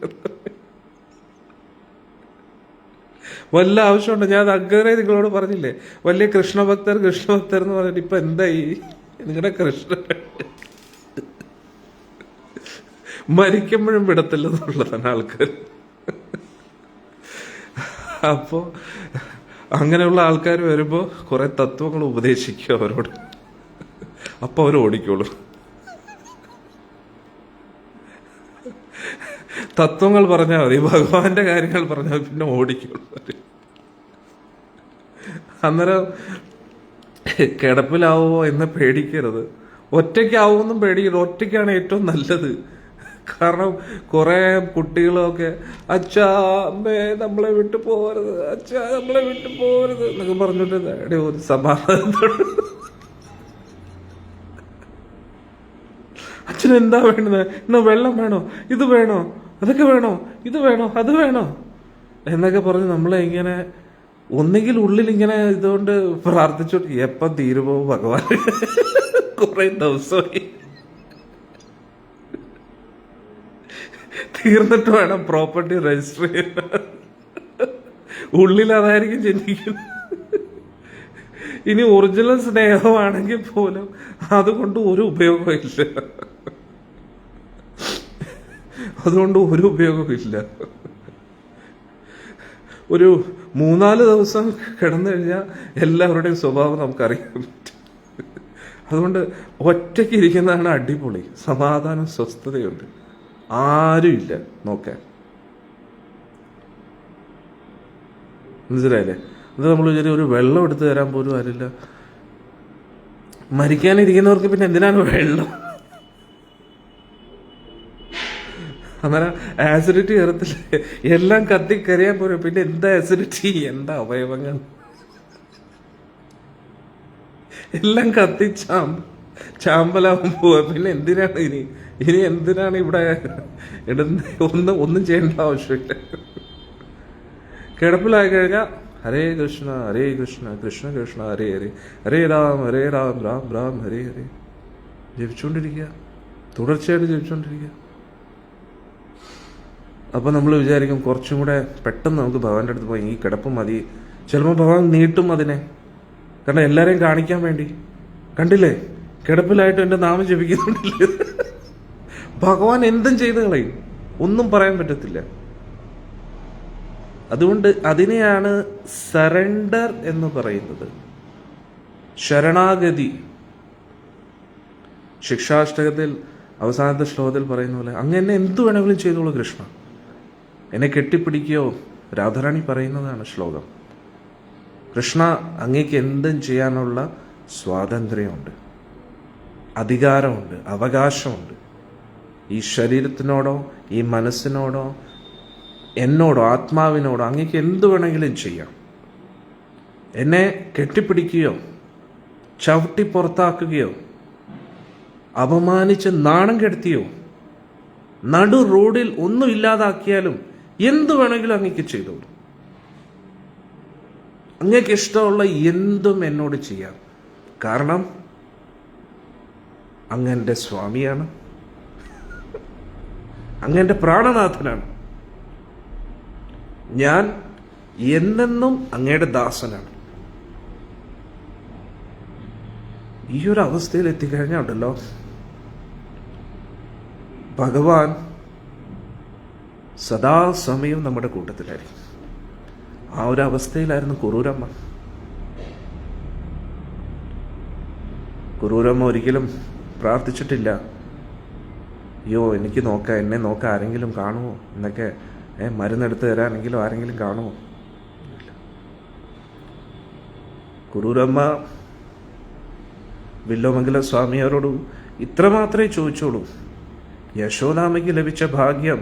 വല്ല ആവശ്യമുണ്ട്? ഞാൻ അങ്ങനെ നിങ്ങളോട് പറഞ്ഞില്ലേ, വലിയ കൃഷ്ണഭക്തർ എന്ന് പറഞ്ഞിട്ട് ഇപ്പൊ എന്തായി? നിങ്ങളുടെ കൃഷ്ണ മരിക്കുമ്പോഴും വിടത്തില്ലെന്നുള്ളതാണ് ആൾക്കാർ. അപ്പോ അങ്ങനെയുള്ള ആൾക്കാർ വരുമ്പോ കുറെ തത്വങ്ങൾ ഉപദേശിക്കും അവരോട്, അപ്പൊ അവർ ഓടിക്കോളൂ. തത്വങ്ങൾ പറഞ്ഞാൽ മതി, ഭഗവാന്റെ കാര്യങ്ങൾ പറഞ്ഞാൽ പിന്നെ ഓടിക്കോളൂ. അന്നേരം കിടപ്പിലാവോ എന്ന് പേടിക്കരുത്, ഒറ്റയ്ക്കാവുമെന്നും പേടിക്കരുത്. ഒറ്റയ്ക്കാണ് ഏറ്റവും നല്ലത്. കാരണം കുറെ കുട്ടികളൊക്കെ അച്ഛാ അമ്മേ നമ്മളെ വിട്ടു പോകരുത്, അച്ഛാ നമ്മളെ വിട്ടു പോകരുത് എന്നൊക്കെ പറഞ്ഞിട്ട് ഒരു സമാധാനത്തോട് അച്ഛന് എന്താ വേണ്ടത്, എന്നാ വെള്ളം വേണോ, ഇത് വേണോ, അതൊക്കെ വേണോ, ഇത് വേണോ, അത് വേണോ എന്നൊക്കെ പറഞ്ഞ് നമ്മളെ ഇങ്ങനെ ഒന്നെങ്കിൽ ഉള്ളിൽ ഇങ്ങനെ ഇതുകൊണ്ട് പ്രാർത്ഥിച്ചോട്ട് എപ്പം തീരുമോ ഭഗവാൻ, കുറെ ദിവസമായി തീർന്നിട്ട് വേണം പ്രോപ്പർട്ടി രജിസ്റ്റർ ചെയ്യാൻ. ഉള്ളിൽ അതായിരിക്കും ചിന്തിക്കുന്നത്. ഇനി ഒറിജിനൽ സ്നേഹമാണെങ്കിൽ പോലും അതുകൊണ്ട് ഒരു ഉപയോഗമില്ല, അതുകൊണ്ട് ഒരു ഉപയോഗമില്ല. ഒരു 3-4 ദിവസം കിടന്നു കഴിഞ്ഞാൽ എല്ലാവരുടെയും സ്വഭാവം നമുക്കറിയാൻ പറ്റും. അതുകൊണ്ട് ഒറ്റയ്ക്ക് ഇരിക്കുന്നതാണ് അടിപൊളി, സമാധാനം സ്വസ്ഥതയുണ്ട്, ആരും ഇല്ല നോക്കാൻ. മനസ്സിലായില്ലേ? അത് നമ്മൾ ഒരു വെള്ളം എടുത്തു തരാൻ പോലും ആരില്ല. മരിക്കാനിരിക്കുന്നവർക്ക് പിന്നെ എന്തിനാണ് വെള്ളം? അങ്ങനെ ആസിഡിറ്റി കയറത്തില്ലേ? എല്ലാം കത്തിക്കരിയാൻ പോലും പിന്നെ എന്താ ആസിഡിറ്റി, എന്താ അവയവങ്ങൾ എല്ലാം ചാമ്പലാവാൻ പോവാ. പിന്നെ എന്തിനാണ് ഇനി എന്തിനാണ് ഇവിടെ ഒന്നും ചെയ്യേണ്ട ആവശ്യമില്ല. കിടപ്പിലായി കഴിഞ്ഞാൽ ഹരേ കൃഷ്ണ കൃഷ്ണ കൃഷ്ണ ഹരേ ഹരേ, ഹരേ രാം രാം രാം ഹരേ ഹരേ ജപിച്ചുകൊണ്ടിരിക്കുക, തുടർച്ചയായിട്ട് ജപിച്ചുകൊണ്ടിരിക്കുക. അപ്പോൾ നമ്മൾ വിചാരിക്കും കുറച്ചും കൂടെ പെട്ടെന്ന് നമുക്ക് ഭഗവാന്റെ അടുത്ത് പോയി ഈ കിടപ്പ് മതി. ചിലപ്പോൾ ഭഗവാൻ നീട്ടും അതിനെ, കാരണം എല്ലാവരെയും കാണിക്കാൻ വേണ്ടി. കണ്ടില്ലേ, കിടപ്പിലായിട്ട് എൻ്റെ നാമം ജപിക്കുന്നുണ്ടല്ലേ. ഭഗവാൻ എന്തും ചെയ്ത് കളയും, ഒന്നും പറയാൻ പറ്റത്തില്ല. അതുകൊണ്ട് അതിനെയാണ് സറണ്ടർ എന്ന് പറയുന്നത്, ശരണാഗതി. ശിക്ഷാഷ്ടകത്തിൽ അവസാനത്തെ ശ്ലോകത്തിൽ പറയുന്ന പോലെ അങ്ങ് എന്നെ എന്ത് വേണമെങ്കിലും ചെയ്തോളൂ കൃഷ്ണ, എന്നെ കെട്ടിപ്പിടിക്കുകയോ. രാധാറാണി പറയുന്നതാണ് ശ്ലോകം. കൃഷ്ണ, അങ്ങേക്ക് എന്തും ചെയ്യാനുള്ള സ്വാതന്ത്ര്യമുണ്ട്, അധികാരമുണ്ട്, അവകാശമുണ്ട്. ഈ ശരീരത്തിനോടോ ഈ മനസ്സിനോടോ എന്നോടോ ആത്മാവിനോടോ അങ്ങേക്ക് എന്തു വേണമെങ്കിലും ചെയ്യാം. എന്നെ കെട്ടിപ്പിടിക്കുകയോ ചവിട്ടി പുറത്താക്കുകയോ അപമാനിച്ച് നാണം കെടുത്തിയോ നടു റോഡിൽ ഒന്നും ഇല്ലാതാക്കിയാലും എന്തു വേണമെങ്കിലും അങ്ങേക്ക് ചെയ്തോളൂ. അങ്ങേക്ക് ഇഷ്ടമുള്ള എന്തും എന്നോട് ചെയ്യാം. കാരണം അങ്ങന്റെ സ്വാമിയാണ്, അങ്ങന്റെ പ്രാണനാഥനാണ്. ഞാൻ എന്നെന്നും അങ്ങയുടെ ദാസനാണ്. ഈ ഒരു അവസ്ഥയിൽ എത്തിക്കഴിഞ്ഞാൽ ഉണ്ടല്ലോ, ഭഗവാൻ സദാസമയം നമ്മുടെ കൂട്ടത്തിലായിരിക്കും. ആ ഒരു അവസ്ഥയിലായിരുന്നു കുറൂരമ്മ. കുറൂരമ്മ ഒരിക്കലും പ്രാർത്ഥിച്ചിട്ടില്ല, അയ്യോ എനിക്ക് നോക്കാം, എന്നെ നോക്കാൻ ആരെങ്കിലും കാണുമോ എന്നൊക്കെ, മരുന്നെടുത്ത് തരാനെങ്കിലും ആരെങ്കിലും കാണുമോ. കുറൂരമ്മ വില്ലോമംഗല സ്വാമിയാരോട് ഇത്ര മാത്രമേ ചോദിച്ചോളൂ, യശോദാമ്മയ്ക്ക് ലഭിച്ച ഭാഗ്യം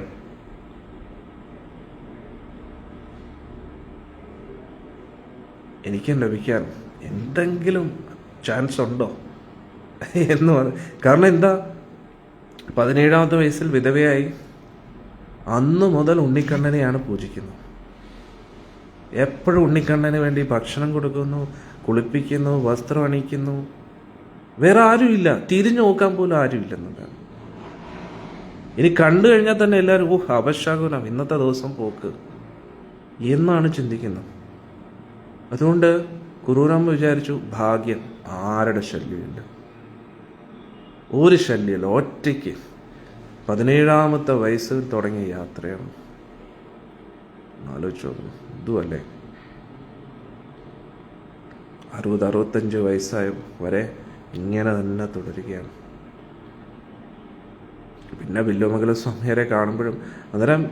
എനിക്കും ലഭിക്കാൻ എന്തെങ്കിലും ചാൻസ് ഉണ്ടോ എന്ന് പറഞ്ഞു. കാരണം എന്താ, 17ാമത്തെ വയസ്സിൽ വിധവയായി അന്നു മുതൽ ഉണ്ണിക്കണ്ണനെയാണ് പൂജിക്കുന്നത്. എപ്പോഴും ഉണ്ണിക്കണ്ണന് വേണ്ടി ഭക്ഷണം കൊടുക്കുന്നു, കുളിപ്പിക്കുന്നു, വസ്ത്രം അണിയിക്കുന്നു. വേറെ ആരുമില്ല, തിരിഞ്ഞു നോക്കാൻ പോലും ആരുമില്ലെന്നതാണ്. ഇനി കണ്ടു കഴിഞ്ഞാൽ തന്നെ എല്ലാവരും അപശകുനം, ഇന്നത്തെ ദിവസം പോക്ക് എന്നാണ് ചിന്തിക്കുന്നത്. അതുകൊണ്ട് കുറൂരമ്മ വിചാരിച്ചു, ഭാഗ്യം, ആരുടെ ശല്യമില്ല, ഒരു ശല്യമില്ല, ഒറ്റയ്ക്ക് 17ാമത്തെ വയസ്സിൽ തുടങ്ങിയ യാത്രയാണ്. ആലോചിച്ചോ, ഇതുമല്ലേ 60-65 വയസ്സായ വരെ ഇങ്ങനെ തന്നെ തുടരുകയാണ്. പിന്നെ വില്ലോമംഗല സ്വാമിയാരെ കാണുമ്പോഴും, അന്നേരം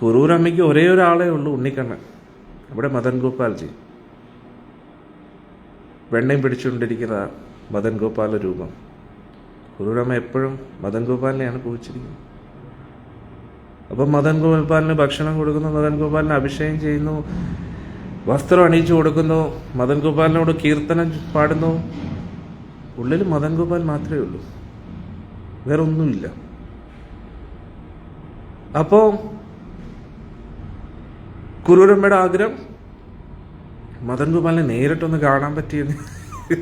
കുറൂരമ്മയ്ക്ക് ഒരേ ഒരാളേ ഉള്ളൂ, ഉണ്ണിക്കണ്ണൻ. അവിടെ മദൻ ഗോപാൽജി വെണ്ണയും പിടിച്ചുകൊണ്ടിരിക്കുന്ന മദൻ ഗോപാല രൂപം. കുറൂരമ്മ എപ്പോഴും മദൻ ഗോപാലിനെയാണ് പൂജിച്ചിരിക്കുന്നത്. അപ്പം മദൻ ഗോപാലിന് ഭക്ഷണം കൊടുക്കുന്നു, മദൻ ഗോപാലിന് അഭിഷേകം ചെയ്യുന്നു, വസ്ത്രം അണിയിച്ചു കൊടുക്കുന്നു, മദൻ ഗോപാലിനോട് കീർത്തനം പാടുന്നു. ഉള്ളിൽ മദൻ ഗോപാൽ മാത്രമേ ഉള്ളൂ, വേറെ ഒന്നുമില്ല. അപ്പോ കുറൂരമ്മയുടെ ആഗ്രഹം മദൻ ഗോപാലിനെ നേരിട്ടൊന്ന് കാണാൻ പറ്റിയിരുന്നെങ്കിൽ,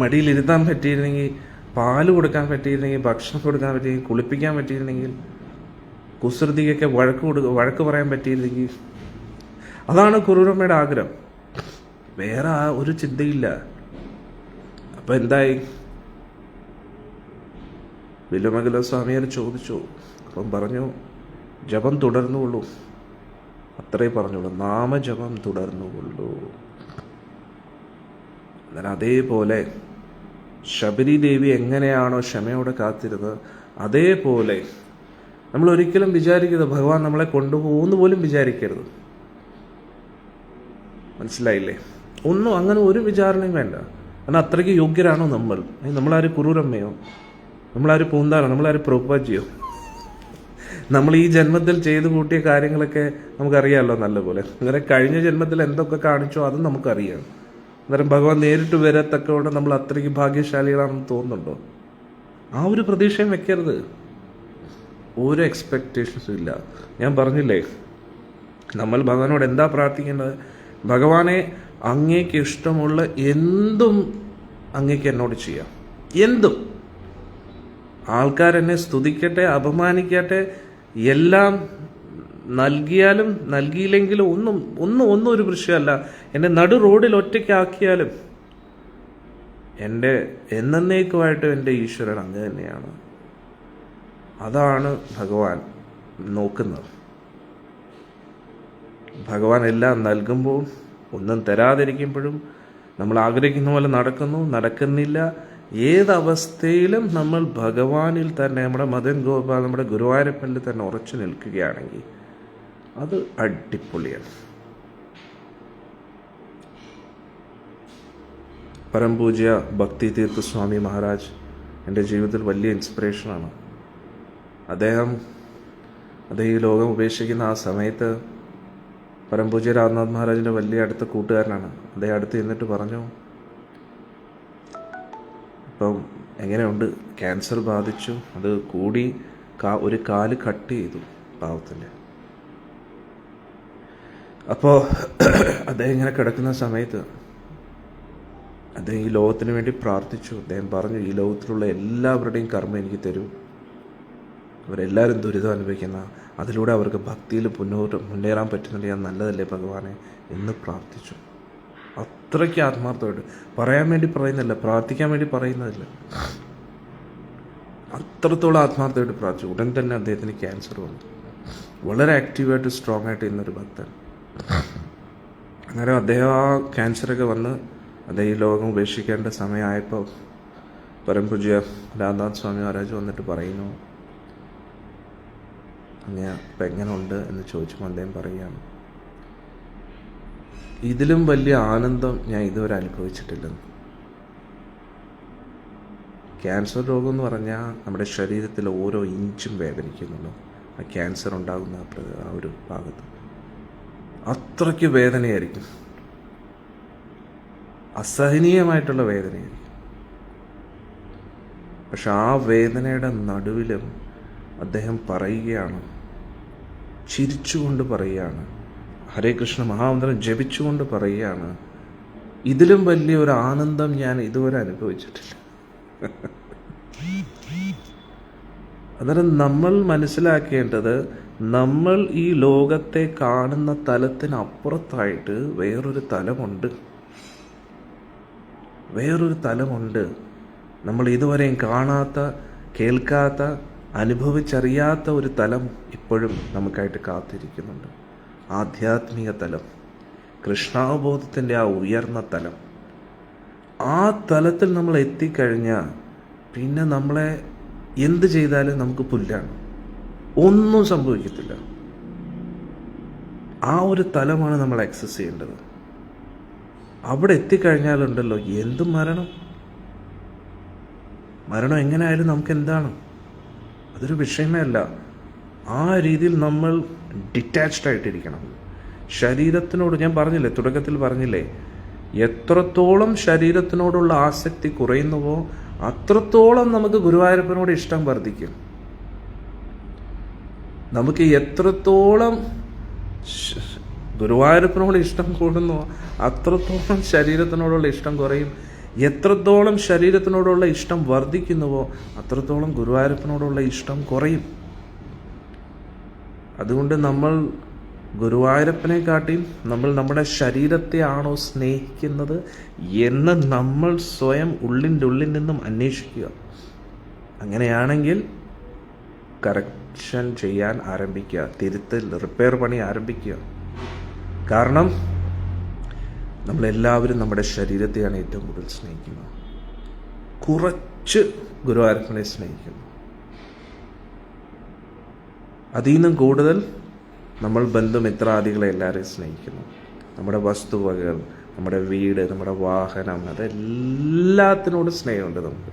മടിയിലിരുത്താൻ പറ്റിയിരുന്നെങ്കിൽ, പാല് കൊടുക്കാൻ പറ്റിയിരുന്നെങ്കിൽ, ഭക്ഷണം കൊടുക്കാൻ പറ്റിയെങ്കിൽ, കുളിപ്പിക്കാൻ പറ്റിയിരുന്നെങ്കിൽ, കുസൃതിക്കൊക്കെ വഴക്ക് പറയാൻ പറ്റിയിരുന്നെങ്കിൽ. അതാണ് കുറൂരമ്മയുടെ ആഗ്രഹം, വേറെ ഒരു ചിന്തയില്ല. അപ്പൊ എന്തായി, വില്ലോമംഗല സ്വാമിയാർ ചോദിച്ചു. അപ്പം പറഞ്ഞു, ജപം തുടർന്നുകൊള്ളൂ, അത്രേ പറഞ്ഞോളൂ, നാമജപം തുടർന്നുകൊള്ളൂ. എന്നാൽ അതേപോലെ ശബരി ദേവി എങ്ങനെയാണോ ക്ഷമയോടെ കാത്തിരുന്നത്, അതേപോലെ നമ്മൾ ഒരിക്കലും വിചാരിക്കരുത് ഭഗവാൻ നമ്മളെ കൊണ്ടുപോകുമെന്ന് പോലും വിചാരിക്കരുത്. മനസ്സിലായില്ലേ? ഒന്നും അങ്ങനെ ഒരു വിചാരണയും വേണ്ട. കാരണം അത്രയ്ക്ക് യോഗ്യരാണോ നമ്മൾ? നമ്മളാരും കുറൂരമ്മയോ, നമ്മളാരും പൂന്താനോ, നമ്മളാരും പ്രഭുപാജിയോ? നമ്മൾ ഈ ജന്മത്തിൽ ചെയ്തു കൂട്ടിയ കാര്യങ്ങളൊക്കെ നമുക്കറിയാമല്ലോ നല്ലപോലെ. അങ്ങനെ കഴിഞ്ഞ ജന്മത്തിൽ എന്തൊക്കെ കാണിച്ചോ അതും നമുക്കറിയാം. അന്നേരം ഭഗവാൻ നേരിട്ട് വരത്തക്കോണ്ട് നമ്മൾ അത്രയ്ക്ക് ഭാഗ്യശാലികളാണെന്ന് തോന്നുന്നുണ്ടോ? ആ ഒരു പ്രതീക്ഷയും വെക്കരുത്, ഒരു എക്സ്പെക്റ്റേഷൻസും ഇല്ല. ഞാൻ പറഞ്ഞില്ലേ, നമ്മൾ ഭഗവാനോട് എന്താ പ്രാർത്ഥിക്കേണ്ടത്? ഭഗവാനെ, അങ്ങേക്ക് ഇഷ്ടമുള്ള എന്തും അങ്ങേക്ക് എന്നോട് ചെയ്യാം, എന്തും. ആൾക്കാരെന്നെ സ്തുതിക്കട്ടെ, അപമാനിക്കട്ടെ, എല്ലാം നൽകിയാലും നൽകിയില്ലെങ്കിലും ഒന്നും ഒരു വിഷയമല്ല. എന്നെ നടു റോഡിൽ ഒറ്റയ്ക്കാക്കിയാലും എൻ്റെ എന്നേക്കുമായിട്ടും എൻ്റെ ഈശ്വരൻ അങ്ങ് തന്നെയാണ്. അതാണ് ഭഗവാൻ നോക്കുന്നത്. ഭഗവാൻ എല്ലാം നൽകുമ്പോൾ ഒന്നും തരാതിരിക്കുമ്പോഴും നമ്മൾ ആഗ്രഹിക്കുന്ന പോലെ നടക്കുന്നില്ല. ഏതവസ്ഥയിലും നമ്മൾ ഭഗവാനിൽ തന്നെ, നമ്മുടെ മദൻ ഗോപാൽ, നമ്മുടെ ഗുരുവായൂരപ്പനിൽ തന്നെ ഉറച്ചു നിൽക്കുകയാണെങ്കിൽ അത് അടിപൊളിയാണ്. പരംപൂജ്യ ഭക്തി തീർത്ഥ സ്വാമി മഹാരാജ് എൻ്റെ ജീവിതത്തിൽ വലിയ ഇൻസ്പിറേഷനാണ്. അദ്ദേഹം ഈ ലോകം ഉപേക്ഷിക്കുന്ന ആ സമയത്ത് പരംപൂജ്യ രാംനാഥ് മഹാരാജിൻ്റെ വലിയ അടുത്ത കൂട്ടുകാരനാണ്. അദ്ദേഹം അടുത്ത് ചെന്നിട്ട് പറഞ്ഞു, ഇപ്പം എങ്ങനെയുണ്ട്, ക്യാൻസർ ബാധിച്ചു, അത് കൂടി ഒരു കാല് കട്ട് ചെയ്തു പാവത്തിൻ്റെ. അപ്പോൾ അദ്ദേഹം ഇങ്ങനെ കിടക്കുന്ന സമയത്ത് അദ്ദേഹം ഈ ലോകത്തിന് വേണ്ടി പ്രാർത്ഥിച്ചു. അദ്ദേഹം പറഞ്ഞു, ഈ ലോകത്തിലുള്ള എല്ലാവരുടെയും കർമ്മം എനിക്ക് തരൂ, അവരെല്ലാവരും ദുരിതം അനുഭവിക്കുന്ന, അതിലൂടെ അവർക്ക് ഭക്തിയിൽ മുന്നേറാൻ പറ്റുന്നുണ്ടെങ്കിൽ നല്ലതല്ലേ ഭഗവാനെ എന്ന് പ്രാർത്ഥിച്ചു. അത്രയ്ക്ക് ആത്മാർത്ഥമായിട്ട്, പറയാൻ വേണ്ടി പറയുന്നില്ല, പ്രാർത്ഥിക്കാൻ വേണ്ടി പറയുന്നതില്ല, അത്രത്തോളം ആത്മാർത്ഥമായിട്ട് പ്രാർത്ഥിച്ചു. ഉടൻ തന്നെ അദ്ദേഹത്തിന് ക്യാൻസർ വന്നു. വളരെ ആക്റ്റീവായിട്ട് സ്ട്രോങ് ആയിട്ട് ഇന്നൊരു ഭക്തൻ. അന്നേരം അദ്ദേഹം ആ ക്യാൻസറൊക്കെ വന്ന് അദ്ദേഹം ഈ ലോകം ഉപേക്ഷിക്കേണ്ട സമയമായപ്പോൾ പരംപൂജ്യ രാംനാഥ് സ്വാമി മഹാരാജ് വന്നിട്ട് പറയുന്നു, അങ്ങനെ ഇപ്പം എങ്ങനെ ഉണ്ട് എന്ന് ചോദിച്ചപ്പോൾ അദ്ദേഹം പറയുകയാണ്, ഇതിലും വലിയ ആനന്ദം ഞാൻ ഇതുവരെ അനുഭവിച്ചിട്ടില്ലെന്ന്. ക്യാൻസർ രോഗം എന്ന് പറഞ്ഞാൽ നമ്മുടെ ശരീരത്തിൽ ഓരോ ഇഞ്ചും വേദനിക്കുന്നുള്ളൂ. ആ ക്യാൻസർ ഉണ്ടാകുന്ന ആ ഒരു ഭാഗത്ത് അത്രയ്ക്ക് വേദനയായിരിക്കും, അസഹനീയമായിട്ടുള്ള വേദനയായിരിക്കും. പക്ഷെ ആ വേദനയുടെ നടുവിലും അദ്ദേഹം പറയുകയാണ്, ചിരിച്ചുകൊണ്ട് പറയുകയാണ്, ഹരേ കൃഷ്ണ മഹാമന്ത്രം ജപിച്ചുകൊണ്ട് പറയുകയാണ്, ഇതിലും വലിയൊരു ആനന്ദം ഞാൻ ഇതുവരെ അനുഭവിച്ചിട്ടില്ല. അന്നേരം നമ്മൾ മനസ്സിലാക്കേണ്ടത്, നമ്മൾ ഈ ലോകത്തെ കാണുന്ന തലത്തിനപ്പുറത്തായിട്ട് വേറൊരു തലമുണ്ട്. നമ്മൾ ഇതുവരെയും കാണാത്ത, കേൾക്കാത്ത, അനുഭവിച്ചറിയാത്ത ഒരു തലം ഇപ്പോഴും നമുക്കായിട്ട് കാത്തിരിക്കുന്നുണ്ട്. ആധ്യാത്മിക തലം, കൃഷ്ണാവബോധത്തിൻ്റെ ആ ഉയർന്ന തലം. ആ തലത്തിൽ നമ്മൾ എത്തിക്കഴിഞ്ഞാൽ പിന്നെ നമ്മളെ എന്ത് ചെയ്താലും നമുക്ക് പുല്ലാണ്, ഒന്നും സംഭവിക്കത്തില്ല. ആ ഒരു തലമാണ് നമ്മൾ ആക്സസ് ചെയ്യേണ്ടത്. അവിടെ എത്തിക്കഴിഞ്ഞാലുണ്ടല്ലോ, എന്തും മരണം എങ്ങനെയായാലും നമുക്ക് എന്താണ്, അതൊരു വിഷയമേ അല്ല. ആ രീതിയിൽ നമ്മൾ ഡിറ്റാച്ച്ഡ് ആയിട്ടിരിക്കണം. ശരീരത്തിനോട് ഞാൻ പറഞ്ഞില്ലേ, തുടക്കത്തിൽ പറഞ്ഞില്ലേ, എത്രത്തോളം ശരീരത്തിനോടുള്ള ആസക്തി കുറയുന്നുവോ അത്രത്തോളം നമുക്ക് ഗുരുവായൂരപ്പനോട് ഇഷ്ടം വർദ്ധിക്കും. നമുക്ക് എത്രത്തോളം ഗുരുവായൂരപ്പനോട് ഇഷ്ടം കൂടുന്നുവോ അത്രത്തോളം ശരീരത്തിനോടുള്ള ഇഷ്ടം കുറയും. എത്രത്തോളം ശരീരത്തിനോടുള്ള ഇഷ്ടം വർദ്ധിക്കുന്നുവോ അത്രത്തോളം ഗുരുവായൂരപ്പനോടുള്ള ഇഷ്ടം കുറയും. അതുകൊണ്ട് നമ്മൾ ഗുരുവായൂരപ്പനെക്കാട്ടിയും നമ്മൾ നമ്മുടെ ശരീരത്തെ ആണോ സ്നേഹിക്കുന്നത് എന്ന് നമ്മൾ സ്വയം ഉള്ളിൻ്റെ ഉള്ളിൽ നിന്നും അന്വേഷിക്കുക. അങ്ങനെയാണെങ്കിൽ കറക്ഷൻ ചെയ്യാൻ ആരംഭിക്കുക, തിരുത്തൽ, റിപ്പയർ പണി ആരംഭിക്കുക. കാരണം നമ്മളെല്ലാവരും നമ്മുടെ ശരീരത്തെയാണ് ഏറ്റവും കൂടുതൽ സ്നേഹിക്കുന്നത്. കുറച്ച് ഗുരുവായൂരപ്പനെ സ്നേഹിക്കുന്നു. അതിൽ നിന്നും കൂടുതൽ നമ്മൾ ബന്ധുമിത്രാദികളെ എല്ലാവരെയും സ്നേഹിക്കുന്നു. നമ്മുടെ വസ്തുവകകൾ, നമ്മുടെ വീട്, നമ്മുടെ വാഹനം, അതെല്ലാത്തിനോടും സ്നേഹമുണ്ട് നമുക്ക്.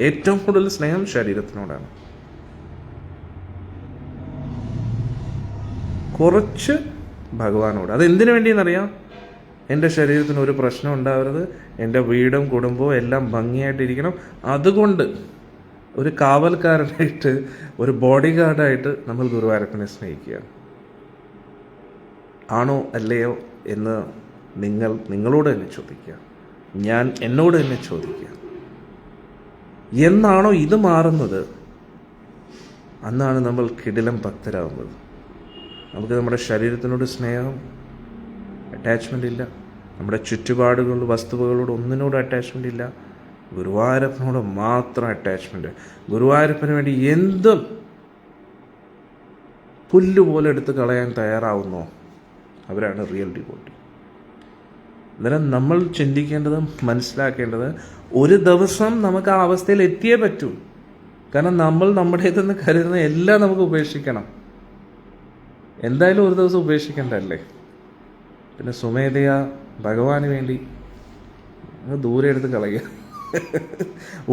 ഏറ്റവും കൂടുതൽ സ്നേഹം ശരീരത്തിനോടാണ്. കുറച്ച് ഭഗവാനോട്. അതെന്തിനു വേണ്ടിയെന്നറിയാം? എൻ്റെ ശരീരത്തിന് ഒരു പ്രശ്നം ഉണ്ടാവരുത്, എൻ്റെ വീടും കുടുംബവും എല്ലാം ഭംഗിയായിട്ടിരിക്കണം. അതുകൊണ്ട് ഒരു കാവൽക്കാരനായിട്ട്, ഒരു ബോഡി ഗാർഡായിട്ട് നമ്മൾ ഗുരുവായൂരപ്പനെ സ്നേഹിക്കുക. ആണോ അല്ലയോ എന്ന് നിങ്ങളോട് തന്നെ ചോദിക്കുക. ഞാൻ എന്നോട് തന്നെ ചോദിക്കുക. എന്നാണോ ഇത് മാറുന്നത്, അന്നാണ് നമ്മൾ കിടിലം ഭക്തരാകുന്നത്. നമുക്ക് നമ്മുടെ ശരീരത്തിനോട് സ്നേഹം, അറ്റാച്ച്മെൻ്റ് ഇല്ല. നമ്മുടെ ചുറ്റുപാടുകൾ, വസ്തുവകളോട് ഒന്നിനോട് അറ്റാച്ച്മെൻ്റ് ഇല്ല. ഗുരുവായൂരപ്പനോട് മാത്രം അറ്റാച്ച്മെൻറ്റ്. ഗുരുവായൂരപ്പന് വേണ്ടി എന്തും പുല്ലുപോലെ എടുത്ത് കളയാൻ തയ്യാറാവുന്നോ അവരാണ് റിയൽ ഡിവോട്ടി. അന്നേരം നമ്മൾ ചിന്തിക്കേണ്ടത്, മനസ്സിലാക്കേണ്ടത്, ഒരു ദിവസം നമുക്ക് ആ അവസ്ഥയിൽ എത്തിയേ പറ്റൂ. കാരണം നമ്മൾ നമ്മുടേതെന്ന് കരുതുന്ന എല്ലാം നമുക്ക് ഉപേക്ഷിക്കണം. എന്തായാലും ഒരു ദിവസം ഉപേക്ഷിക്കണ്ടല്ലേ. പിന്നെ സ്വമേധയാ ഭഗവാന് വേണ്ടി ദൂരെ എടുത്ത് കളയുക.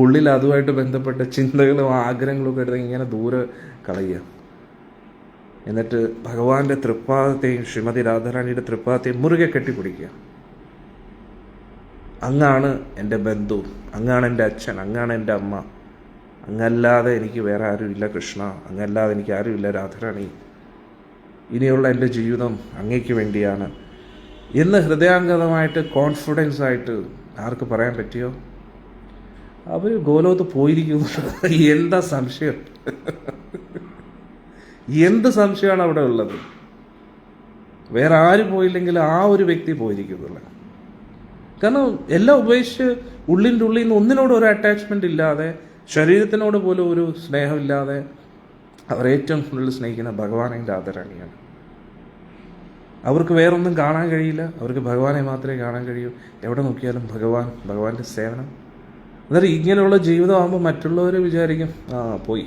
ഉള്ളിൽ അതുമായിട്ട് ബന്ധപ്പെട്ട ചിന്തകളും ആഗ്രഹങ്ങളും ഒക്കെ എടുത്ത് ഇങ്ങനെ ദൂരെ കളയുക. എന്നിട്ട് ഭഗവാന്റെ തൃപ്പാദത്തെയും ശ്രീമതി രാധാറാണിയുടെ തൃപ്പാദത്തെയും മുറുകെ കെട്ടിപ്പിടിക്കുക. അങ്ങാണ് എൻ്റെ ബന്ധു, അങ്ങാണ് എൻ്റെ അച്ഛൻ, അങ്ങാണ് എൻ്റെ അമ്മ, അങ്ങല്ലാതെ എനിക്ക് വേറെ ആരുമില്ല കൃഷ്ണ, അങ്ങല്ലാതെ എനിക്ക് ആരുമില്ല രാധാറാണി, ഇനിയുള്ള എൻ്റെ ജീവിതം അങ്ങയ്ക്ക് വേണ്ടിയാണ് എന്ന് ഹൃദയാംഗതമായിട്ട് കോൺഫിഡൻസ് ആയിട്ട് ആർക്ക് പറയാൻ പറ്റിയോ അവർ ഗോലോകത്ത് പോയിരിക്കുന്നു. എന്താ സംശയം? എന്ത് സംശയമാണ് അവിടെ ഉള്ളത്? വേറെ ആരും പോയില്ലെങ്കിൽ ആ ഒരു വ്യക്തി പോയിരിക്കുന്നില്ല. കാരണം എല്ലാം ഉപേക്ഷിച്ച് ഉള്ളിൻ്റെ ഉള്ളിൽ നിന്ന് ഒന്നിനോട് ഒരു അറ്റാച്ച്മെൻ്റ് ഇല്ലാതെ, ശരീരത്തിനോട് പോലും ഒരു സ്നേഹമില്ലാതെ അവർ ഏറ്റവും കൂടുതൽ സ്നേഹിക്കുന്ന ഭഗവാനെ രാധാറാണിയാണ്. അവർക്ക് വേറൊന്നും കാണാൻ കഴിയില്ല, അവർക്ക് ഭഗവാനെ മാത്രമേ കാണാൻ കഴിയൂ. എവിടെ നോക്കിയാലും ഭഗവാൻ, ഭഗവാന്റെ സേവനം. അന്നേരം ഇങ്ങനെയുള്ള ജീവിതമാകുമ്പോൾ മറ്റുള്ളവർ വിചാരിക്കും, ആ പോയി,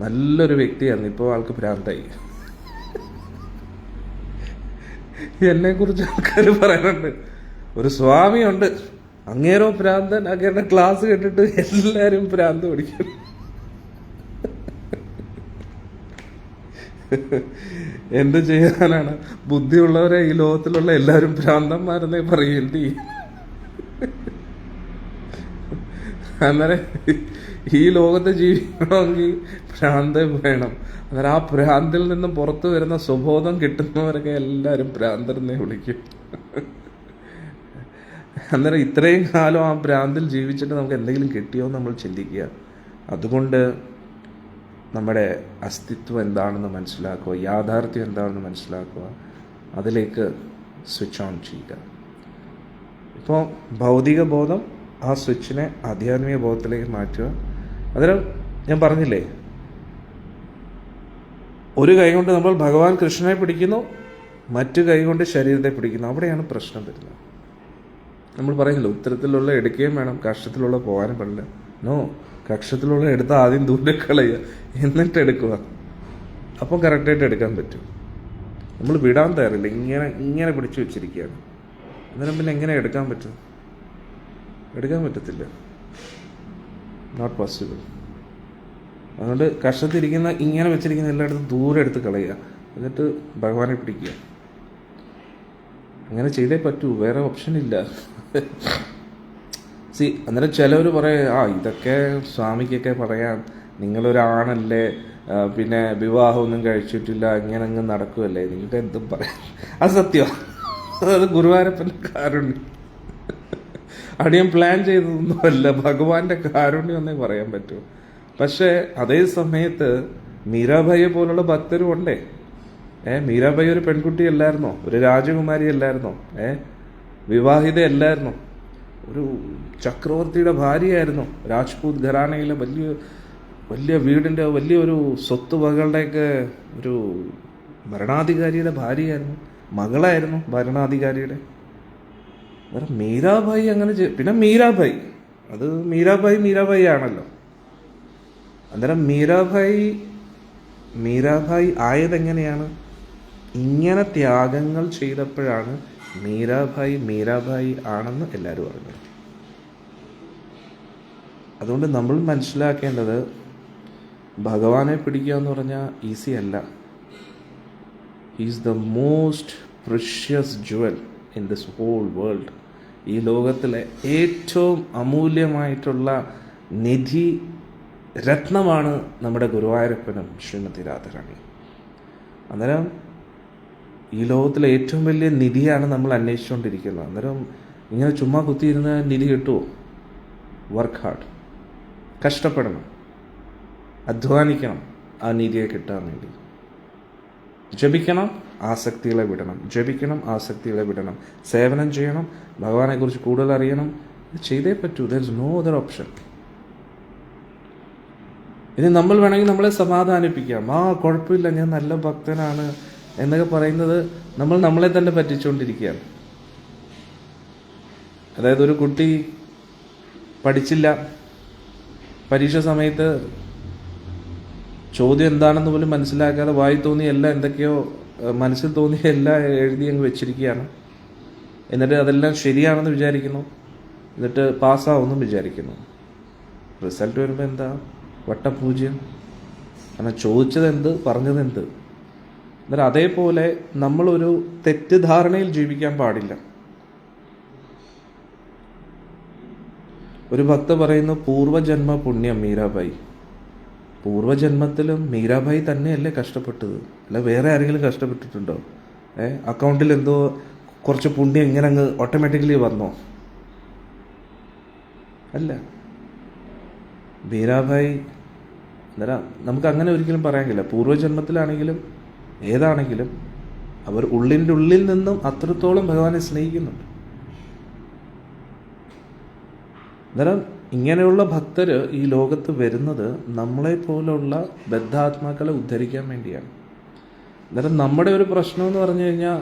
നല്ലൊരു വ്യക്തിയായിരുന്നു, ഇപ്പോൾ ആൾക്ക് ഭ്രാന്തായി. എന്നെക്കുറിച്ച് ആൾക്കാർ പറയാറുണ്ട്, ഒരു സ്വാമിയുണ്ട്, അങ്ങേരോ ഭ്രാന്തൻ, അങ്ങേരുടെ ക്ലാസ് കേട്ടിട്ട് എല്ലാവരും ഭ്രാന്ത് പിടിക്കും. എന്ത് ചെയ്യാനാണ്? ബുദ്ധിയുള്ളവരെ ഈ ലോകത്തിലുള്ള എല്ലാവരും ഭ്രാന്തന്മാരെന്നേ പറയേണ്ടി. അന്നേരം ഈ ലോകത്ത് ജീവിക്കണമെങ്കിൽ ഭ്രാന്ത് വേണം. അന്നേരം ആ ഭ്രാന്തിൽ നിന്നും പുറത്തു വരുന്ന സുബോധം കിട്ടുന്നവരൊക്കെ എല്ലാവരും ഭ്രാന്തരെന്നേ വിളിക്കും. അന്നേരം ഇത്രയും കാലം ആ ഭ്രാന്തിൽ ജീവിച്ചിട്ട് നമുക്ക് എന്തെങ്കിലും കിട്ടിയോ എന്ന് നമ്മൾ ചിന്തിക്കുക. അതുകൊണ്ട് നമ്മുടെ അസ്തിത്വം എന്താണെന്ന് മനസ്സിലാക്കുക, യാഥാർത്ഥ്യം എന്താണെന്ന് മനസ്സിലാക്കുക, അതിലേക്ക് സ്വിച്ച് ഓൺ ചെയ്യുക. ഇപ്പോൾ ഭൗതിക ബോധം ആ സ്വിച്ചിനെ ആധ്യാത്മിക ബോധത്തിലേക്ക് മാറ്റുക. അന്നേരം ഞാൻ പറഞ്ഞില്ലേ, ഒരു കൈ കൊണ്ട് നമ്മൾ ഭഗവാൻ കൃഷ്ണനെ പിടിക്കുന്നു, മറ്റു കൈ കൊണ്ട് ശരീരത്തെ പിടിക്കുന്നു. അവിടെയാണ് പ്രശ്നം വരുന്നത്. നമ്മൾ പറയുന്നില്ല, ഉത്തരത്തിലുള്ള എടുക്കുകയും വേണം, കക്ഷത്തിലുള്ള പോകാനും പാടില്ല. നോ, കക്ഷത്തിലുള്ള എടുത്ത് ആദ്യം ദൂരെ കളയുക, എന്നിട്ട് എടുക്കുക. അപ്പം കറക്റ്റായിട്ട് എടുക്കാൻ പറ്റും. നമ്മൾ വിടാൻ തയ്യാറില്ല, ഇങ്ങനെ പിടിച്ചു വെച്ചിരിക്കുകയാണ്. അന്നേരം പിന്നെ എങ്ങനെ എടുക്കാൻ പറ്റും? എടുക്കാൻ പറ്റത്തില്ല, നോട്ട് പോസിബിൾ. അതുകൊണ്ട് കക്ഷത്തിരിക്കുന്ന, ഇങ്ങനെ വെച്ചിരിക്കുന്ന എല്ലായിടത്തും ദൂരെ എടുത്ത് കളയുക, എന്നിട്ട് ഭഗവാനെ പിടിക്കുക. അങ്ങനെ ചെയ്തേ പറ്റൂ, വേറെ ഓപ്ഷൻ ഇല്ല. അന്നേരം ചിലവർ പറയും, ഇതൊക്കെ സ്വാമിക്കൊക്കെ പറയാം, നിങ്ങളൊരാണല്ലേ, പിന്നെ വിവാഹമൊന്നും കഴിച്ചിട്ടില്ല, ഇങ്ങനെ അങ്ങ് നടക്കുമല്ലേ, നിങ്ങൾക്ക് എന്തും പറയാം. അത് സത്യമാണ്, അത് ഗുരുവായൂരപ്പൻ്റെ കാരുണ്യം. അടിയൻ പ്ലാൻ ചെയ്തതൊന്നുമല്ല, ഭഗവാന്റെ കാരുണ്യം എന്നേ പറയാൻ പറ്റൂ. പക്ഷേ അതേ സമയത്ത് മീരാഭായിയെ പോലുള്ള ഭക്തരും ഉണ്ടേ. മീരാഭായി ഒരു പെൺകുട്ടി അല്ലായിരുന്നോ? ഒരു രാജകുമാരി അല്ലായിരുന്നോ? വിവാഹിത അല്ലായിരുന്നോ? ഒരു ചക്രവർത്തിയുടെ ഭാര്യയായിരുന്നു. രാജ്പൂത് ഘരാനയിലെ വലിയ വീടിൻ്റെ വലിയൊരു സ്വത്തുവകളുടെയൊക്കെ ഒരു ഭരണാധികാരിയുടെ ഭാര്യയായിരുന്നു, മകളായിരുന്നു ഭരണാധികാരിയുടെ. വേറെ മീരാഭായി അങ്ങനെ പിന്നെ മീരാഭായി, അത് മീരാഭായി ആണല്ലോ. അന്നേരം മീരാഭായി ആയതെങ്ങനെയാണ്? ഇങ്ങനെ ത്യാഗങ്ങൾ ചെയ്തപ്പോഴാണ് മീരാഭായി ആണെന്ന് എല്ലാവരും പറഞ്ഞു. അതുകൊണ്ട് നമ്മൾ മനസ്സിലാക്കേണ്ടത്, ഭഗവാനെ പിടിക്കുക എന്ന് പറഞ്ഞാൽ ഈസി അല്ല. He's the most precious jewel in this whole world. ഈ ലോകത്തിലെ ഏറ്റവും അമൂല്യമായിട്ടുള്ള നിധി രത്നമാണ് നമ്മുടെ ഗുരുവായൂരപ്പനും ശ്രീമതി രാധാറാണി. അന്നേരം ഈ ലോകത്തിലെ ഏറ്റവും വലിയ നിധിയാണ് നമ്മൾ അന്വേഷിച്ചുകൊണ്ടിരിക്കുന്നത്. അന്നേരം ഇങ്ങനെ ചുമ്മാ കുത്തിയിരുന്ന നിധി കിട്ടുമോ? വർക്ക് ഹാർഡ്, കഷ്ടപ്പെടണം, അധ്വാനിക്കണം, ആ നീതിയെ കിട്ടാൻ വേണ്ടി. ജപിക്കണം, ആസക്തികളെ വിടണം. ജപിക്കണം, ആസക്തികളെ വിടണം. സേവനം ചെയ്യണം, ഭഗവാനെക്കുറിച്ച് കൂടുതൽ അറിയണം. ഇത് ചെയ്തേ പറ്റൂ. There is no other option. ഇനി നമ്മൾ വേണമെങ്കിൽ നമ്മളെ സമാധാനിപ്പിക്കാം. കുഴപ്പമില്ല, ഞാൻ നല്ല ഭക്തനാണ് എന്നൊക്കെ പറയുന്നത് നമ്മൾ നമ്മളെ തന്നെ പറ്റിച്ചുകൊണ്ടിരിക്കുകയാണ്. അതായത് ഒരു കുട്ടി പഠിച്ചില്ല, പരീക്ഷ സമയത്ത് ചോദ്യം എന്താണെന്ന് പോലും മനസ്സിലാക്കാതെ വായി തോന്നിയ എല്ലാം എന്തൊക്കെയോ മനസ്സിൽ തോന്നിയ എല്ലാം എഴുതി അങ്ങ് വെച്ചിരിക്കുകയാണ്. എന്നിട്ട് അതെല്ലാം ശരിയാണെന്ന് വിചാരിക്കുന്നു, എന്നിട്ട് പാസ്സാവുമെന്നും വിചാരിക്കുന്നു. റിസൾട്ട് വരുമ്പോൾ എന്താ? വട്ടപൂജ്യം. കാരണം ചോദിച്ചത് എന്ത്, പറഞ്ഞത് എന്ത്. എന്നാൽ അതേപോലെ നമ്മളൊരു തെറ്റിദ്ധാരണയിൽ ജീവിക്കാൻ പാടില്ല. ഒരു ഭക്ത പറയുന്നു, പൂർവജന്മ പുണ്യം മീരാബായി. പൂർവജന്മത്തിലും മീരാബായി തന്നെയല്ലേ കഷ്ടപ്പെട്ടത്, അല്ല വേറെ ആരെങ്കിലും കഷ്ടപ്പെട്ടിട്ടുണ്ടോ? അക്കൗണ്ടിൽ എന്തോ കുറച്ച് പുണ്യം ഇങ്ങനെ അങ്ങ് ഓട്ടോമാറ്റിക്കലി വന്നോ? അല്ല. മീരാബായി അന്നേരം നമുക്ക് അങ്ങനെ ഒരിക്കലും പറയാൻ കഴിയില്ല. പൂർവ്വജന്മത്തിലാണെങ്കിലും ഏതാണെങ്കിലും അവർ ഉള്ളിൻ്റെ ഉള്ളിൽ നിന്നും അത്രത്തോളം ഭഗവാനെ സ്നേഹിക്കുന്നുണ്ട്. അന്നേരം ഇങ്ങനെയുള്ള ഭക്തർ ഈ ലോകത്ത് വരുന്നത് നമ്മളെ പോലുള്ള ബദ്ധാത്മാക്കളെ ഉദ്ധരിക്കാൻ വേണ്ടിയാണ്. അന്നേരം നമ്മുടെ ഒരു പ്രശ്നം എന്ന് പറഞ്ഞു കഴിഞ്ഞാൽ,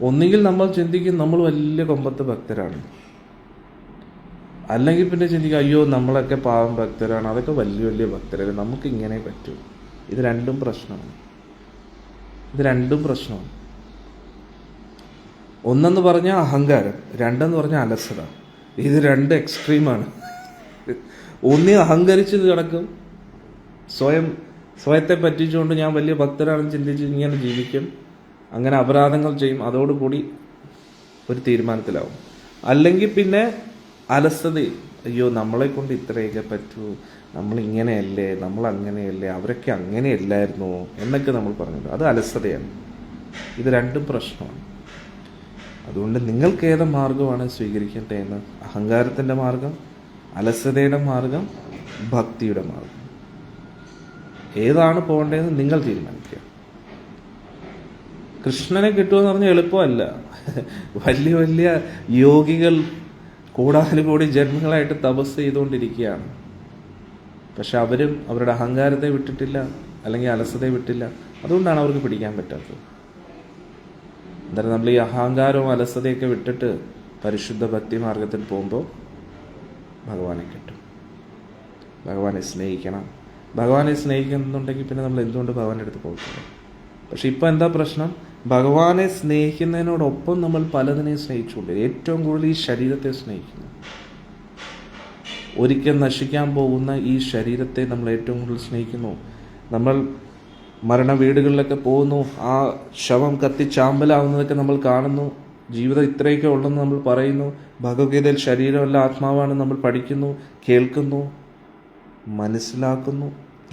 ഒന്നുകിൽ നമ്മൾ ചിന്തിക്കും നമ്മൾ വലിയ കൊമ്പത്ത് ഭക്തരാണ്, അല്ലെങ്കിൽ പിന്നെ ചിന്തിക്കുക അയ്യോ നമ്മളൊക്കെ പാവം ഭക്തരാണ്, അതൊക്കെ വലിയ വലിയ ഭക്തരാണ്, നമുക്ക് ഇങ്ങനെ പറ്റൂ. ഇത് രണ്ടും പ്രശ്നമാണ്. ഒന്നെന്ന് പറഞ്ഞാൽ അഹങ്കാരം, രണ്ടെന്ന് പറഞ്ഞാൽ അലസത. ഇത് രണ്ട് എക്സ്ട്രീമാണ്. ഒന്നി അഹങ്കരിച്ച് കിടക്കും, സ്വയത്തെ പറ്റിച്ചുകൊണ്ട് ഞാൻ വലിയ ഭക്തരാണെന്ന് ചിന്തിച്ച് ഇങ്ങനെ ജീവിക്കും, അങ്ങനെ അപരാധങ്ങൾ ചെയ്യും, അതോടുകൂടി ഒരു തീരുമാനത്തിലാവും. അല്ലെങ്കിൽ പിന്നെ അലസതയും, അയ്യോ നമ്മളെ കൊണ്ട് ഇത്രയൊക്കെ പറ്റൂ, നമ്മളിങ്ങനെയല്ലേ, നമ്മൾ അങ്ങനെയല്ലേ, അവരൊക്കെ അങ്ങനെയല്ലായിരുന്നോ എന്നൊക്കെ നമ്മൾ പറഞ്ഞത്, അത് അലസതയാണ്. ഇത് രണ്ടും പ്രശ്നമാണ്. അതുകൊണ്ട് നിങ്ങൾക്ക് ഏത് മാർഗമാണ് സ്വീകരിക്കേണ്ടതെന്ന്, അഹങ്കാരത്തിൻ്റെ മാർഗം, അലസതയുടെ മാർഗം, ഭക്തിയുടെ മാർഗം, ഏതാണ് പോകേണ്ടതെന്ന് നിങ്ങൾ തീരുമാനിക്കുക. കൃഷ്ണനെ കിട്ടുമെന്ന് പറഞ്ഞാൽ എളുപ്പമല്ല. വലിയ വലിയ യോഗികൾ കൂടാനുകൂടി ജന്മങ്ങളായിട്ട് തപസ് ചെയ്തുകൊണ്ടിരിക്കുകയാണ്. പക്ഷെ അവരും അവരുടെ അഹങ്കാരത്തെ വിട്ടിട്ടില്ല, അല്ലെങ്കിൽ അലസതയെ വിട്ടില്ല. അതുകൊണ്ടാണ് അവർക്ക് പിടിക്കാൻ പറ്റാത്തത്. എന്തായാലും നമ്മൾ ഈ അഹങ്കാരവും അലസതയൊക്കെ വിട്ടിട്ട് പരിശുദ്ധ ഭക്തി മാർഗത്തിൽ പോകുമ്പോൾ ഭഗവാനെ കിട്ടും. ഭഗവാനെ സ്നേഹിക്കണം. ഭഗവാനെ സ്നേഹിക്കുന്നുണ്ടെങ്കിൽ പിന്നെ നമ്മൾ എന്തുകൊണ്ട് ഭഗവാന്റെ അടുത്ത് പോകത്തില്ല? പക്ഷെ ഇപ്പം എന്താ പ്രശ്നം? ഭഗവാനെ സ്നേഹിക്കുന്നതിനോടൊപ്പം നമ്മൾ പലതിനെയും സ്നേഹിച്ചുകൊണ്ട്, ഏറ്റവും കൂടുതൽ ഈ ശരീരത്തെ സ്നേഹിക്കുന്നു. ഒരിക്കൽ നശിക്കാൻ പോകുന്ന ഈ ശരീരത്തെ നമ്മൾ ഏറ്റവും കൂടുതൽ സ്നേഹിക്കുന്നു. നമ്മൾ മരണ വീടുകളിലൊക്കെ പോകുന്നു, ആ ശവം കത്തി ചാമ്പലാവുന്നതൊക്കെ നമ്മൾ കാണുന്നു. ജീവിതം ഇത്രയൊക്കെ ഉള്ളെന്ന് നമ്മൾ പറയുന്നു. ഭഗവത്ഗീതയിൽ ശരീരമല്ല ആത്മാവാണ് നമ്മൾ പഠിക്കുന്നു, കേൾക്കുന്നു, മനസ്സിലാക്കുന്നു.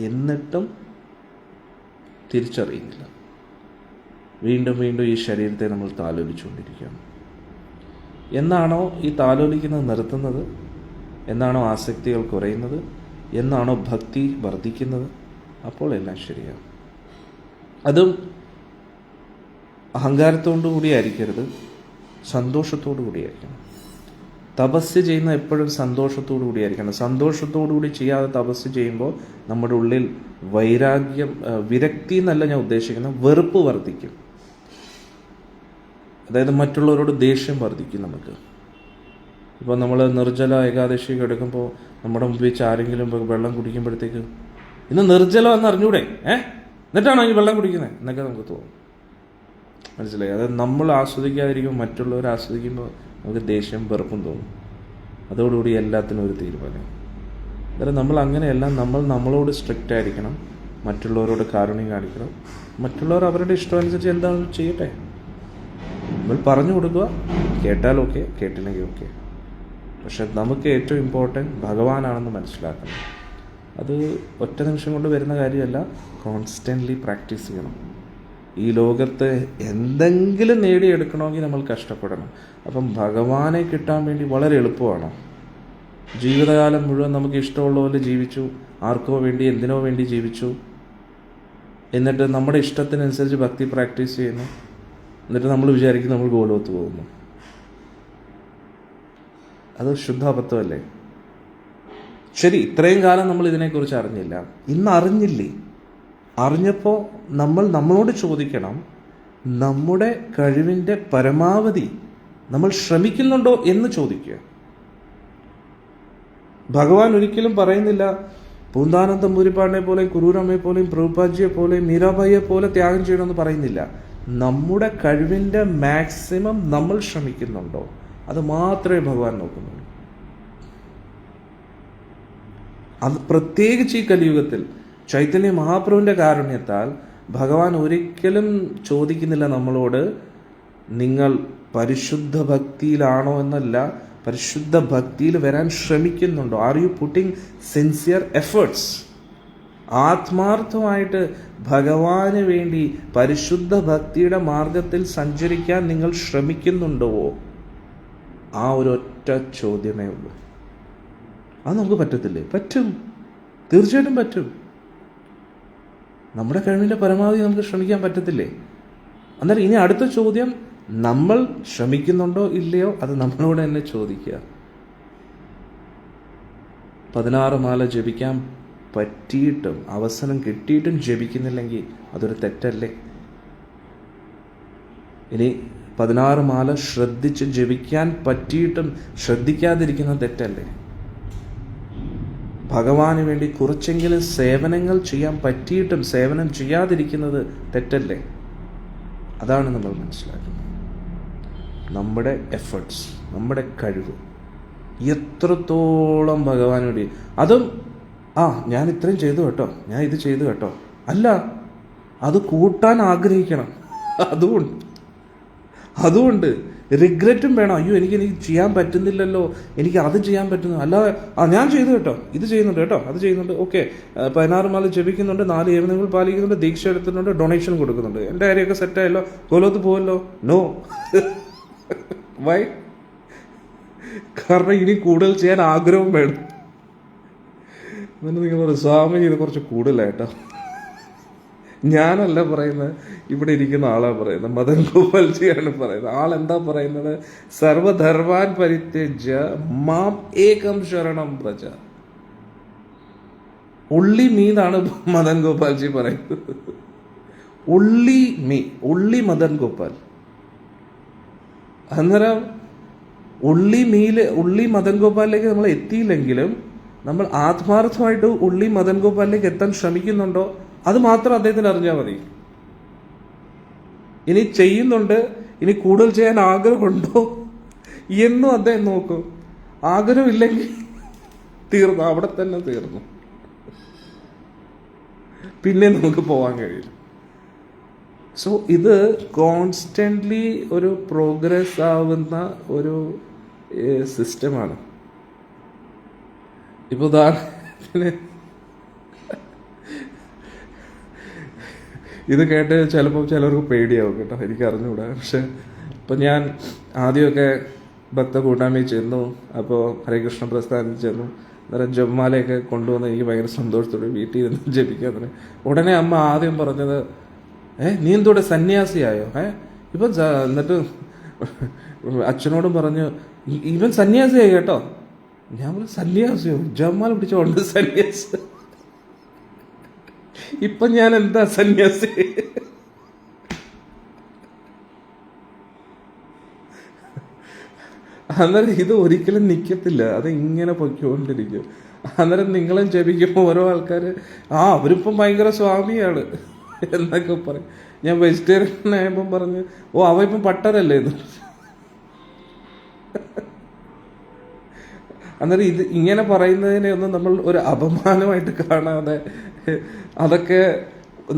എന്നിട്ടും തിരിച്ചറിയുന്നില്ല. വീണ്ടും വീണ്ടും ഈ ശരീരത്തെ നമ്മൾ താലോലിച്ചുകൊണ്ടിരിക്കുകയാണ്. എന്നാണോ ഈ താലോലിക്കുന്നത് നിർത്തുന്നത്? എന്നാണോ ആസക്തികൾ കുറയുന്നത്? എന്നാണോ ഭക്തി വർദ്ധിക്കുന്നത്? അപ്പോൾ എല്ലാം ശരിയാകും. അതും അഹങ്കാരത്തോടു കൂടിയായിരിക്കരുത്, സന്തോഷത്തോടു കൂടിയായിരിക്കണം. തപസ് ചെയ്യുന്ന എപ്പോഴും സന്തോഷത്തോടു കൂടിയായിരിക്കണം. സന്തോഷത്തോടു കൂടി ചെയ്യാതെ തപസ് ചെയ്യുമ്പോൾ നമ്മുടെ ഉള്ളിൽ വൈരാഗ്യം, വിരക്തി എന്നല്ല ഞാൻ ഉദ്ദേശിക്കുന്നത്, വെറുപ്പ് വർദ്ധിക്കും. അതായത് മറ്റുള്ളവരോട് ദേഷ്യം വർദ്ധിക്കും നമുക്ക്. ഇപ്പോൾ നമ്മൾ നിർജ്ജല ഏകാദശിയൊക്കെ എടുക്കുമ്പോൾ നമ്മുടെ മുമ്പിൽ വെച്ച് ആരെങ്കിലും വെള്ളം കുടിക്കുമ്പോഴത്തേക്ക് ഇന്ന് നിർജ്ജലം എന്ന് അറിഞ്ഞൂടെ, എന്നിട്ടാണോ ഈ വെള്ളം കുടിക്കുന്നത് എന്നൊക്കെ നമുക്ക് തോന്നും. മനസ്സിലായി? അതായത് നമ്മൾ ആസ്വദിക്കാതിരിക്കുമ്പോൾ മറ്റുള്ളവർ ആസ്വദിക്കുമ്പോൾ നമുക്ക് ദേഷ്യം, വെറുപ്പും തോന്നും. അതോടുകൂടി എല്ലാത്തിനും ഒരു തീരുമാനം. അതായത് നമ്മൾ അങ്ങനെയല്ല, നമ്മൾ നമ്മളോട് സ്ട്രിക്റ്റ് ആയിരിക്കണം, മറ്റുള്ളവരോട് കാരുണ്യം കാണിക്കണം. മറ്റുള്ളവർ അവരുടെ ഇഷ്ടമനുസരിച്ച് എന്താണെന്ന് ചെയ്യട്ടെ. നമ്മൾ പറഞ്ഞു കൊടുക്കുക, കേട്ടാൽ ഓക്കെ, കേട്ടില്ലെങ്കിൽ ഓക്കെ. പക്ഷെ നമുക്ക് ഏറ്റവും ഇമ്പോർട്ടൻറ്റ് ഭഗവാനാണെന്ന് മനസ്സിലാക്കണം. അത് ഒറ്റ നിമിഷം കൊണ്ട് വരുന്ന കാര്യമല്ല, കോൺസ്റ്റൻ്റ്ലി പ്രാക്ടീസ് ചെയ്യണം. ഈ ലോകത്ത് എന്തെങ്കിലും നേടിയെടുക്കണമെങ്കിൽ നമ്മൾ കഷ്ടപ്പെടണം. അപ്പം ഭഗവാനെ കിട്ടാൻ വേണ്ടി വളരെ എളുപ്പമാണ്. ജീവിതകാലം മുഴുവൻ നമുക്ക് ഇഷ്ടമുള്ള പോലെ ജീവിച്ചു, ആർക്കോ വേണ്ടി എന്തിനോ വേണ്ടി ജീവിച്ചു, എന്നിട്ട് നമ്മുടെ ഇഷ്ടത്തിനനുസരിച്ച് ഭക്തി പ്രാക്ടീസ് ചെയ്യുന്നു. എന്നിട്ട് നമ്മൾ വിചാരിക്കും നമ്മൾ ഗോലോകത്ത് പോകുന്നു. അത് ശുദ്ധ അബദ്ധമല്ലേ? ശരി, ഇത്രയും കാലം നമ്മൾ ഇതിനെക്കുറിച്ച് അറിഞ്ഞില്ല. ഇന്ന് അറിഞ്ഞില്ലേ? അറിഞ്ഞപ്പോൾ നമ്മളോട് ചോദിക്കണം, നമ്മുടെ കഴിവിൻ്റെ പരമാവധി നമ്മൾ ശ്രമിക്കുന്നുണ്ടോ എന്ന് ചോദിക്കുക. ഭഗവാൻ ഒരിക്കലും പറയുന്നില്ല പൂന്താനന്ദ തമ്പൂരിപ്പാടിനെ പോലെയും കുറൂരമ്മയെ പോലെയും പ്രഭുപാജിയെ പോലെയും മീരാബായിയെ പോലെ ത്യാഗം ചെയ്യണമെന്ന് പറയുന്നില്ല. നമ്മുടെ കഴിവിൻ്റെ മാക്സിമം നമ്മൾ ശ്രമിക്കുന്നുണ്ടോ, അത് മാത്രമേ ഭഗവാൻ നോക്കുന്നുള്ളൂ. അത് പ്രത്യേകിച്ച് ഈ കലിയുഗത്തിൽ ചൈതന്യ മഹാപ്രഭുവിൻ്റെ കാരുണ്യത്താൽ ഭഗവാൻ ഒരിക്കലും ചോദിക്കുന്നില്ല നമ്മളോട് നിങ്ങൾ പരിശുദ്ധ ഭക്തിയിലാണോ എന്നല്ല, പരിശുദ്ധ ഭക്തിയിൽ വരാൻ ശ്രമിക്കുന്നുണ്ടോ. Are you putting sincere efforts? ആത്മാർത്ഥമായിട്ട് ഭഗവാന് വേണ്ടി പരിശുദ്ധ ഭക്തിയുടെ മാർഗത്തിൽ സഞ്ചരിക്കാൻ നിങ്ങൾ ശ്രമിക്കുന്നുണ്ടോ? ആ ഒരൊറ്റ ചോദ്യമേ ഉള്ളൂ. അത് നമുക്ക് പറ്റത്തില്ലേ? പറ്റും, തീർച്ചയായിട്ടും പറ്റും. നമ്മുടെ കഴിവിൻ്റെ പരമാവധി നമുക്ക് ശ്രമിക്കാൻ പറ്റത്തില്ലേ? അന്നേരം ഇനി അടുത്ത ചോദ്യം, നമ്മൾ ശ്രമിക്കുന്നുണ്ടോ ഇല്ലയോ, അത് നമ്മളോട് തന്നെ ചോദിക്കുക. 16 മാല ജപിക്കാൻ പറ്റിയിട്ടും അവസരം കിട്ടിയിട്ടും ജപിക്കുന്നില്ലെങ്കിൽ അതൊരു തെറ്റല്ലേ? ഇനി 16 മാല ശ്രദ്ധിച്ച് ജപിക്കാൻ പറ്റിയിട്ടും ശ്രദ്ധിക്കാതിരിക്കുന്ന തെറ്റല്ലേ? ഭഗവാന് വേണ്ടി കുറച്ചെങ്കിലും സേവനങ്ങൾ ചെയ്യാൻ പറ്റിയിട്ടും സേവനം ചെയ്യാതിരിക്കുന്നത് തെറ്റല്ലേ? അതാണ് നമ്മൾ മനസ്സിലാക്കുന്നത്. നമ്മുടെ എഫേർട്സ്, നമ്മുടെ കഴിവ് എത്രത്തോളം ഭഗവാന് വേണ്ടി, അതും ഞാൻ ഇത്രയും ചെയ്തു കേട്ടോ, ഞാൻ ഇത് ചെയ്തു കേട്ടോ, അല്ല, അത് കൂട്ടാൻ ആഗ്രഹിക്കണം. അതുകൊണ്ട് റിഗ്രറ്റും വേണം. അയ്യോ എനിക്ക് ചെയ്യാൻ പറ്റുന്നില്ലല്ലോ, എനിക്ക് അത് ചെയ്യാൻ പറ്റുന്നു, അല്ലാതെ ഞാൻ ചെയ്തു കേട്ടോ, ഇത് ചെയ്യുന്നുണ്ട് കേട്ടോ, അത് ചെയ്യുന്നുണ്ട്, ഓക്കെ 16 മാല ജപിക്കുന്നുണ്ട്, 4 നിയമങ്ങൾ പാലിക്കുന്നുണ്ട്, ദീക്ഷ എടുത്തിട്ടുണ്ട്, ഡൊണേഷൻ കൊടുക്കുന്നുണ്ട്, എൻ്റെ കാര്യമൊക്കെ സെറ്റായല്ലോ, ഗോലോകത്ത് പോവല്ലോ. നോ. വൈ? കാരണം ഇനി കൂടുതൽ ചെയ്യാൻ ആഗ്രഹം വേണം. എന്നിട്ട് നിങ്ങൾ പറയും സ്വാമി ഇത് കുറച്ച് കൂടുതലായിട്ടോ. ഞാനല്ല പറയുന്നത്, ഇവിടെ ഇരിക്കുന്ന ആളാ പറയുന്നത്, മദൻ ഗോപാൽജിയാണ് പറയുന്നത്. ആളെന്താ പറയുന്നത്? സർവധർമാൻ പരിത്യജ്യ മാം ഏകം ശരണം പ്രജ. ഉള്ളി മീന്നാണ് മദൻ ഗോപാൽജി പറയുന്നത്. ഉള്ളി മദൻ ഗോപാൽ. അന്നേരം ഉള്ളി മദൻ ഗോപാലിലേക്ക് നമ്മൾ എത്തിയില്ലെങ്കിലും നമ്മൾ ആത്മാർത്ഥമായിട്ട് ഉള്ളി മദൻ ഗോപാലിലേക്ക് എത്താൻ ശ്രമിക്കുന്നുണ്ടോ, അത് മാത്രം അദ്ദേഹത്തിന് അറിഞ്ഞാൽ മതി. ഇനി ചെയ്യുന്നുണ്ട്, ഇനി കൂടുതൽ ചെയ്യാൻ ആഗ്രഹമുണ്ടോ എന്നും അദ്ദേഹം നോക്കും. ആഗ്രഹമില്ലെങ്കിൽ തീർന്നു, അവിടെ തന്നെ തീർന്നു, പിന്നെ നമുക്ക് പോകാൻ കഴിയും. സോ ഇത് കോൺസ്റ്റൻ്റ്ലി ഒരു പ്രോഗ്രസ് ആവുന്ന ഒരു സിസ്റ്റമാണ്. ഇപ്പോൾ ഉദാഹരണത്തിന് ഇത് കേട്ട് ചിലപ്പോൾ ചിലർക്ക് പേടിയാവും കേട്ടോ, എനിക്ക് അറിഞ്ഞുകൂടാ. പക്ഷെ ഇപ്പം ഞാൻ ആദ്യമൊക്കെ ഭക്ത കൂട്ടായ്മയിൽ ചെന്നു, അപ്പോൾ ഹരേകൃഷ്ണ പ്രസ്ഥാനത്തിൽ ചെന്നു, അന്നേരം ജപമാലയൊക്കെ കൊണ്ടുവന്ന് എനിക്ക് ഭയങ്കര സന്തോഷത്തോടെ വീട്ടിൽ ഇരുന്ന് ജപിക്കാൻ തന്നെ. ഉടനെ അമ്മ ആദ്യം പറഞ്ഞത്, നീ എന്തോടെ സന്യാസിയായോ? ഇപ്പം എന്നിട്ട് അച്ഛനോടും പറഞ്ഞു ഇവൻ സന്യാസിയായി കേട്ടോ. ഞാൻ പറഞ്ഞു സന്യാസിയോ? ജപമാല പിടിച്ചോണ്ട് സന്യാസി. ഇപ്പൊ ഞാൻ എന്താ സന്യാസി? അന്നേരം ഇത് ഒരിക്കലും നിൽക്കത്തില്ല, അത് ഇങ്ങനെ പൊയ്ക്കൊണ്ടിരിക്കും. അന്നേരം നിങ്ങളും ജപിക്കുമ്പോൾ ഓരോ ആൾക്കാർ അവരിപ്പം ഭയങ്കര സ്വാമിയാണ് എന്നൊക്കെ പറയും. ഞാൻ വെജിറ്റേറിയൻ ആയപ്പം പറഞ്ഞു അവ ഇപ്പം പട്ടരല്ലേ ഇത്. അന്നേരം ഇത് ഇങ്ങനെ പറയുന്നതിനെ ഒന്നും നമ്മൾ ഒരു അപമാനമായിട്ട് കാണാതെ, അതൊക്കെ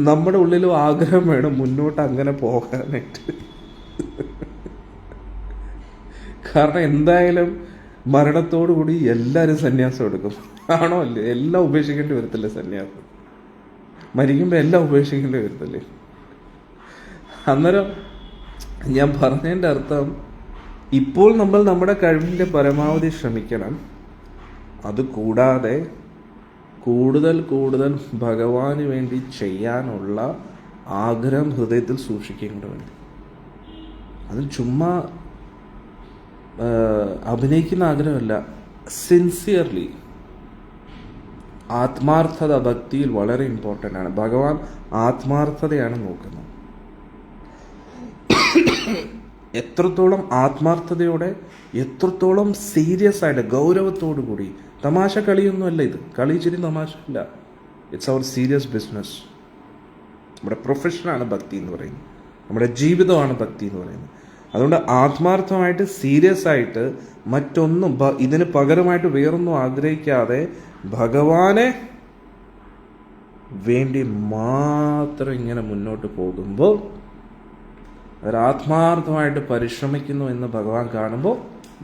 നമ്മുടെ ഉള്ളിലും ആഗ്രഹം വേണം മുന്നോട്ട് അങ്ങനെ പോകാനായിട്ട്. കാരണം എന്തായാലും മരണത്തോടു കൂടി എല്ലാവരും സന്യാസം എടുക്കും, ആണോ അല്ലേ? എല്ലാം ഉപേക്ഷിക്കേണ്ടി വരത്തില്ലേ സന്യാസം? മരിക്കുമ്പോൾ എല്ലാം ഉപേക്ഷിക്കേണ്ടി വരത്തില്ലേ? അന്നേരം ഞാൻ പറഞ്ഞതിൻ്റെ അർത്ഥം, ഇപ്പോൾ നമ്മൾ നമ്മുടെ കഴിവിൻ്റെ പരമാവധി ശ്രമിക്കണം. അതുകൂടാതെ കൂടുതൽ കൂടുതൽ ഭഗവാന് വേണ്ടി ചെയ്യാനുള്ള ആഗ്രഹം ഹൃദയത്തിൽ സൂക്ഷിക്കേണ്ട വേണ്ടി. അത് ചുമ്മാ അഭിനയിക്കുന്ന ആഗ്രഹമല്ല, സിൻസിയർലി, ആത്മാർത്ഥത ഭക്തിയിൽ വളരെ ഇമ്പോർട്ടൻ്റ് ആണ്. ഭഗവാൻ ആത്മാർത്ഥതയാണ് നോക്കുന്നത്. എത്രത്തോളം ആത്മാർത്ഥതയോടെ, എത്രത്തോളം സീരിയസ് ആയിട്ട്, ഗൗരവത്തോടു കൂടി. തമാശ കളിയൊന്നുമല്ല ഇത്. കളി ഇച്ചിരി തമാശ ഇല്ല. It's our serious business. നമ്മുടെ പ്രൊഫഷനാണ് ഭക്തി എന്ന് പറയുന്നത്, നമ്മുടെ ജീവിതമാണ് ഭക്തി എന്ന് പറയുന്നത്. അതുകൊണ്ട് ആത്മാർത്ഥമായിട്ട്, സീരിയസ് ആയിട്ട്, മറ്റൊന്നും ഇതിന് പകരമായിട്ട് വേറൊന്നും ആഗ്രഹിക്കാതെ ഭഗവാനെ വേണ്ടി മാത്രം ഇങ്ങനെ മുന്നോട്ട് പോകുമ്പോൾ, അവരാത്മാർത്ഥമായിട്ട് പരിശ്രമിക്കുന്നു എന്ന് ഭഗവാൻ കാണുമ്പോൾ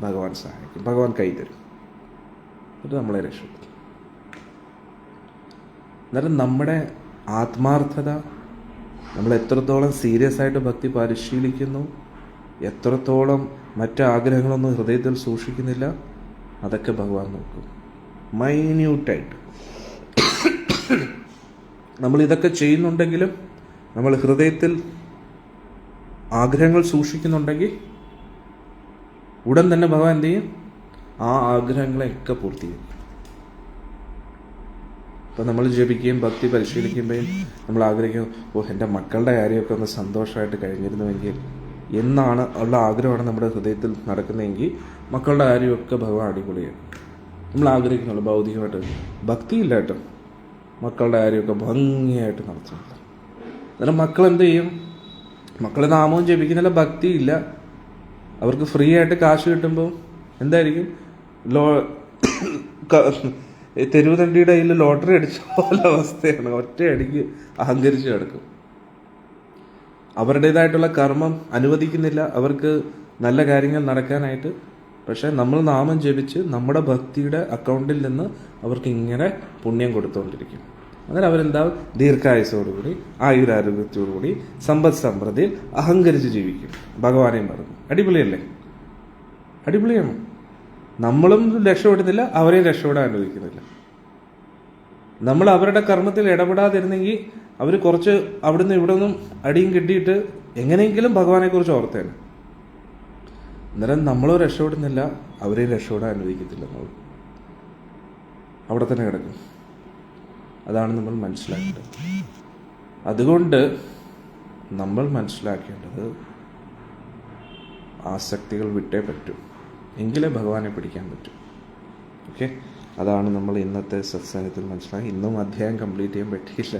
ഭഗവാൻ സഹായിക്കും, ഭഗവാൻ കൈതരും, ഇത് നമ്മളെ രക്ഷപ്പെടുത്തും. അന്നേരം നമ്മുടെ ആത്മാർത്ഥത, നമ്മൾ എത്രത്തോളം സീരിയസ് ആയിട്ട് ഭക്തി പരിശീലിക്കുന്നു, എത്രത്തോളം മറ്റ് ആഗ്രഹങ്ങളൊന്നും ഹൃദയത്തിൽ സൂക്ഷിക്കുന്നില്ല, അതൊക്കെ ഭഗവാൻ നോക്കും മൈന്യൂട്ടായിട്ട്. നമ്മളിതൊക്കെ ചെയ്യുന്നുണ്ടെങ്കിലും നമ്മൾ ഹൃദയത്തിൽ ആഗ്രഹങ്ങൾ സൂക്ഷിക്കുന്നുണ്ടെങ്കിൽ ഉടൻ തന്നെ ഭഗവാൻ എന്ത് ചെയ്യും? ആ ആഗ്രഹങ്ങളെയൊക്കെ പൂർത്തീകരിക്കും. ഇപ്പം നമ്മൾ ജപിക്കുകയും ഭക്തി പരിശീലിക്കുമ്പോഴും നമ്മൾ ആഗ്രഹിക്കും, എൻ്റെ മക്കളുടെ കാര്യമൊക്കെ ഒന്ന് സന്തോഷമായിട്ട് കഴിഞ്ഞിരുന്നുവെങ്കിൽ എന്നാണ് ഉള്ള ആഗ്രഹമാണ് നമ്മുടെ ഹൃദയത്തിൽ നടക്കുന്നതെങ്കിൽ മക്കളുടെ കാര്യമൊക്കെ ഭഗവാൻ അടിപൊളിയാണ്. നമ്മൾ ആഗ്രഹിക്കുന്നുള്ളൂ ഭൗതികമായിട്ട്. ഭക്തിയില്ല കേട്ടോ, മക്കളുടെ കാര്യമൊക്കെ ഭംഗിയായിട്ട് നടത്തുന്നില്ല. അന്നേരം മക്കൾ എന്ത് ചെയ്യും? മക്കളെ നാമവും ജപിക്കുന്നില്ല, ഭക്തിയില്ല. അവർക്ക് ഫ്രീ ആയിട്ട് കാശ് കിട്ടുമ്പോൾ എന്തായിരിക്കും? തെരുവ് തണ്ടിയുടെ കയ്യിൽ ലോട്ടറി അടിച്ച പോലെ അവസ്ഥയാണ്. ഒറ്റയടിക്ക് അഹങ്കരിച്ച് കിടക്കും. അവരുടേതായിട്ടുള്ള കർമ്മം അനുവദിക്കുന്നില്ല അവർക്ക് നല്ല കാര്യങ്ങൾ നടക്കാനായിട്ട്. പക്ഷെ നമ്മൾ നാമം ജപിച്ച് നമ്മുടെ ഭക്തിയുടെ അക്കൗണ്ടിൽ നിന്ന് അവർക്ക് ഇങ്ങനെ പുണ്യം കൊടുത്തുകൊണ്ടിരിക്കും. അങ്ങനെ അവരെന്താവും? ദീർഘായുസോടുകൂടി, ആയുരാരോഗ്യത്തോടുകൂടി, സമ്പദ് സമൃദ്ധിയിൽ അഹങ്കരിച്ച് ജീവിക്കും, ഭഗവാനെയും മറന്നു. അടിപൊളിയല്ലേ? അടിപൊളിയാണ്. നമ്മളും രക്ഷപ്പെടുന്നില്ല, അവരെയും രക്ഷപ്പെടാൻ അനുവദിക്കുന്നില്ല. നമ്മൾ അവരുടെ കർമ്മത്തിൽ ഇടപെടാതിരുന്നെങ്കിൽ അവർ കുറച്ച് അവിടുന്ന് ഇവിടെ നിന്നും അടിയും കിട്ടിയിട്ട് എങ്ങനെയെങ്കിലും ഭഗവാനെ കുറിച്ച് ഓർത്തേനെ. അന്നേരം നമ്മളോ രക്ഷപ്പെടുന്നില്ല, അവരെയും രക്ഷപ്പെടാൻ അനുവദിക്കത്തില്ല. നമ്മൾ അവിടെ തന്നെ കിടക്കും. അതാണ് നമ്മൾ മനസ്സിലാക്കേണ്ടത്. അതുകൊണ്ട് നമ്മൾ മനസ്സിലാക്കേണ്ടത് ആസക്തികൾ വിട്ടേ പറ്റൂ, എങ്കിലേ ഭഗവാനെ പിടിക്കാൻ പറ്റും. ഓക്കെ, അതാണ് നമ്മൾ ഇന്നത്തെ സത്സംഗത്തിൽ മനസ്സിലാക്കി. ഇന്നും അധ്യായം കംപ്ലീറ്റ് ചെയ്യാൻ പറ്റിയില്ല.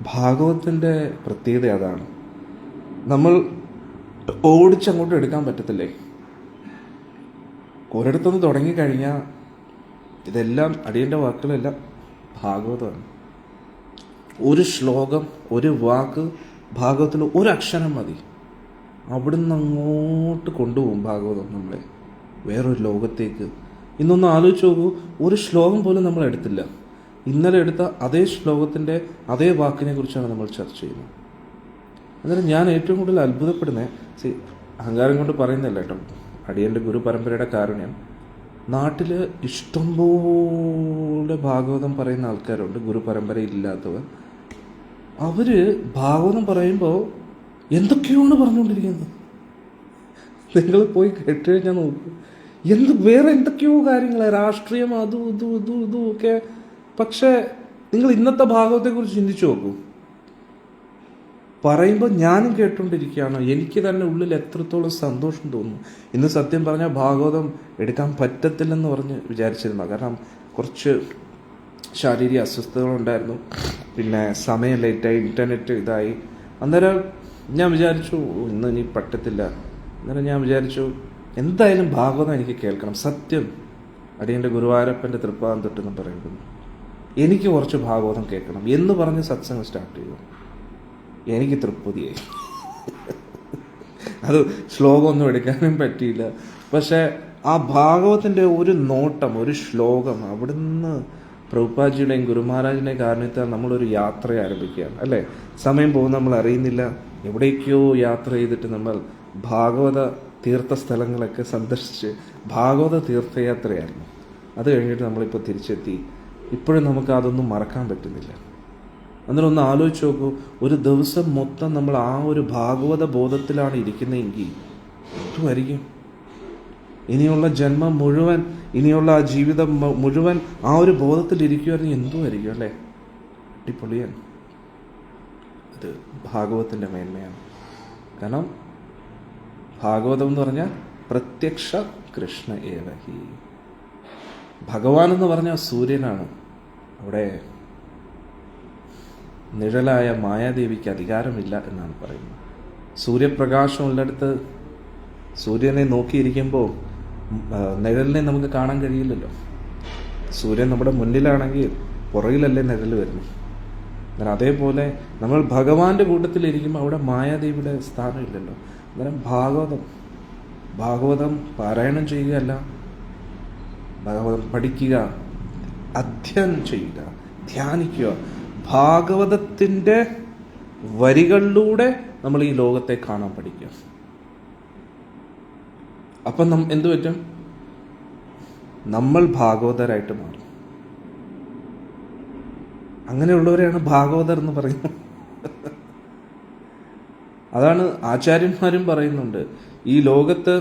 ഭാഗവതത്തിൻ്റെ പ്രത്യേകത അതാണ്. നമ്മൾ ഓടിച്ചങ്ങോട്ട് എടുക്കാൻ പറ്റത്തില്ലേ? ഒരിടത്തുനിന്ന് തുടങ്ങിക്കഴിഞ്ഞാൽ ഇതെല്ലാം, അടിയൻ്റെ വാക്കുകളെല്ലാം ഭാഗവതമാണ്. ഒരു ശ്ലോകം, ഒരു വാക്ക്, ഭാഗവതത്തിൽ ഒരക്ഷരം മതി, അവിടുന്ന് അങ്ങോട്ട് കൊണ്ടുപോകും ഭാഗവതം നമ്മളെ വേറൊരു ലോകത്തേക്ക്. ഇന്നൊന്ന് ആലോചിച്ച് നോക്കൂ, ഒരു ശ്ലോകം പോലും നമ്മൾ എടുത്തില്ല. ഇന്നലെ എടുത്ത അതേ ശ്ലോകത്തിൻ്റെ അതേ വാക്കിനെ കുറിച്ചാണ് നമ്മൾ ചർച്ച ചെയ്യുന്നത്. അന്നേരം ഞാൻ ഏറ്റവും കൂടുതൽ അത്ഭുതപ്പെടുന്നത്, അഹങ്കാരം കൊണ്ട് പറയുന്നില്ല കേട്ടോ, അടിയൻ്റെ ഗുരു പരമ്പരയുടെ കാരുണ്യം. നാട്ടിൽ ഇഷ്ടംപോലെ ഭാഗവതം പറയുന്ന ആൾക്കാരുണ്ട്, ഗുരു പരമ്പരയില്ലാത്തവർ. അവർ ഭാഗവതം പറയുമ്പോൾ എന്തൊക്കെയാണ് പറഞ്ഞുകൊണ്ടിരിക്കുന്നത്. നിങ്ങൾ പോയി കേട്ട് കഴിഞ്ഞാൽ നോക്കൂ, വേറെ എന്തൊക്കെയോ കാര്യങ്ങൾ, രാഷ്ട്രീയം, അതും ഇതും ഇതും ഇതും ഒക്കെ. പക്ഷേ നിങ്ങൾ ഇന്നത്തെ ഭാഗവതത്തെക്കുറിച്ച് ചിന്തിച്ചു നോക്കൂ. പറയുമ്പോൾ ഞാനും കേട്ടുകൊണ്ടിരിക്കുകയാണ്, എനിക്ക് തന്നെ ഉള്ളിൽ എത്രത്തോളം സന്തോഷം തോന്നുന്നു. ഇന്ന് സത്യം പറഞ്ഞാൽ ഭാഗവതം എടുക്കാൻ പറ്റത്തില്ലെന്ന് പറഞ്ഞ് വിചാരിച്ചിരുന്നു. കാരണം കുറച്ച് ശാരീരിക അസ്വസ്ഥതകളുണ്ടായിരുന്നു, പിന്നെ സമയം ലേറ്റായി, ഇൻ്റർനെറ്റ് ഇതായി. അന്നേരം ഞാൻ വിചാരിച്ചു ഇന്ന് ഇനി പറ്റത്തില്ല. അന്നേരം ഞാൻ വിചാരിച്ചു എന്തായാലും ഭാഗവതം എനിക്ക് കേൾക്കണം. സത്യം, അടിയൻ്റെ ഗുരുവായൂരപ്പൻ്റെ തൃപ്പാദം തൊട്ടെന്ന് പറയുന്നത് എനിക്ക് കുറച്ച് ഭാഗവതം കേൾക്കണം എന്ന് പറഞ്ഞ് സത്സംഗം സ്റ്റാർട്ട് ചെയ്തു. എനിക്ക് തൃപ്തിയായി. അത് ശ്ലോകമൊന്നും എടുക്കാനും പറ്റിയില്ല. പക്ഷെ ആ ഭാഗവതത്തിൻ്റെ ഒരു നോട്ടം, ഒരു ശ്ലോകം, അവിടുന്ന് പ്രഭുപാജിയുടെയും ഗുരുമഹാരാജിൻ്റെയും കാരണത്താൽ നമ്മളൊരു യാത്ര ആരംഭിക്കുകയാണ് അല്ലേ? സമയം പോകുന്ന നമ്മൾ അറിയുന്നില്ല. എവിടേക്കോ യാത്ര ചെയ്തിട്ട് നമ്മൾ ഭാഗവത തീർത്ഥ സ്ഥലങ്ങളൊക്കെ സന്ദർശിച്ച് ഭാഗവത തീർത്ഥയാത്രയായിരുന്നു. അത് കഴിഞ്ഞിട്ട് നമ്മളിപ്പോൾ തിരിച്ചെത്തി ഇപ്പോഴും നമുക്ക് അതൊന്നും മറക്കാൻ പറ്റുന്നില്ല. അന്നേരം ഒന്ന് ആലോചിച്ച് നോക്കൂ, ഒരു ദിവസം മൊത്തം നമ്മൾ ആ ഒരു ഭാഗവത ബോധത്തിലാണ് ഇരിക്കുന്നതെങ്കിൽ എന്തുമായിരിക്കും ഇനിയുള്ള ജന്മം മുഴുവൻ, ഇനിയുള്ള ആ ജീവിതം മുഴുവൻ ആ ഒരു ബോധത്തിലിരിക്കുമായിരുന്നു. എന്തുമായിരിക്കും അല്ലേ? അടിപൊളിയാണ്. അത് ഭാഗവതത്തിൻ്റെ മേന്മയാണ്. കാരണം ഭാഗവതം എന്ന് പറഞ്ഞാൽ പ്രത്യക്ഷ കൃഷ്ണ ഏവഹി. ഭഗവാൻ എന്ന് പറഞ്ഞാൽ സൂര്യനാണ്. അവിടെ നിഴലായ മായാദേവിക്ക് അധികാരമില്ല എന്നാണ് പറയുന്നത്. സൂര്യപ്രകാശം ഉള്ളിടത്ത് സൂര്യനെ നോക്കിയിരിക്കുമ്പോൾ നിഴലിനെ നമുക്ക് കാണാൻ കഴിയില്ലല്ലോ. സൂര്യൻ നമ്മുടെ മുന്നിലാണെങ്കിൽ പുറകിലല്ലേ നിഴൽ വരുന്നു. എന്നാൽ അതേപോലെ നമ്മൾ ഭഗവാന്റെ കൂട്ടത്തിലിരിക്കുമ്പോൾ അവിടെ മായാദേവിയുടെ സ്ഥാനമില്ലല്ലോ. അന്നേരം ഭാഗവതം പാരായണം ചെയ്യുകയല്ല, ഭാഗവതം പഠിക്കുക, അധ്യയനം ചെയ്യുക, ധ്യാനിക്കുക. ഭാഗവതത്തിൻ്റെ വരികളിലൂടെ നമ്മൾ ഈ ലോകത്തെ കാണാൻ പഠിക്കുക. അപ്പം എന്തു പറ്റും? നമ്മൾ ഭാഗവതരായിട്ട് മാറും. അങ്ങനെയുള്ളവരെയാണ് ഭാഗവതർ എന്ന് പറയുന്നത്. അതാണ് ആചാര്യന്മാരും പറയുന്നുണ്ട്, ഈ ലോകത്ത്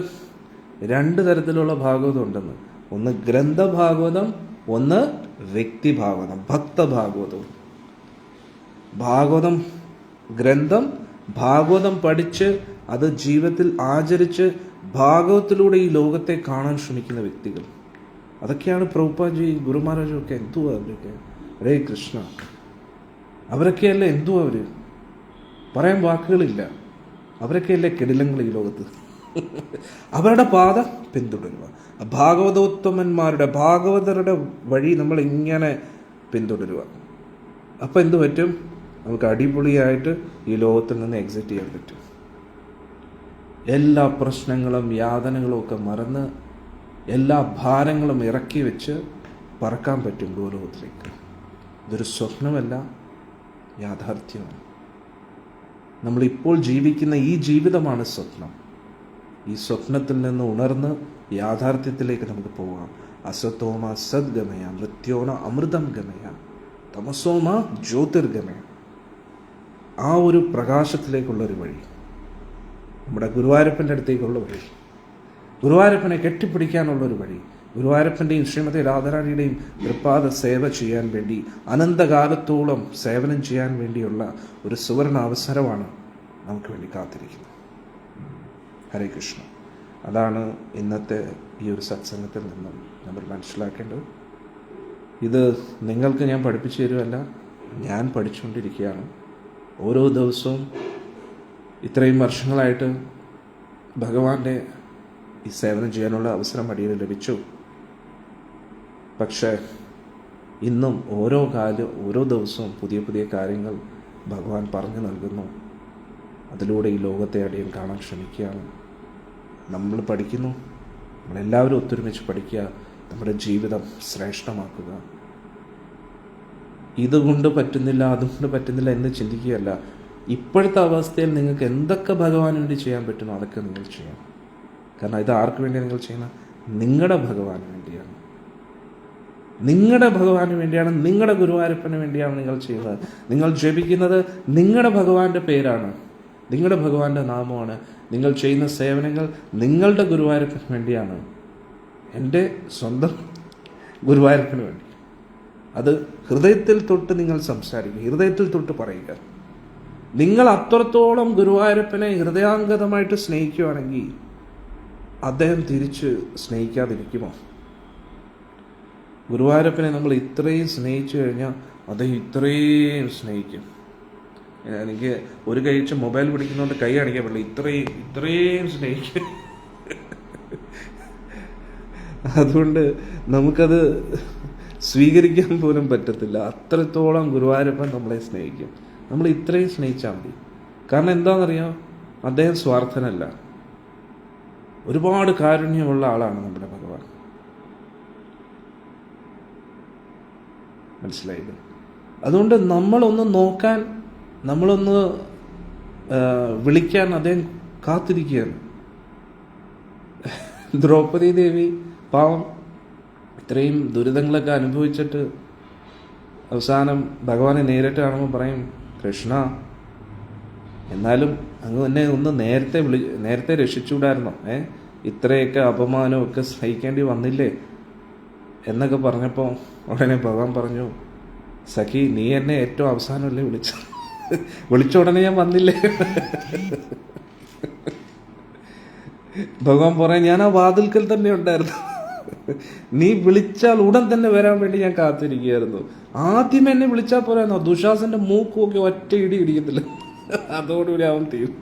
2 തരത്തിലുള്ള ഭാഗവതം ഉണ്ടെന്ന്. ഒന്ന് ഗ്രന്ഥഭാഗവതം, ഒന്ന് വ്യക്തിഭാഗവതം, ഭക്തഭാഗവതവും. ഭാഗവതം ഗ്രന്ഥം, ഭാഗവതം പഠിച്ച് അത് ജീവിതത്തിൽ ആചരിച്ച് ഭാഗവത്തിലൂടെ ഈ ലോകത്തെ കാണാൻ ശ്രമിക്കുന്ന വ്യക്തികൾ. അതൊക്കെയാണ് പ്രഭുപാദജി, ഗുരു മഹാരാജും ഒക്കെ. എന്തുവാ അവരൊക്കെ? ഹരേ കൃഷ്ണ. അവരൊക്കെയല്ലേ എന്തുവാ അവര്? പറയാൻ വാക്കുകളില്ല. അവരൊക്കെയല്ലേ കെടിലങ്ങൾ ഈ ലോകത്ത്. അവരുടെ പാത പിന്തുടരുക. ഭാഗവതോത്തമന്മാരുടെ, ഭാഗവതരുടെ വഴി നമ്മൾ ഇങ്ങനെ പിന്തുടരുക. അപ്പം എന്തു പറ്റും? നമുക്ക് അടിപൊളിയായിട്ട് ഈ ലോകത്തിൽ നിന്ന് എക്സിറ്റ് ചെയ്യാൻ പറ്റും. എല്ലാ പ്രശ്നങ്ങളും യാതനകളും ഒക്കെ മറന്ന് എല്ലാ ഭാരങ്ങളും ഇറക്കി വെച്ച് പറക്കാൻ പറ്റും ഭൂലോകത്തിലേക്ക്. ഇതൊരു സ്വപ്നമല്ല, യാഥാർത്ഥ്യമാണ്. നമ്മളിപ്പോൾ ജീവിക്കുന്ന ഈ ജീവിതമാണ് സ്വപ്നം. ഈ സ്വപ്നത്തിൽ നിന്ന് ഉണർന്ന് യാഥാർത്ഥ്യത്തിലേക്ക് നമുക്ക് പോകാം. അസതോമ സദ്ഗമയ മൃത്യോന അമൃതം ഗമയ തമസോമ ജ്യോതിർഗമയ. ആ ഒരു പ്രകാശത്തിലേക്കുള്ളൊരു വഴി, നമ്മുടെ ഗുരുവായൂരപ്പൻ്റെ അടുത്തേക്കുള്ള വഴി, ഗുരുവായൂരപ്പനെ കെട്ടിപ്പിടിക്കാനുള്ളൊരു വഴി, ഗുരുവായൂരപ്പൻ്റെയും ശ്രീമതി രാധാറാണിയുടെയും തൃപ്പാദ സേവ ചെയ്യാൻ വേണ്ടി അനന്തകാലത്തോളം സേവനം ചെയ്യാൻ വേണ്ടിയുള്ള ഒരു സുവർണ അവസരമാണ് നമുക്ക് വേണ്ടി കാത്തിരിക്കുന്നത്. ഹരേ കൃഷ്ണ. അതാണ് ഇന്നത്തെ ഈ ഒരു സത്സംഗത്തിൽ നിന്നും നമ്മൾ മനസ്സിലാക്കേണ്ടത്. ഇത് നിങ്ങൾക്ക് ഞാൻ പഠിപ്പിച്ചു തരുമല്ല, ഞാൻ പഠിച്ചുകൊണ്ടിരിക്കുകയാണ്. ഓരോ ദിവസവും ഇത്രയും വർഷങ്ങളായിട്ട് ഭഗവാന്റെ ഈ സേവനം ചെയ്യാനുള്ള അവസരം അടിയിൽ ലഭിച്ചു. പക്ഷേ ഇന്നും ഓരോ ദിവസവും പുതിയ പുതിയ കാര്യങ്ങൾ ഭഗവാൻ പറഞ്ഞു നൽകുന്നു. അതിലൂടെ ഈ ലോകത്തെ അടിയൻ കാണാൻ ശ്രമിക്കുകയാണ്. നമ്മൾ പഠിക്കുന്നു, നമ്മളെല്ലാവരും ഒത്തൊരുമിച്ച് പഠിക്കുക, നമ്മുടെ ജീവിതം ശ്രേഷ്ഠമാക്കുക. ഇതുകൊണ്ട് പറ്റുന്നില്ല, അതുകൊണ്ട് പറ്റുന്നില്ല എന്ന് ചിന്തിക്കുകയല്ല. ഇപ്പോഴത്തെ അവസ്ഥയിൽ നിങ്ങൾക്ക് എന്തൊക്കെ ഭഗവാന് വേണ്ടി ചെയ്യാൻ പറ്റുമോ അതൊക്കെ നിങ്ങൾ ചെയ്യണം. കാരണം ഇത് ആർക്ക് വേണ്ടിയാണ് നിങ്ങൾ ചെയ്യുന്നത്? നിങ്ങളുടെ ഭഗവാന് വേണ്ടിയാണ്. നിങ്ങളുടെ ഭഗവാന് വേണ്ടിയാണ്, നിങ്ങളുടെ ഗുരുവായൂരപ്പന് വേണ്ടിയാണ് നിങ്ങൾ ചെയ്യുന്നത്. നിങ്ങൾ ജപിക്കുന്നത് നിങ്ങളുടെ ഭഗവാന്റെ പേരാണ്, നിങ്ങളുടെ ഭഗവാന്റെ നാമമാണ്. നിങ്ങൾ ചെയ്യുന്ന സേവനങ്ങൾ നിങ്ങളുടെ ഗുരുവായൂരപ്പന് വേണ്ടിയാണ്, എൻ്റെ സ്വന്തം ഗുരുവായൂരപ്പന് വേണ്ടി. അത് ഹൃദയത്തിൽ തൊട്ട് നിങ്ങൾ സംസാരിക്കുക, ഹൃദയത്തിൽ തൊട്ട് പറയുക. നിങ്ങൾ അത്രത്തോളം ഗുരുവായൂരപ്പനെ ഹൃദയാംഗതമായിട്ട് സ്നേഹിക്കുകയാണെങ്കിൽ അദ്ദേഹം തിരിച്ച് സ്നേഹിക്കാതിരിക്കുമോ? ഗുരുവായൂരപ്പനെ നമ്മൾ ഇത്രയും സ്നേഹിച്ചു കഴിഞ്ഞാൽ അദ്ദേഹം ഇത്രയും സ്നേഹിക്കും. എനിക്ക് ഒരു കഴിച്ച് മൊബൈൽ പിടിക്കുന്നതുകൊണ്ട് കൈ കാണിക്കാൻ പറ്റില്ല, ഇത്രയും സ്നേഹിക്കും. അതുകൊണ്ട് നമുക്കത് സ്വീകരിക്കാൻ പോലും പറ്റത്തില്ല. അത്രത്തോളം ഗുരുവായൂരപ്പൻ നമ്മളെ സ്നേഹിക്കും. നമ്മൾ ഇത്രയും സ്നേഹിച്ചാൽ മതി. കാരണം എന്താണെന്നറിയാം, അദ്ദേഹം സ്വാർത്ഥനല്ല, ഒരുപാട് കാരുണ്യമുള്ള ആളാണ് നമ്മുടെ ഭഗവാൻ. മനസ്സിലായില്ലേ? അതുകൊണ്ട് നമ്മളൊന്ന് നോക്കാൻ, നമ്മളൊന്ന് വിളിക്കാൻ അദ്ദേഹം കാത്തിരിക്കുകയാണ്. ദ്രൗപദി ദേവി പാവം ഇത്രയും ദുരിതങ്ങളൊക്കെ അനുഭവിച്ചിട്ട് അവസാനം ഭഗവാനെ നേരിട്ട് കാണുമ്പോൾ പറയും, കൃഷ്ണ, എന്നാലും അങ്ങ് എന്നെ ഒന്ന് നേരത്തെ രക്ഷിച്ചുകൂടായിരുന്നോ? ഇത്രയൊക്കെ അപമാനമൊക്കെ സഹിക്കേണ്ടി വന്നില്ലേ എന്നൊക്കെ പറഞ്ഞപ്പോൾ ഉടനെ ഭഗവാൻ പറഞ്ഞു, സഖി, നീ എന്നെ ഏറ്റവും അവസാനമല്ലേ വിളിച്ച ഉടനെ ഞാൻ വന്നില്ലേ? ഭഗവാൻ പറയാൻ, ഞാൻ ആ വാതിൽക്കൽ തന്നെ ഉണ്ടായിരുന്നു. നീ വിളിച്ചാൽ ഉടൻ തന്നെ വരാൻ വേണ്ടി ഞാൻ കാത്തിരിക്കുകയായിരുന്നു. ആദ്യം എന്നെ വിളിച്ചാൽ പോരാന്നോ? ദുശാസന്റെ മൂക്കുമൊക്കെ ഒറ്റ ഇടിക്കത്തില്ല, അതോടുകൂടി അവൻ തീരും.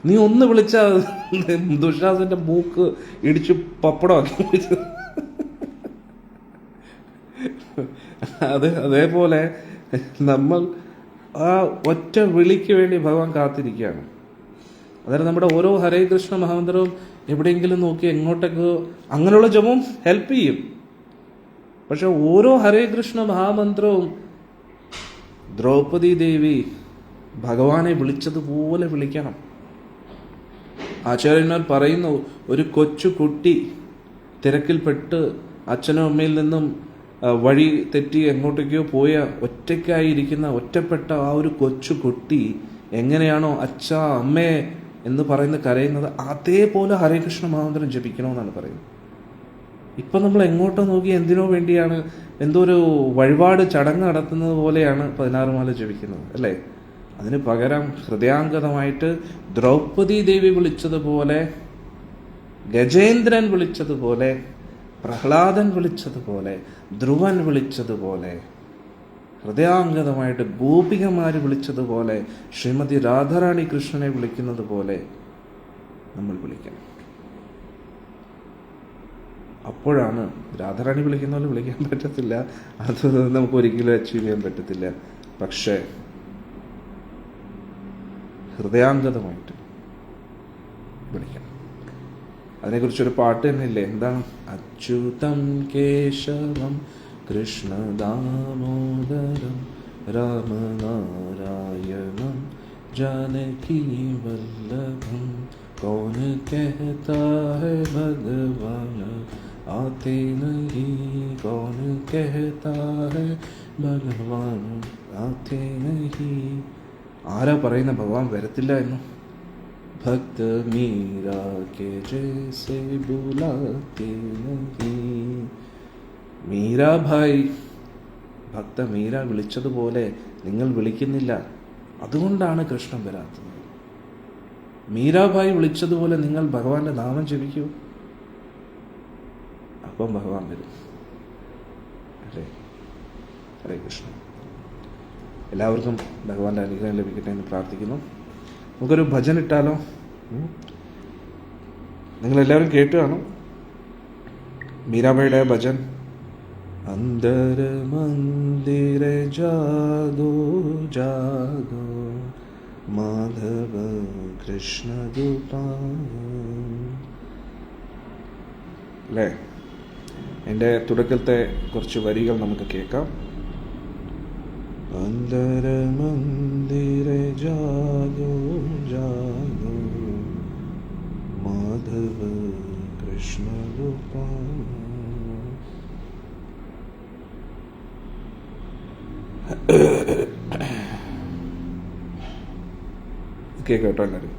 നീ ഒന്ന് വിളിച്ചാൽ ദുശാസന്റെ മൂക്ക് ഇടിച്ച് പപ്പടമാക്കി വിളിച്ചു. അതേപോലെ നമ്മൾ ആ ഒറ്റ വിളിക്ക് വേണ്ടി ഭഗവാൻ കാത്തിരിക്കുകയാണ്. അതായത് നമ്മുടെ ഓരോ ഹരേ കൃഷ്ണ മഹാമന്ത്രവും എവിടെയെങ്കിലും നോക്കി എങ്ങോട്ടൊക്കെ അങ്ങനെയുള്ള ജപം ഹെൽപ്പ് ചെയ്യും. പക്ഷെ ഓരോ ഹരേ കൃഷ്ണ മഹാമന്ത്രവും ദ്രൗപദി ദേവി ഭഗവാനെ വിളിച്ചതുപോലെ വിളിക്കണം. ആചാര്യന്മാർ പറയുന്നു, ഒരു കൊച്ചു കുട്ടി തിരക്കിൽപ്പെട്ട് അച്ഛനും അമ്മയിൽ നിന്നും വഴി തെറ്റി എങ്ങോട്ടേക്കോ പോയ ഒറ്റയ്ക്കായിരിക്കുന്ന ഒറ്റപ്പെട്ട ആ ഒരു കൊച്ചു കുട്ടി എങ്ങനെയാണോ അച്ഛാ അമ്മേ എന്ന് പറയുന്ന കരയുന്നത്, അതേപോലെ ഹരേ കൃഷ്ണ മഹാമന്ത്രം ജപിക്കണമെന്നാണ് പറയുന്നത്. ഇപ്പം നമ്മൾ എങ്ങോട്ടോ നോക്കി എന്തിനോ വേണ്ടിയാണ്, എന്തോ ഒരു വഴിപാട് ചടങ്ങ് നടത്തുന്നത് പോലെയാണ് 16 മാല ജപിക്കുന്നത്, അല്ലേ? അതിന് പകരം ഹൃദയാംഗതമായിട്ട് ദ്രൗപദി ദേവി വിളിച്ചതുപോലെ, ഗജേന്ദ്രൻ വിളിച്ചതുപോലെ, പ്രഹ്ലാദൻ വിളിച്ചതുപോലെ, ധ്രുവൻ വിളിച്ചതുപോലെ, ഹൃദയാംഗതമായിട്ട് ഗോപികമാര് വിളിച്ചതുപോലെ, ശ്രീമതി രാധാറാണി കൃഷ്ണനെ വിളിക്കുന്നത് പോലെ നമ്മൾ വിളിക്കണം. അപ്പോഴാണ്, രാധാറാണി വിളിക്കുന്ന പോലെ വിളിക്കാൻ പറ്റത്തില്ല, അത് നമുക്ക് ഒരിക്കലും അച്ചീവ് ചെയ്യാൻ പറ്റത്തില്ല. പക്ഷേ ഹൃദയാംഗതമായിട്ട് വിളിക്കണം. അതിനെക്കുറിച്ചൊരു പാട്ട് തന്നെ ഇല്ലേ? എന്താണ്? അച്യുതം കേശവം കൃഷ്ണ ദാമോദരം രാമനാരായണം जानकी वल्लभम कौन कहता है भगवान आते नहीं, कौन कहता है ഭഗവാൻ ആത്തെ നഹി. ആരാ പറയുന്ന ഭഗവാൻ വരത്തില്ല എന്ന്? ഭക്ത മീരാ കെ ജൈസെ ബുലാത്തെ നഹി. മീരാഭായ്, ഭക്ത മീര വിളിച്ചതുപോലെ നിങ്ങൾ വിളിക്കുന്നില്ല, അതുകൊണ്ടാണ് കൃഷ്ണൻ വരാത്തത്. മീരാഭായ് വിളിച്ചതുപോലെ നിങ്ങൾ ഭഗവാന്റെ നാമം ജപിക്കൂ, അപ്പം ഭഗവാൻ വരും. അല്ലേ? ഹരേ കൃഷ്ണ. എല്ലാവർക്കും ഭഗവാന്റെ അനുഗ്രഹം ലഭിക്കട്ടെ എന്ന് പ്രാർത്ഥിക്കുന്നു. നമുക്കൊരു ഭജൻ ഇട്ടാലോ? നിങ്ങളെല്ലാവരും കേട്ടു കാണും മീരാഭായിയുടെ ഭജൻ. अंदर मंदिर जागो जागो माधव कृष्ण गोपाल. അല്ലേ? എൻ്റെ തുടക്കത്തെ കുറച്ച് വരികൾ നമുക്ക് കേൾക്കാം. अंदर मंदिर जागो जागो माधव कृष्ण गोपाल. കേട്ടോ എല്ലാവരും?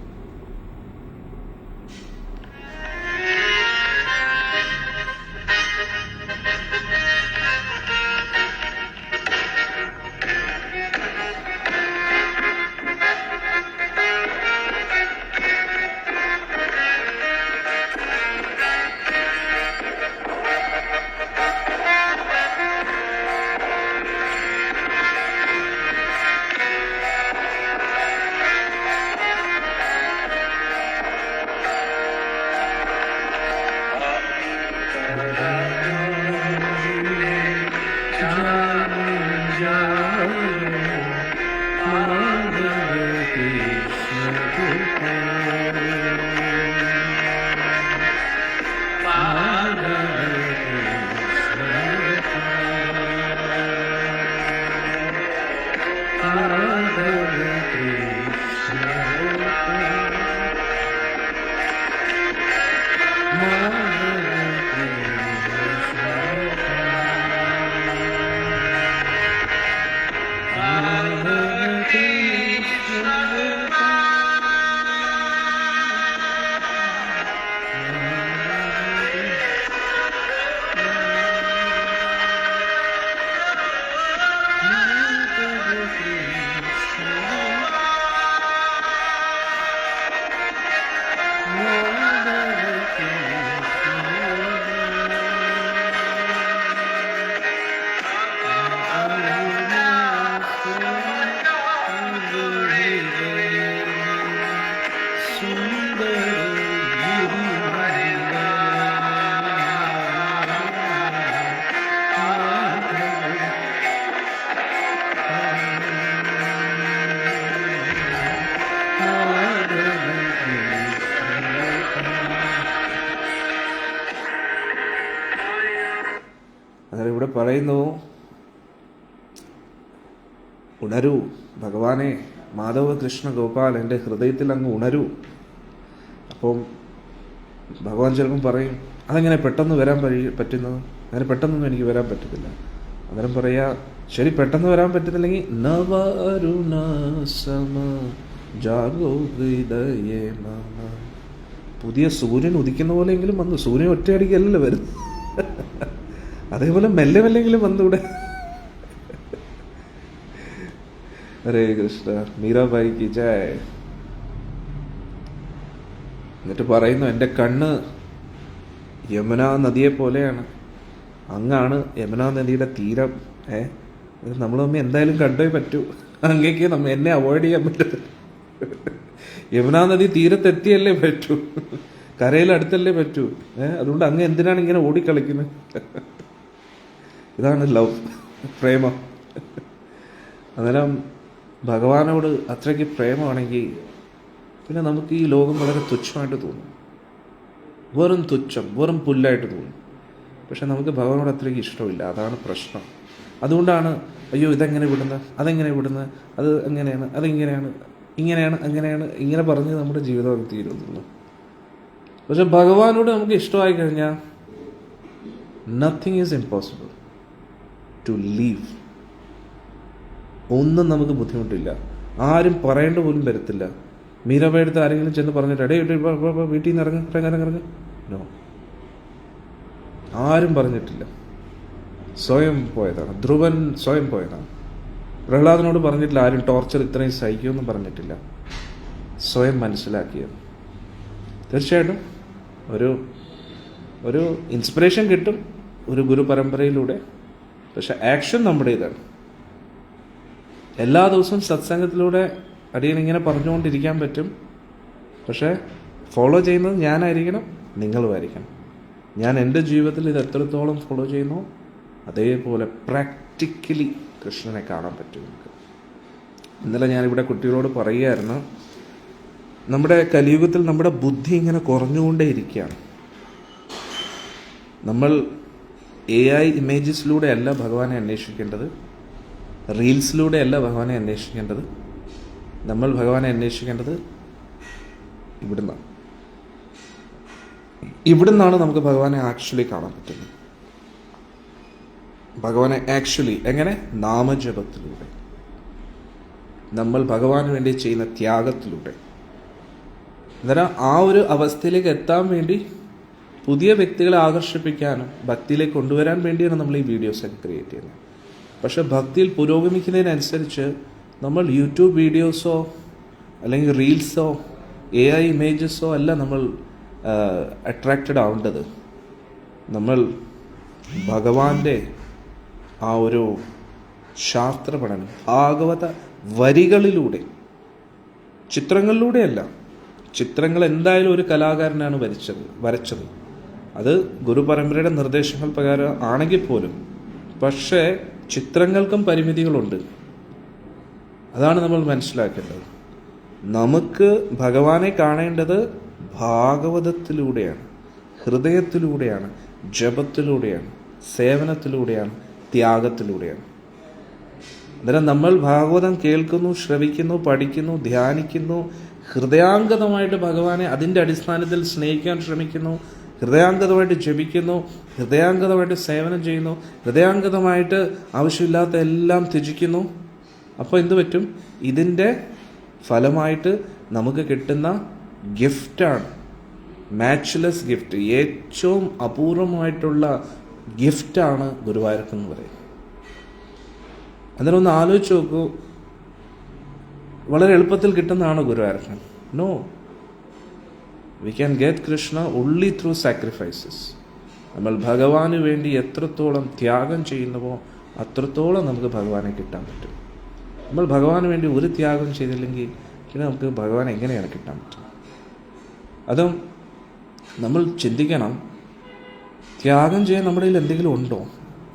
അന്നേരം ഇവിടെ പറയുന്നു, ഉണരൂ ഭഗവാനെ, മാധവ കൃഷ്ണ ഗോപാൽ എൻ്റെ ഹൃദയത്തിൽ അങ്ങ് ഉണരൂ. അപ്പം ഭഗവാൻ ചിലപ്പം പറയും, അതെങ്ങനെ പെട്ടെന്ന് വരാൻ പറ്റുന്നത്? അങ്ങനെ പെട്ടെന്നൊന്നും എനിക്ക് വരാൻ പറ്റത്തില്ല. അന്നേരം പറയാ, ശരി, പെട്ടെന്ന് വരാൻ പറ്റുന്നില്ലെങ്കിൽ നവരുണ സമ ജാഗോ ഹൃദയേ മമ, പുതിയ സൂര്യൻ ഉദിക്കുന്ന പോലെയെങ്കിലും വന്നു. സൂര്യൻ ഒറ്റയടിക്കല്ലല്ലോ വരുന്നു, അതേപോലെ മെല്ലെ മെല്ലെങ്കിലും വന്നൂടെ. ഹരേ കൃഷ്ണ, മീരാബായിക്ക് ജയ്. എന്നിട്ട് പറയുന്നു, എൻ്റെ കണ്ണ് യമുനാ നദിയെ പോലെയാണ്, അങ്ങാണ് യമുനാ നദിയുടെ തീരം. നമ്മൾ തമ്മിൽ എന്തായാലും കണ്ടേ പറ്റൂ, അങ്ങേക്ക് എന്നെ അവോയ്ഡ് ചെയ്യാൻ പറ്റും. യമുനാ നദി തീരത്തെത്തിയല്ലേ പറ്റൂ, കരയിലടുത്തല്ലേ പറ്റൂ. അതുകൊണ്ട് അങ്ങ് എന്തിനാണ് ഇങ്ങനെ ഓടിക്കളിക്കുന്നത്? ഇതാണ് ലവ്, പ്രേമം. അന്നേരം ഭഗവാനോട് അത്രയ്ക്ക് പ്രേമമാണെങ്കിൽ പിന്നെ നമുക്ക് ഈ ലോകം വളരെ തുച്ഛമായിട്ട് തോന്നും, വെറും തുച്ഛം, വെറും പുല്ലായിട്ട് തോന്നും. പക്ഷെ നമുക്ക് ഭഗവാനോട് അത്രയ്ക്ക് ഇഷ്ടമില്ല, അതാണ് പ്രശ്നം. അതുകൊണ്ടാണ് അയ്യോ ഇതെങ്ങനെ വിടുന്നത്, അതെങ്ങനെ വിടുന്നത്, അത് എങ്ങനെയാണ്, അതിങ്ങനെയാണ്, ഇങ്ങനെയാണ്, അങ്ങനെയാണ്, ഇങ്ങനെ പറഞ്ഞ് നമ്മുടെ ജീവിതം തീരുന്നു. പക്ഷെ ഭഗവാനോട് നമുക്ക് ഇഷ്ടമായി കഴിഞ്ഞാൽ nothing is impossible to leave. ഒന്നും നമുക്ക് ബുദ്ധിമുട്ടില്ല, ആരും പറയേണ്ട പോലും വരത്തില്ല. മീരാബായിടുത്ത് ആരെങ്കിലും ചെന്ന് പറഞ്ഞിട്ട് എടേ വീട്ടിൽ നിന്ന് ഇറങ്ങ, നോ, ആരും പറഞ്ഞിട്ടില്ല. സ്വയം പോയതാണ്. ധ്രുവൻ സ്വയം പോയതാണ്. പ്രഹ്ലാദനോട് പറഞ്ഞിട്ടില്ല, ആരും ടോർച്ചർ ഇത്രയും സഹിക്കുമെന്നും പറഞ്ഞിട്ടില്ല. സ്വയം മനസ്സിലാക്കിയത്. തീർച്ചയായിട്ടും ഒരു ഇൻസ്പിറേഷൻ കിട്ടും ഒരു ഗുരു പരമ്പരയിലൂടെ. പക്ഷെ ആക്ഷൻ നമ്മുടേതാണ്. എല്ലാ ദിവസവും സത്സംഗത്തിലൂടെ അടിയനിങ്ങനെ പറഞ്ഞുകൊണ്ടിരിക്കാൻ പറ്റും. പക്ഷേ ഫോളോ ചെയ്യുന്നത് ഞാനായിരിക്കണം, നിങ്ങളുമായിരിക്കണം. ഞാൻ എൻ്റെ ജീവിതത്തിൽ ഇത് എത്രത്തോളം ഫോളോ ചെയ്യുന്നു അതേപോലെ പ്രാക്ടിക്കലി കൃഷ്ണനെ കാണാൻ പറ്റും നമുക്ക്. ഇന്നലെ ഞാനിവിടെ കുട്ടികളോട് പറയുകയായിരുന്നു, നമ്മുടെ കലിയുഗത്തിൽ നമ്മുടെ ബുദ്ധി ഇങ്ങനെ കുറഞ്ഞുകൊണ്ടേ ഇരിക്കുകയാണ്. നമ്മൾ AI ഇമേജസിലൂടെ അല്ല ഭഗവാനെ അന്വേഷിക്കേണ്ടത്, റീൽസിലൂടെ അല്ല ഭഗവാനെ അന്വേഷിക്കേണ്ടത്. നമ്മൾ ഭഗവാനെ അന്വേഷിക്കേണ്ടത് ഇവിടുന്നാണ് നമുക്ക് ഭഗവാനെ ആക്ച്വലി കാണാൻ പറ്റുന്നത്. ഭഗവാനെ ആക്ച്വലി എങ്ങനെ? നാമജപത്തിലൂടെ, നമ്മൾ ഭഗവാന് വേണ്ടി ചെയ്യുന്ന ത്യാഗത്തിലൂടെ. അന്നേരം ആ ഒരു അവസ്ഥയിലേക്ക് എത്താൻ വേണ്ടി പുതിയ വ്യക്തികളെ ആകർഷിപ്പിക്കാനും ഭക്തിയിലേക്ക് കൊണ്ടുവരാൻ വേണ്ടിയാണ് നമ്മൾ ഈ വീഡിയോസൊക്കെ ക്രിയേറ്റ് ചെയ്യുന്നത്. പക്ഷെ ഭക്തിയിൽ പുരോഗമിക്കുന്നതിനനുസരിച്ച് നമ്മൾ യൂട്യൂബ് വീഡിയോസോ അല്ലെങ്കിൽ റീൽസോ AI ഇമേജസോ അല്ല നമ്മൾ അട്രാക്റ്റഡ് ആവേണ്ടത്. നമ്മൾ ഭഗവാന്റെ ആ ഒരു ശാസ്ത്ര പഠനം, ഭാഗവത വരികളിലൂടെ, ചിത്രങ്ങളിലൂടെയല്ല. ചിത്രങ്ങൾ എന്തായാലും ഒരു കലാകാരനാണ് വരച്ചത്. അത് ഗുരുപരമ്പരയുടെ നിർദ്ദേശങ്ങൾ പ്രകാരം ആണെങ്കിൽ പോലും. പക്ഷേ ചിത്രങ്ങൾക്കും പരിമിതികളുണ്ട്. അതാണ് നമ്മൾ മനസ്സിലാക്കേണ്ടത്. നമുക്ക് ഭഗവാനെ കാണേണ്ടത് ഭാഗവതത്തിലൂടെയാണ്, ഹൃദയത്തിലൂടെയാണ്, ജപത്തിലൂടെയാണ്, സേവനത്തിലൂടെയാണ്, ത്യാഗത്തിലൂടെയാണ്. അന്നേരം നമ്മൾ ഭാഗവതം കേൾക്കുന്നു, ശ്രവിക്കുന്നു, പഠിക്കുന്നു, ധ്യാനിക്കുന്നു, ഹൃദയാംഗതമായിട്ട് ഭഗവാനെ അതിൻ്റെ അടിസ്ഥാനത്തിൽ സ്നേഹിക്കാൻ ശ്രമിക്കുന്നു, ഹൃദയാംഗതമായിട്ട് ജപിക്കുന്നു, ഹൃദയാംഗതമായിട്ട് സേവനം ചെയ്യുന്നു, ഹൃദയാംഗതമായിട്ട് ആവശ്യമില്ലാത്ത എല്ലാം ത്യജിക്കുന്നു. അപ്പോൾ എന്തു പറ്റും? ഇതിൻ്റെ ഫലമായിട്ട് നമുക്ക് കിട്ടുന്ന ഗിഫ്റ്റാണ്, മാച്ച്ലെസ് ഗിഫ്റ്റ്, ഏറ്റവും അപൂർവമായിട്ടുള്ള ഗിഫ്റ്റാണ് ഗുരുവായൂരപ്പൻ എന്ന് പറയും. അതിനൊന്ന് ആലോചിച്ച് നോക്കൂ, വളരെ എളുപ്പത്തിൽ കിട്ടുന്നതാണ് Guruvayurappan? No, we can get Krishna only through sacrifices. നമ്മൾ ഭഗവാന് വേണ്ടി എത്രത്തോളം ത്യാഗം ചെയ്യുന്നുവോ അത്രത്തോളം നമുക്ക് ഭഗവാനെ കിട്ടാൻ പറ്റും. നമ്മൾ ഭഗവാന് വേണ്ടി ഒരു ത്യാഗം ചെയ്തില്ലെങ്കിൽ പിന്നെ നമുക്ക് ഭഗവാൻ എങ്ങനെയാണ് കിട്ടാൻ പറ്റുക? അതും നമ്മൾ ചിന്തിക്കണം, ത്യാഗം ചെയ്യാൻ നമ്മുടെ കയ്യിൽ എന്തെങ്കിലും ഉണ്ടോ?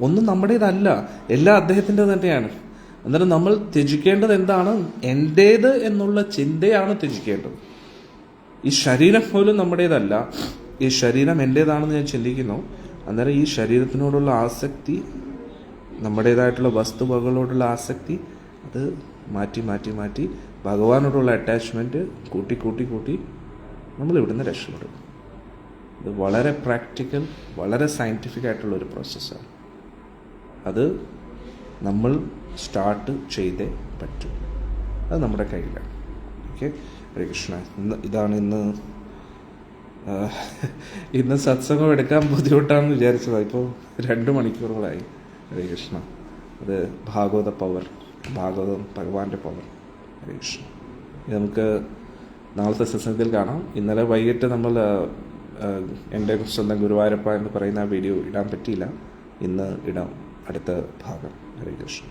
ഒന്നും നമ്മുടേതല്ല, എല്ലാം അദ്ദേഹത്തിൻ്റെ തന്നെയാണ്. അന്നേരം നമ്മൾ ത്യജിക്കേണ്ടത് എന്താണ്? എൻ്റേത് എന്നുള്ള ചിന്തയാണ് ത്യജിക്കേണ്ടത്. ഈ ശരീരം പോലും നമ്മുടേതല്ല. ഈ ശരീരം എൻ്റേതാണെന്ന് ഞാൻ ചിന്തിക്കുന്നു, അന്നേരം ഈ ശരീരത്തിനോടുള്ള ആസക്തി, നമ്മുടേതായിട്ടുള്ള വസ്തുവകളോടുള്ള ആസക്തി, അത് മാറ്റി മാറ്റി മാറ്റി ഭഗവാനോടുള്ള അറ്റാച്ച്മെൻറ്റ് കൂട്ടി കൂട്ടി കൂട്ടി നമ്മൾ ഇവിടുന്ന് രക്ഷപ്പെടും. ഇത് വളരെ പ്രാക്ടിക്കൽ, വളരെ സയൻറ്റിഫിക് ആയിട്ടുള്ളൊരു പ്രോസസ്സാണ്. അത് നമ്മൾ സ്റ്റാർട്ട് ചെയ്തേ പറ്റൂ. അത് നമ്മുടെ കയ്യിലാണ്. ഓക്കെ, ഹരേ കൃഷ്ണ. ഇന്ന് സത്സംഗം എടുക്കാൻ ബുദ്ധിമുട്ടാണെന്ന് വിചാരിച്ചതാണ്. ഇപ്പോൾ 2 മണിക്കൂറുകളായി. ഹരേ കൃഷ്ണ. അത് ഭാഗവത പവർ, ഭാഗവതം ഭഗവാന്റെ പവർ. ഹരേ കൃഷ്ണ. നമുക്ക് നാളത്തെ സത്സംഗത്തിൽ കാണാം. ഇന്നലെ വൈകിട്ട് നമ്മൾ എൻ്റെ സ്വന്തം ഗുരുവായൂരപ്പ എന്ന് പറയുന്ന ആ വീഡിയോ ഇടാൻ പറ്റിയില്ല. ഇന്ന് ഇടാം അടുത്ത ഭാഗം. ഹരേ കൃഷ്ണ.